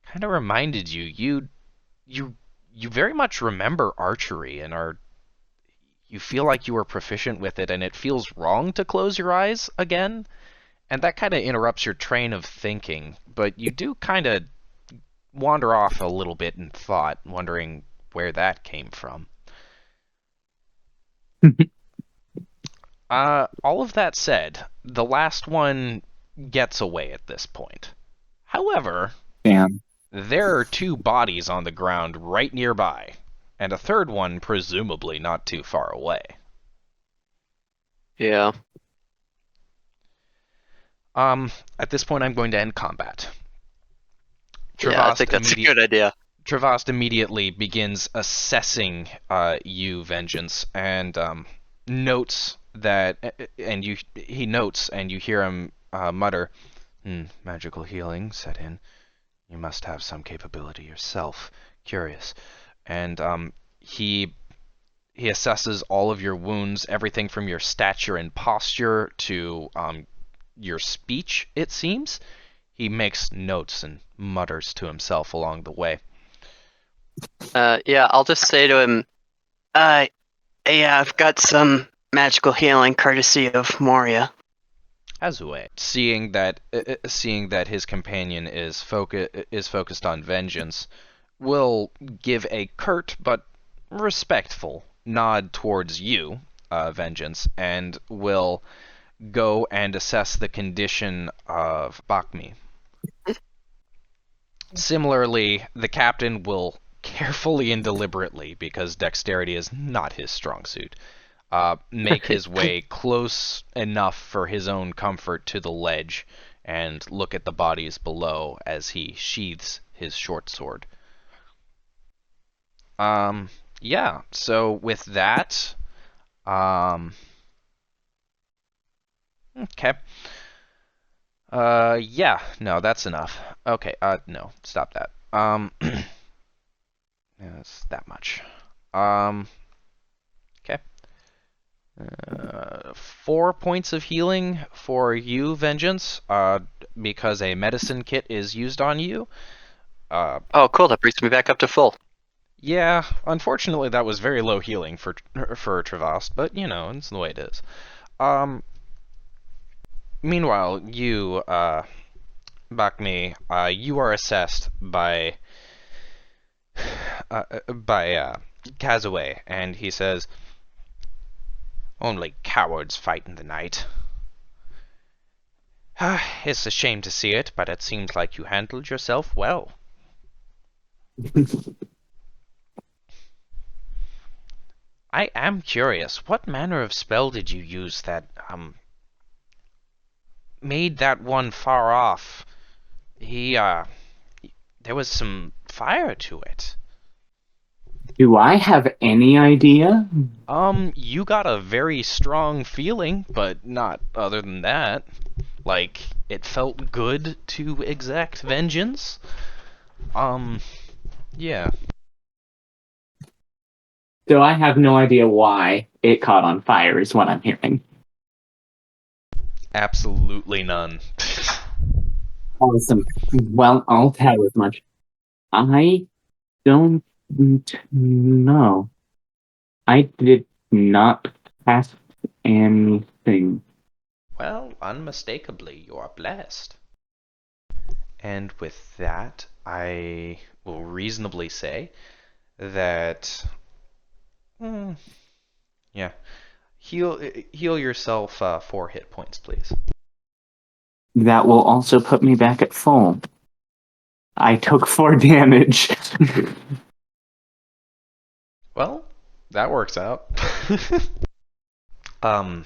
kind of reminded you you very much remember archery and are you feel like you were proficient with it, and it feels wrong to close your eyes again, and that kind of interrupts your train of thinking. But you do kind of wander off a little bit in thought, wondering where that came from. All of that said, the last one gets away at this point. However, Damn. there are 2 bodies on the ground right nearby, and a third one presumably not too far away. Yeah. At this point, I'm going to end combat. Yeah, I think that's a good idea. Travast immediately begins assessing you, Vengeance, and notes that, and he notes, and you hear him mutter, magical healing set in. You must have some capability yourself. Curious. And he assesses all of your wounds, everything from your stature and posture to your speech, it seems. He makes notes and mutters to himself along the way. Yeah, I'll just say to him, yeah, I've got some magical healing courtesy of Moria. Azue, seeing that his companion is focused on vengeance, will give a curt but respectful nod towards you, Vengeance, and will go and assess the condition of Bakhmi. Similarly, the captain will carefully and deliberately, because dexterity is not his strong suit, make his way close enough for his own comfort to the ledge and look at the bodies below as he sheathes his short sword. Yeah, so with that, okay. Yeah, no, that's enough. Okay, no, stop that. Yeah, that's that much. Okay. 4 points of healing for you, Vengeance, because a medicine kit is used on you. Oh, cool, that brings me back up to full. Yeah, unfortunately, that was very low healing for Travast, but you know, it's the way it is. Um, Meanwhile, you, Bakhmi, you are assessed by Kazue, and he says, "Only cowards fight in the night. It's a shame to see it, but it seems like you handled yourself well." I am curious, what manner of spell did you use that, made that one far off? There was some fire to it. Do I have any idea? You got a very strong feeling, but not other than that. Like, it felt good to exact vengeance. Um, yeah. So I have no idea why it caught on fire, is what I'm hearing. Absolutely none. Awesome. Well, I'll tell as much. I don't know. I did not pass anything. Well, unmistakably, you are blessed. And with that, I will reasonably say that, hmm, yeah, heal yourself 4 hit points, please. That will also put me back at full. I took 4 damage. Well, that works out. um,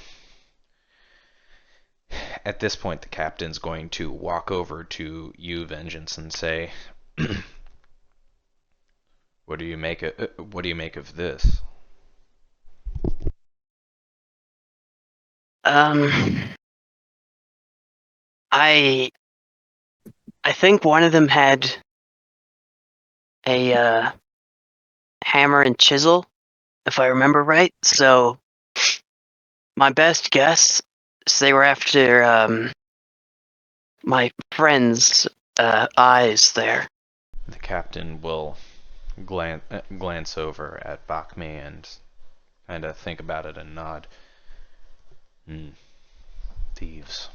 at this point, the captain's going to walk over to you, Vengeance, and say, "What do you make of this?" Um, I I think one of them had a hammer and chisel, if I remember right. So my best guess is they were after my friend's eyes there. The captain will glance over at Bakhmi and kind of think about it and nod. Hmm. Thieves.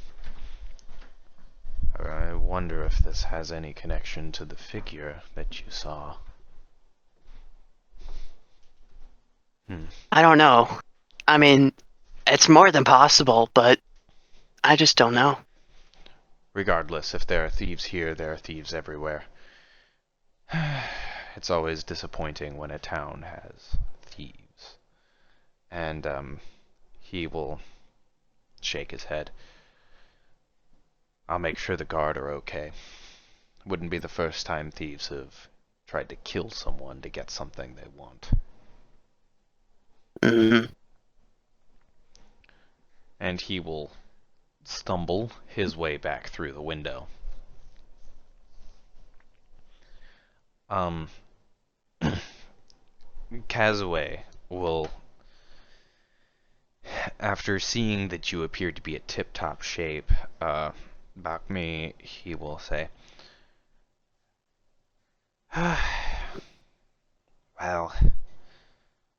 I wonder if this has any connection to the figure that you saw. Hmm. I don't know. I mean, it's more than possible, but I just don't know. Regardless, if there are thieves here, there are thieves everywhere. It's always disappointing when a town has thieves. And, he will shake his head. I'll make sure the guard are okay. Wouldn't be the first time thieves have tried to kill someone to get something they want. Mm-hmm. And he will stumble his way back through the window. Um, Kazue will After seeing that you appear to be in tip-top shape, Bakhmi, he will say, well,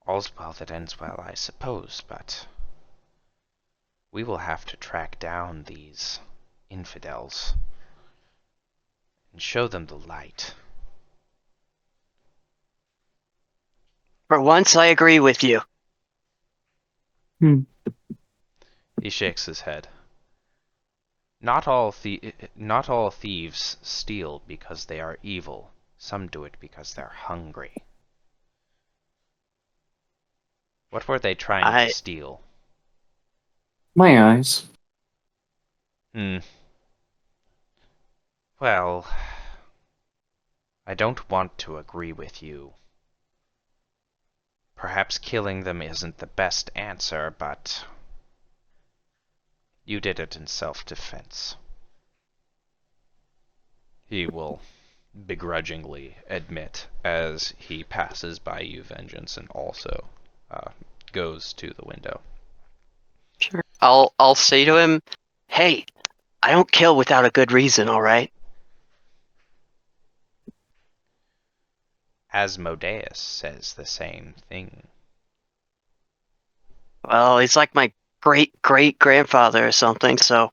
all's well that ends well, I suppose, but we will have to track down these infidels and show them the light. For once, I agree with you. Hmm. He shakes his head. Not all thieves steal because they are evil. Some do it because they're hungry. What were they trying to I steal? My eyes. Hmm. Well, I don't want to agree with you. Perhaps killing them isn't the best answer, but you did it in self-defense. He will begrudgingly admit as he passes by you, Vengeance, and also goes to the window. sure. I'll say to him, "Hey, I don't kill without a good reason, all right?" Asmodeus says the same thing. Well, he's like my great great grandfather or something, so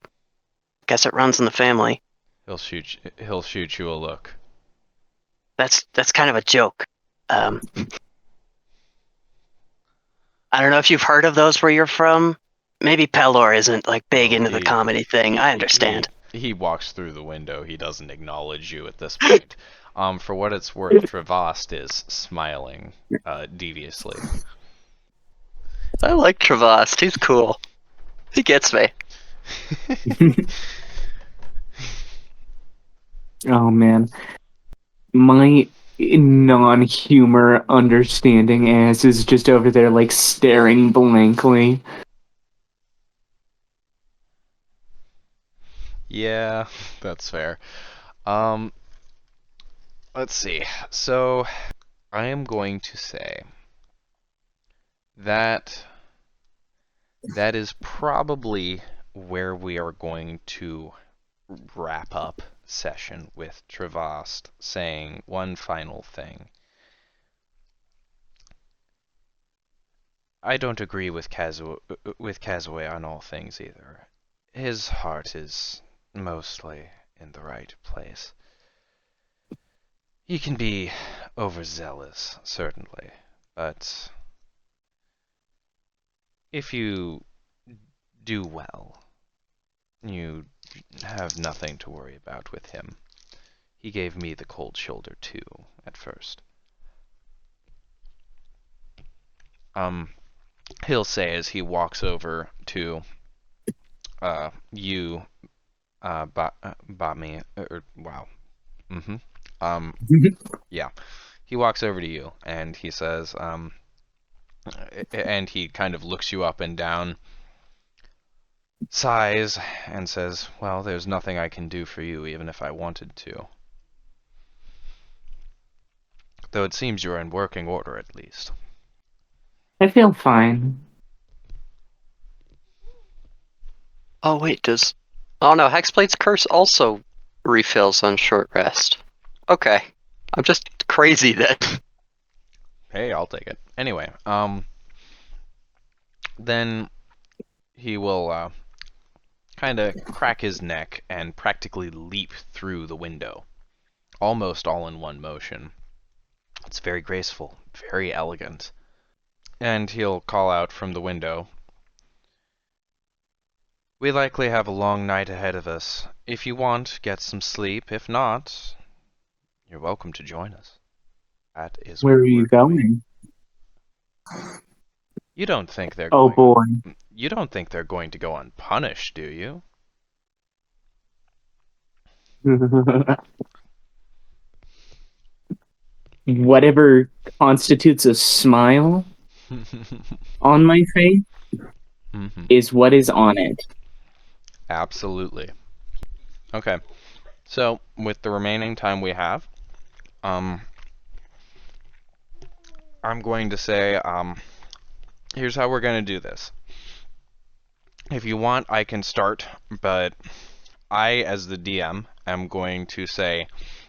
guess it runs in the family. He'll shoot you a look. That's kind of a joke. Um, I don't know if you've heard of those where you're from. Maybe Pelor isn't like big Oh, into the comedy thing. I he understand. he walks through the window. He doesn't acknowledge you at this point. For what it's worth, Travast is smiling deviously. I like Travast. He's cool. He gets me. Oh man, my non-humor understanding ass is just over there like staring blankly. Yeah, that's fair. Um, let's see. So I am going to say that that is probably where we are going to wrap up session with Travast saying one final thing. I don't agree with Kazue on all things either. His heart is mostly in the right place. He can be overzealous, certainly, but if you do well, you have nothing to worry about with him. He gave me the cold shoulder too, at first. Um, he'll say as he walks over to you, Bami, wow. Mm-hmm. Um, yeah. He walks over to you and he says, and he kind of looks you up and down, sighs, and says, well, there's nothing I can do for you, even if I wanted to. Though it seems you're in working order, at least. I feel fine. Oh wait, does oh no, Hexblade's curse also refills on short rest. Okay. I'm just crazy then. Hey, I'll take it. Anyway, then he will kind of crack his neck and practically leap through the window, almost all in one motion. It's very graceful, very elegant. And he'll call out from the window, we likely have a long night ahead of us. If you want, get some sleep. If not, you're welcome to join us. That is Where where are we're you going. going? You don't think they're Oh going boy. you don't think they're going to go unpunished, do you? Whatever constitutes a smile on my face is what is on it. Absolutely. Okay. So, with the remaining time we have, um, I'm going to say, here's how we're going to do this. If you want, I can start, but I, as the DM, am going to say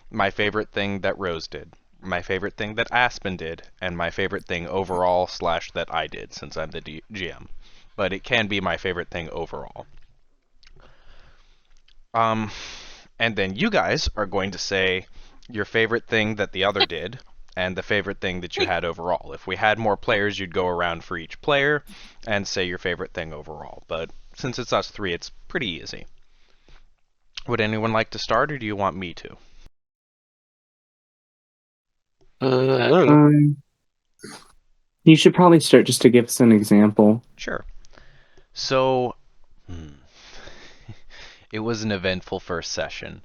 my favorite thing that Rose did, my favorite thing that Aspen did, and my favorite thing overall slash that I did since I'm the GM. But it can be my favorite thing overall. Um, and then you guys are going to say your favorite thing that the other did and the favorite thing that you had overall. If we had more players, you'd go around for each player and say your favorite thing overall. But since it's us three, it's pretty easy. Would anyone like to start, or do you want me to? I don't know. You should probably start just to give us an example. Sure. So, it was an eventful first session.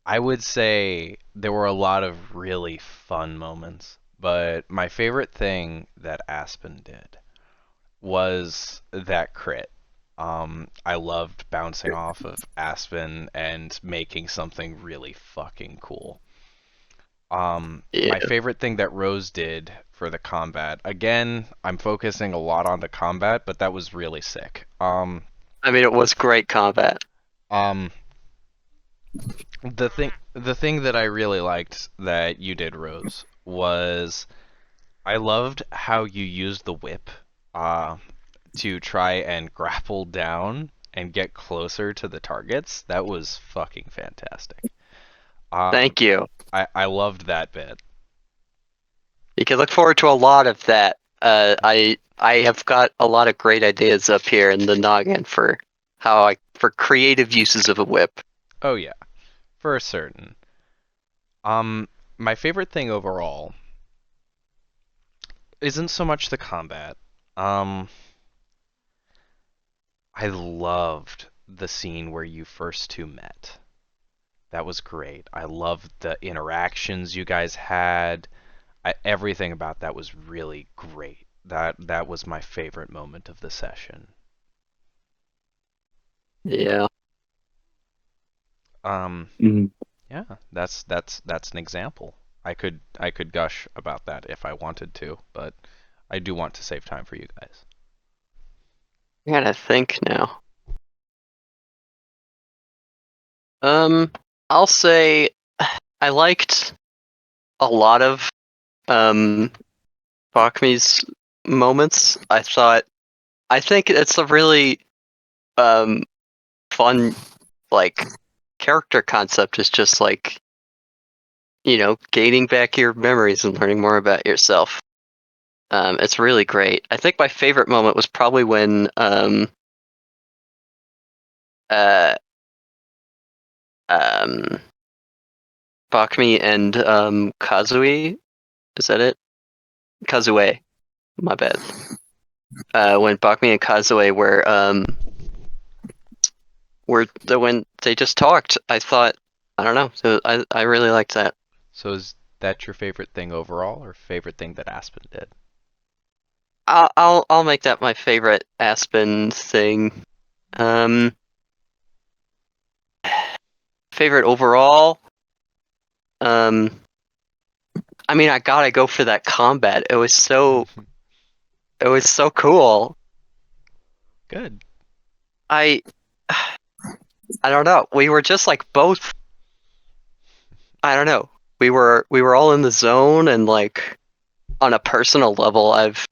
I would say there were a lot of really fun moments, but my favorite thing that Aspen did was that crit. I loved bouncing off of Aspen and making something really fucking cool. My Yeah. favorite thing that Rose did for the combat. Again, I'm focusing a lot on the combat, but that was really sick. I mean, it was great combat. Um, the thing that I really liked that you did, Rose, was I loved how you used the whip uh, to try and grapple down and get closer to the targets. That was fucking fantastic. Um, Thank you. I loved that bit. You can look forward to a lot of that. I have got a lot of great ideas up here in the noggin for for creative uses of a whip. Oh yeah, for certain. Um, my favorite thing overall isn't so much the combat. Um, I loved the scene where you first two met. That was great. I loved the interactions you guys had. Everything about that was really great. That was my favorite moment of the session. Yeah. Um, Mm. yeah, that's an example. I could gush about that if I wanted to, but I do want to save time for you guys. I gotta think now. I'll say I liked a lot of um Bakhmi's moments. I think it's a really um fun like character concept is just like, gaining back your memories and learning more about yourself. It's really great. I think my favorite moment was probably when uh um Bakhmi and Kazue, is that it? Kazue, my bad. When Bakhmi and Kazue when they just talked, I don't know. So I really liked that. So is that your favorite thing overall, or favorite thing that Aspen did? I'll make that my favorite Aspen thing. Um, Favorite overall. Um, I mean, I gotta go for that combat. It was so cool. Good. I I don't know. We were just like both. I don't know. We were all in the zone, and like on a personal level, I've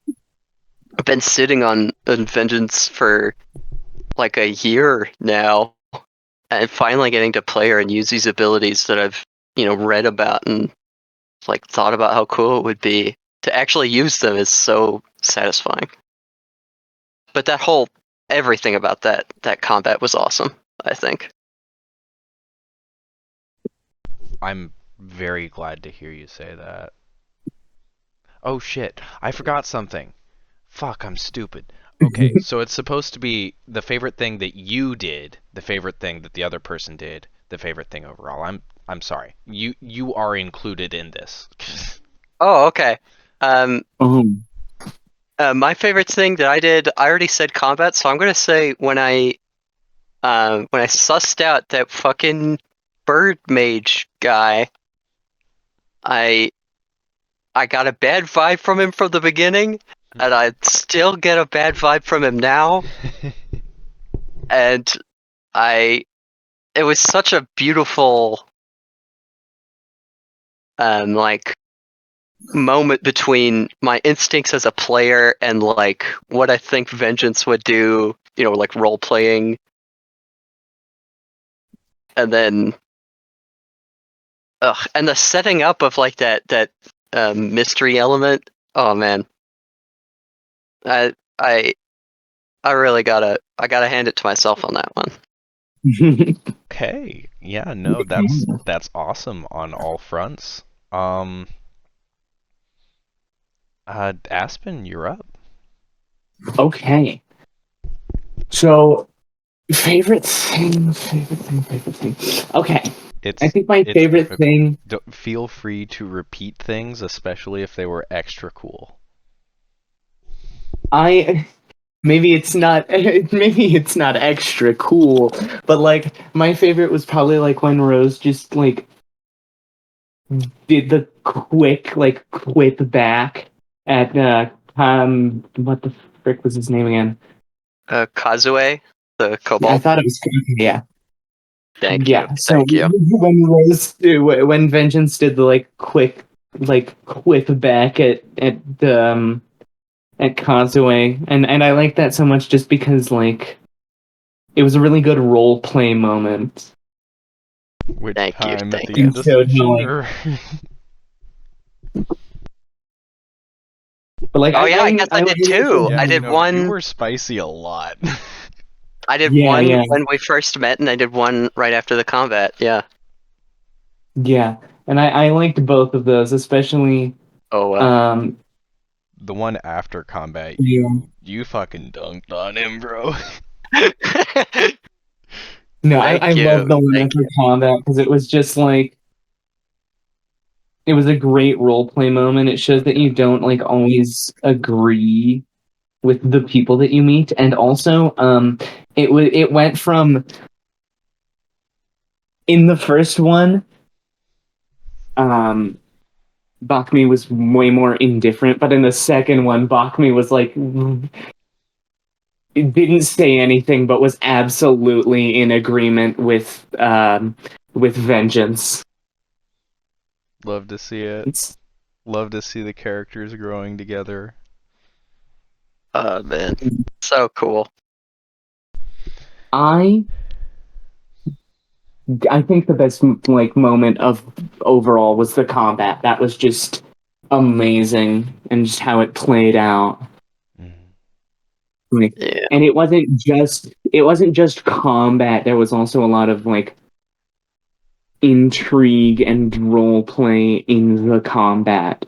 been sitting on Vengeance for like a year now, and finally getting to play her and use these abilities that I've read about and like thought about how cool it would be to actually use them is so satisfying. But that whole everything about that combat was awesome, I think. I'm very glad to hear you say that. Oh shit, I forgot something. Fuck, I'm stupid. Okay, so it's supposed to be the favorite thing that you did, the favorite thing that the other person did, the favorite thing overall. I'm sorry. You are included in this. Oh, okay. Um, Um, my favorite thing that I did, I already said combat, so I'm gonna say when I sussed out that fucking bird mage guy, I I got a bad vibe from him from the beginning, and I still get a bad vibe from him now. and it was such a beautiful like moment between my instincts as a player and like what I think vengeance would do, like role playing, and then and the setting up of like that mystery element. Oh man, I I I really gotta hand it to myself on that one. Okay. Yeah, no, that's awesome on all fronts. Um, Aspen, you're up. Okay. So, favorite thing. Okay. I It's think my it's favorite difficult. thing. Feel free to repeat things, especially if they were extra cool. I maybe it's not maybe it's not extra cool, but like my favorite was probably like when Rose just like did the quick like quip back at what the frick was his name again? Kazue, the I kobold. thought it was yeah. Thank you, Yeah, so thank you. when Vengeance did the like quick like whip back at the at Kazue, and I like that so much just because like it was a really good role play moment. Which Thank you, time at thank the you. And end of showed how session, like, or but like Oh yeah, I guess I I did like two. yeah, I did no, you one. were spicy a lot. I did yeah one yeah when we first met, and I did one right after the combat. Yeah. yeah, and I liked both of those, especially Oh well. um The one after combat, yeah. you fucking dunked on him, bro. No, I Thank love you, the one thank after you. combat because it was just like it was a great role play moment. It shows that you don't like always agree with the people that you meet, and also it went from in the first one um Bakhmi was way more indifferent, but in the second one Bakhmi was like didn't say anything but was absolutely in agreement with Vengeance. Love to see it. It's Love to see the characters growing together. Oh man, so cool. I I think the best like moment of overall was the combat. That was just amazing, and just how it played out. Mhm. Like, Yeah. and it wasn't just combat. There was also a lot of like intrigue and role play in the combat,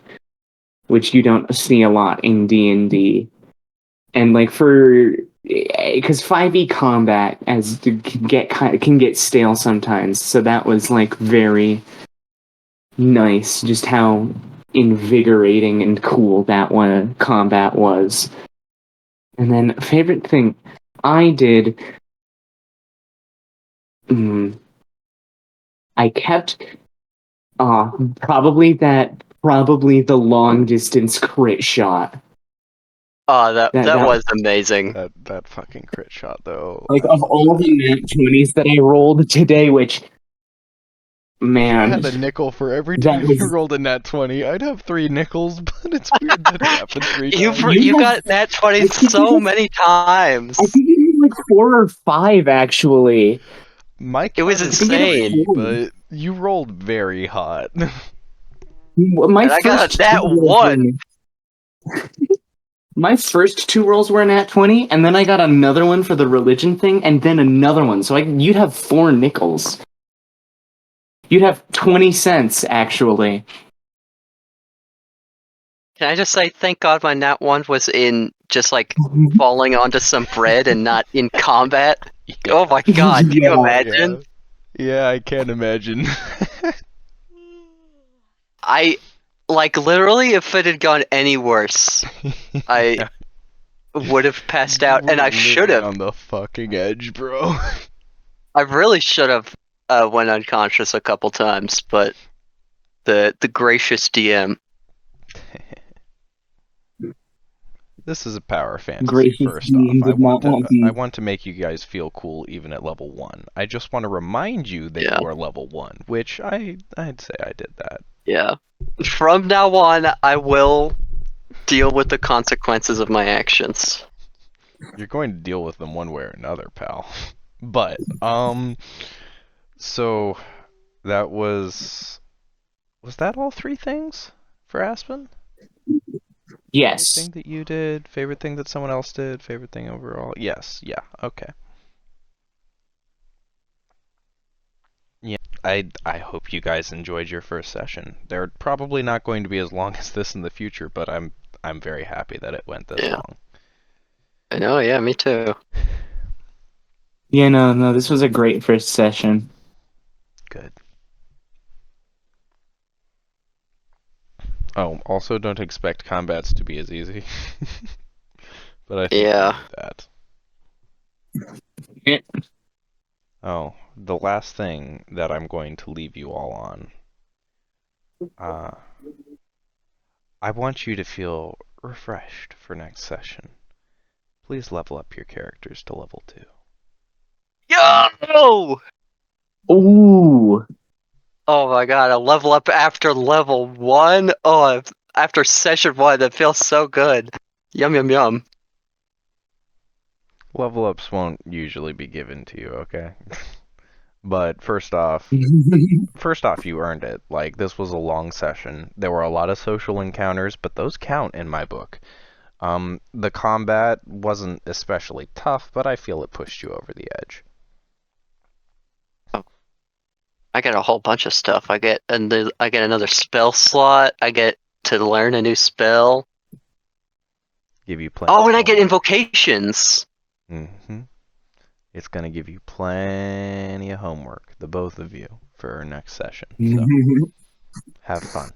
which you don't see a lot in D&D. And like for because 5e combat as to can get stale sometimes, so that was like very nice just how invigorating and cool that one combat was. And then favorite thing I did, mm, I kept uh probably the long distance crit shot. Oh, that That that that was amazing. That fucking crit shot though. like of all the nat 20s that I rolled today, which You man, had a nickel for every that time you was rolled a nat 20. I'd have 3 nickels, but it's weird that it happened 3 times. You you have got nat 20 I think you so many I times. think you had like 4 or 5 actually. My It was count I is think you had insane. 3, 4. but you rolled very hot. My And I got a first two nat rolls were 1. my first 2 rolls were nat 20, and then I got another one for the religion thing, and then another one. So you'd have 4 nickels. You'd have 20 cents actually. Can I just say, thank God my nat 1 was in just like falling onto some bread and not in combat. Yeah. Oh my God, can you Yeah. imagine? Yeah. Yeah, I can't imagine. I, like, literally, if it had gone any worse, I Yeah. would have passed You out, were and I should living have. on the fucking edge, bro. I really should have went unconscious a couple times, but the gracious DM. This is a power fantasy, Gracious first off. being did not want I to. want to make you guys feel cool even at level 1. I just want to remind you that Yeah. you are level 1, which I'd say I did that. Yeah. From now on, I will deal with the consequences of my actions. You're going to deal with them one way or another, pal. But, so that was that all 3 things for Aspen? Favorite Yes. thing that you did, favorite thing that someone else did, favorite thing overall? Yes, yeah, okay. Yeah, I hope you guys enjoyed your first session. They're probably not going to be as long as this in the future, but I'm very happy that it went this Yeah. long. I know, yeah, me too. Yeah, no, this was a great first session. Good. Oh, also don't expect combats to be as easy. But I think you Yeah. knew that. Yeah. Oh, the last thing that I'm going to leave you all on. Uh, I want you to feel refreshed for next session. Please level up your characters to level 2. Yo! Ooh. Oh my god, a level up after level 1? Oh, after session 1, that feels so good. Yum, yum, yum. Level ups won't usually be given to you, okay? But first off, you earned it. Like, this was a long session. There were a lot of social encounters, but those count in my book. The combat wasn't especially tough, but I feel it pushed you over the edge. Oh, I get a whole bunch of stuff. I get another spell slot. I get to learn a new spell. Give you plenty Oh, of and I get homework. invocations. hmm It's gonna give you plenty of homework, the both of you, for our next session. So, have fun.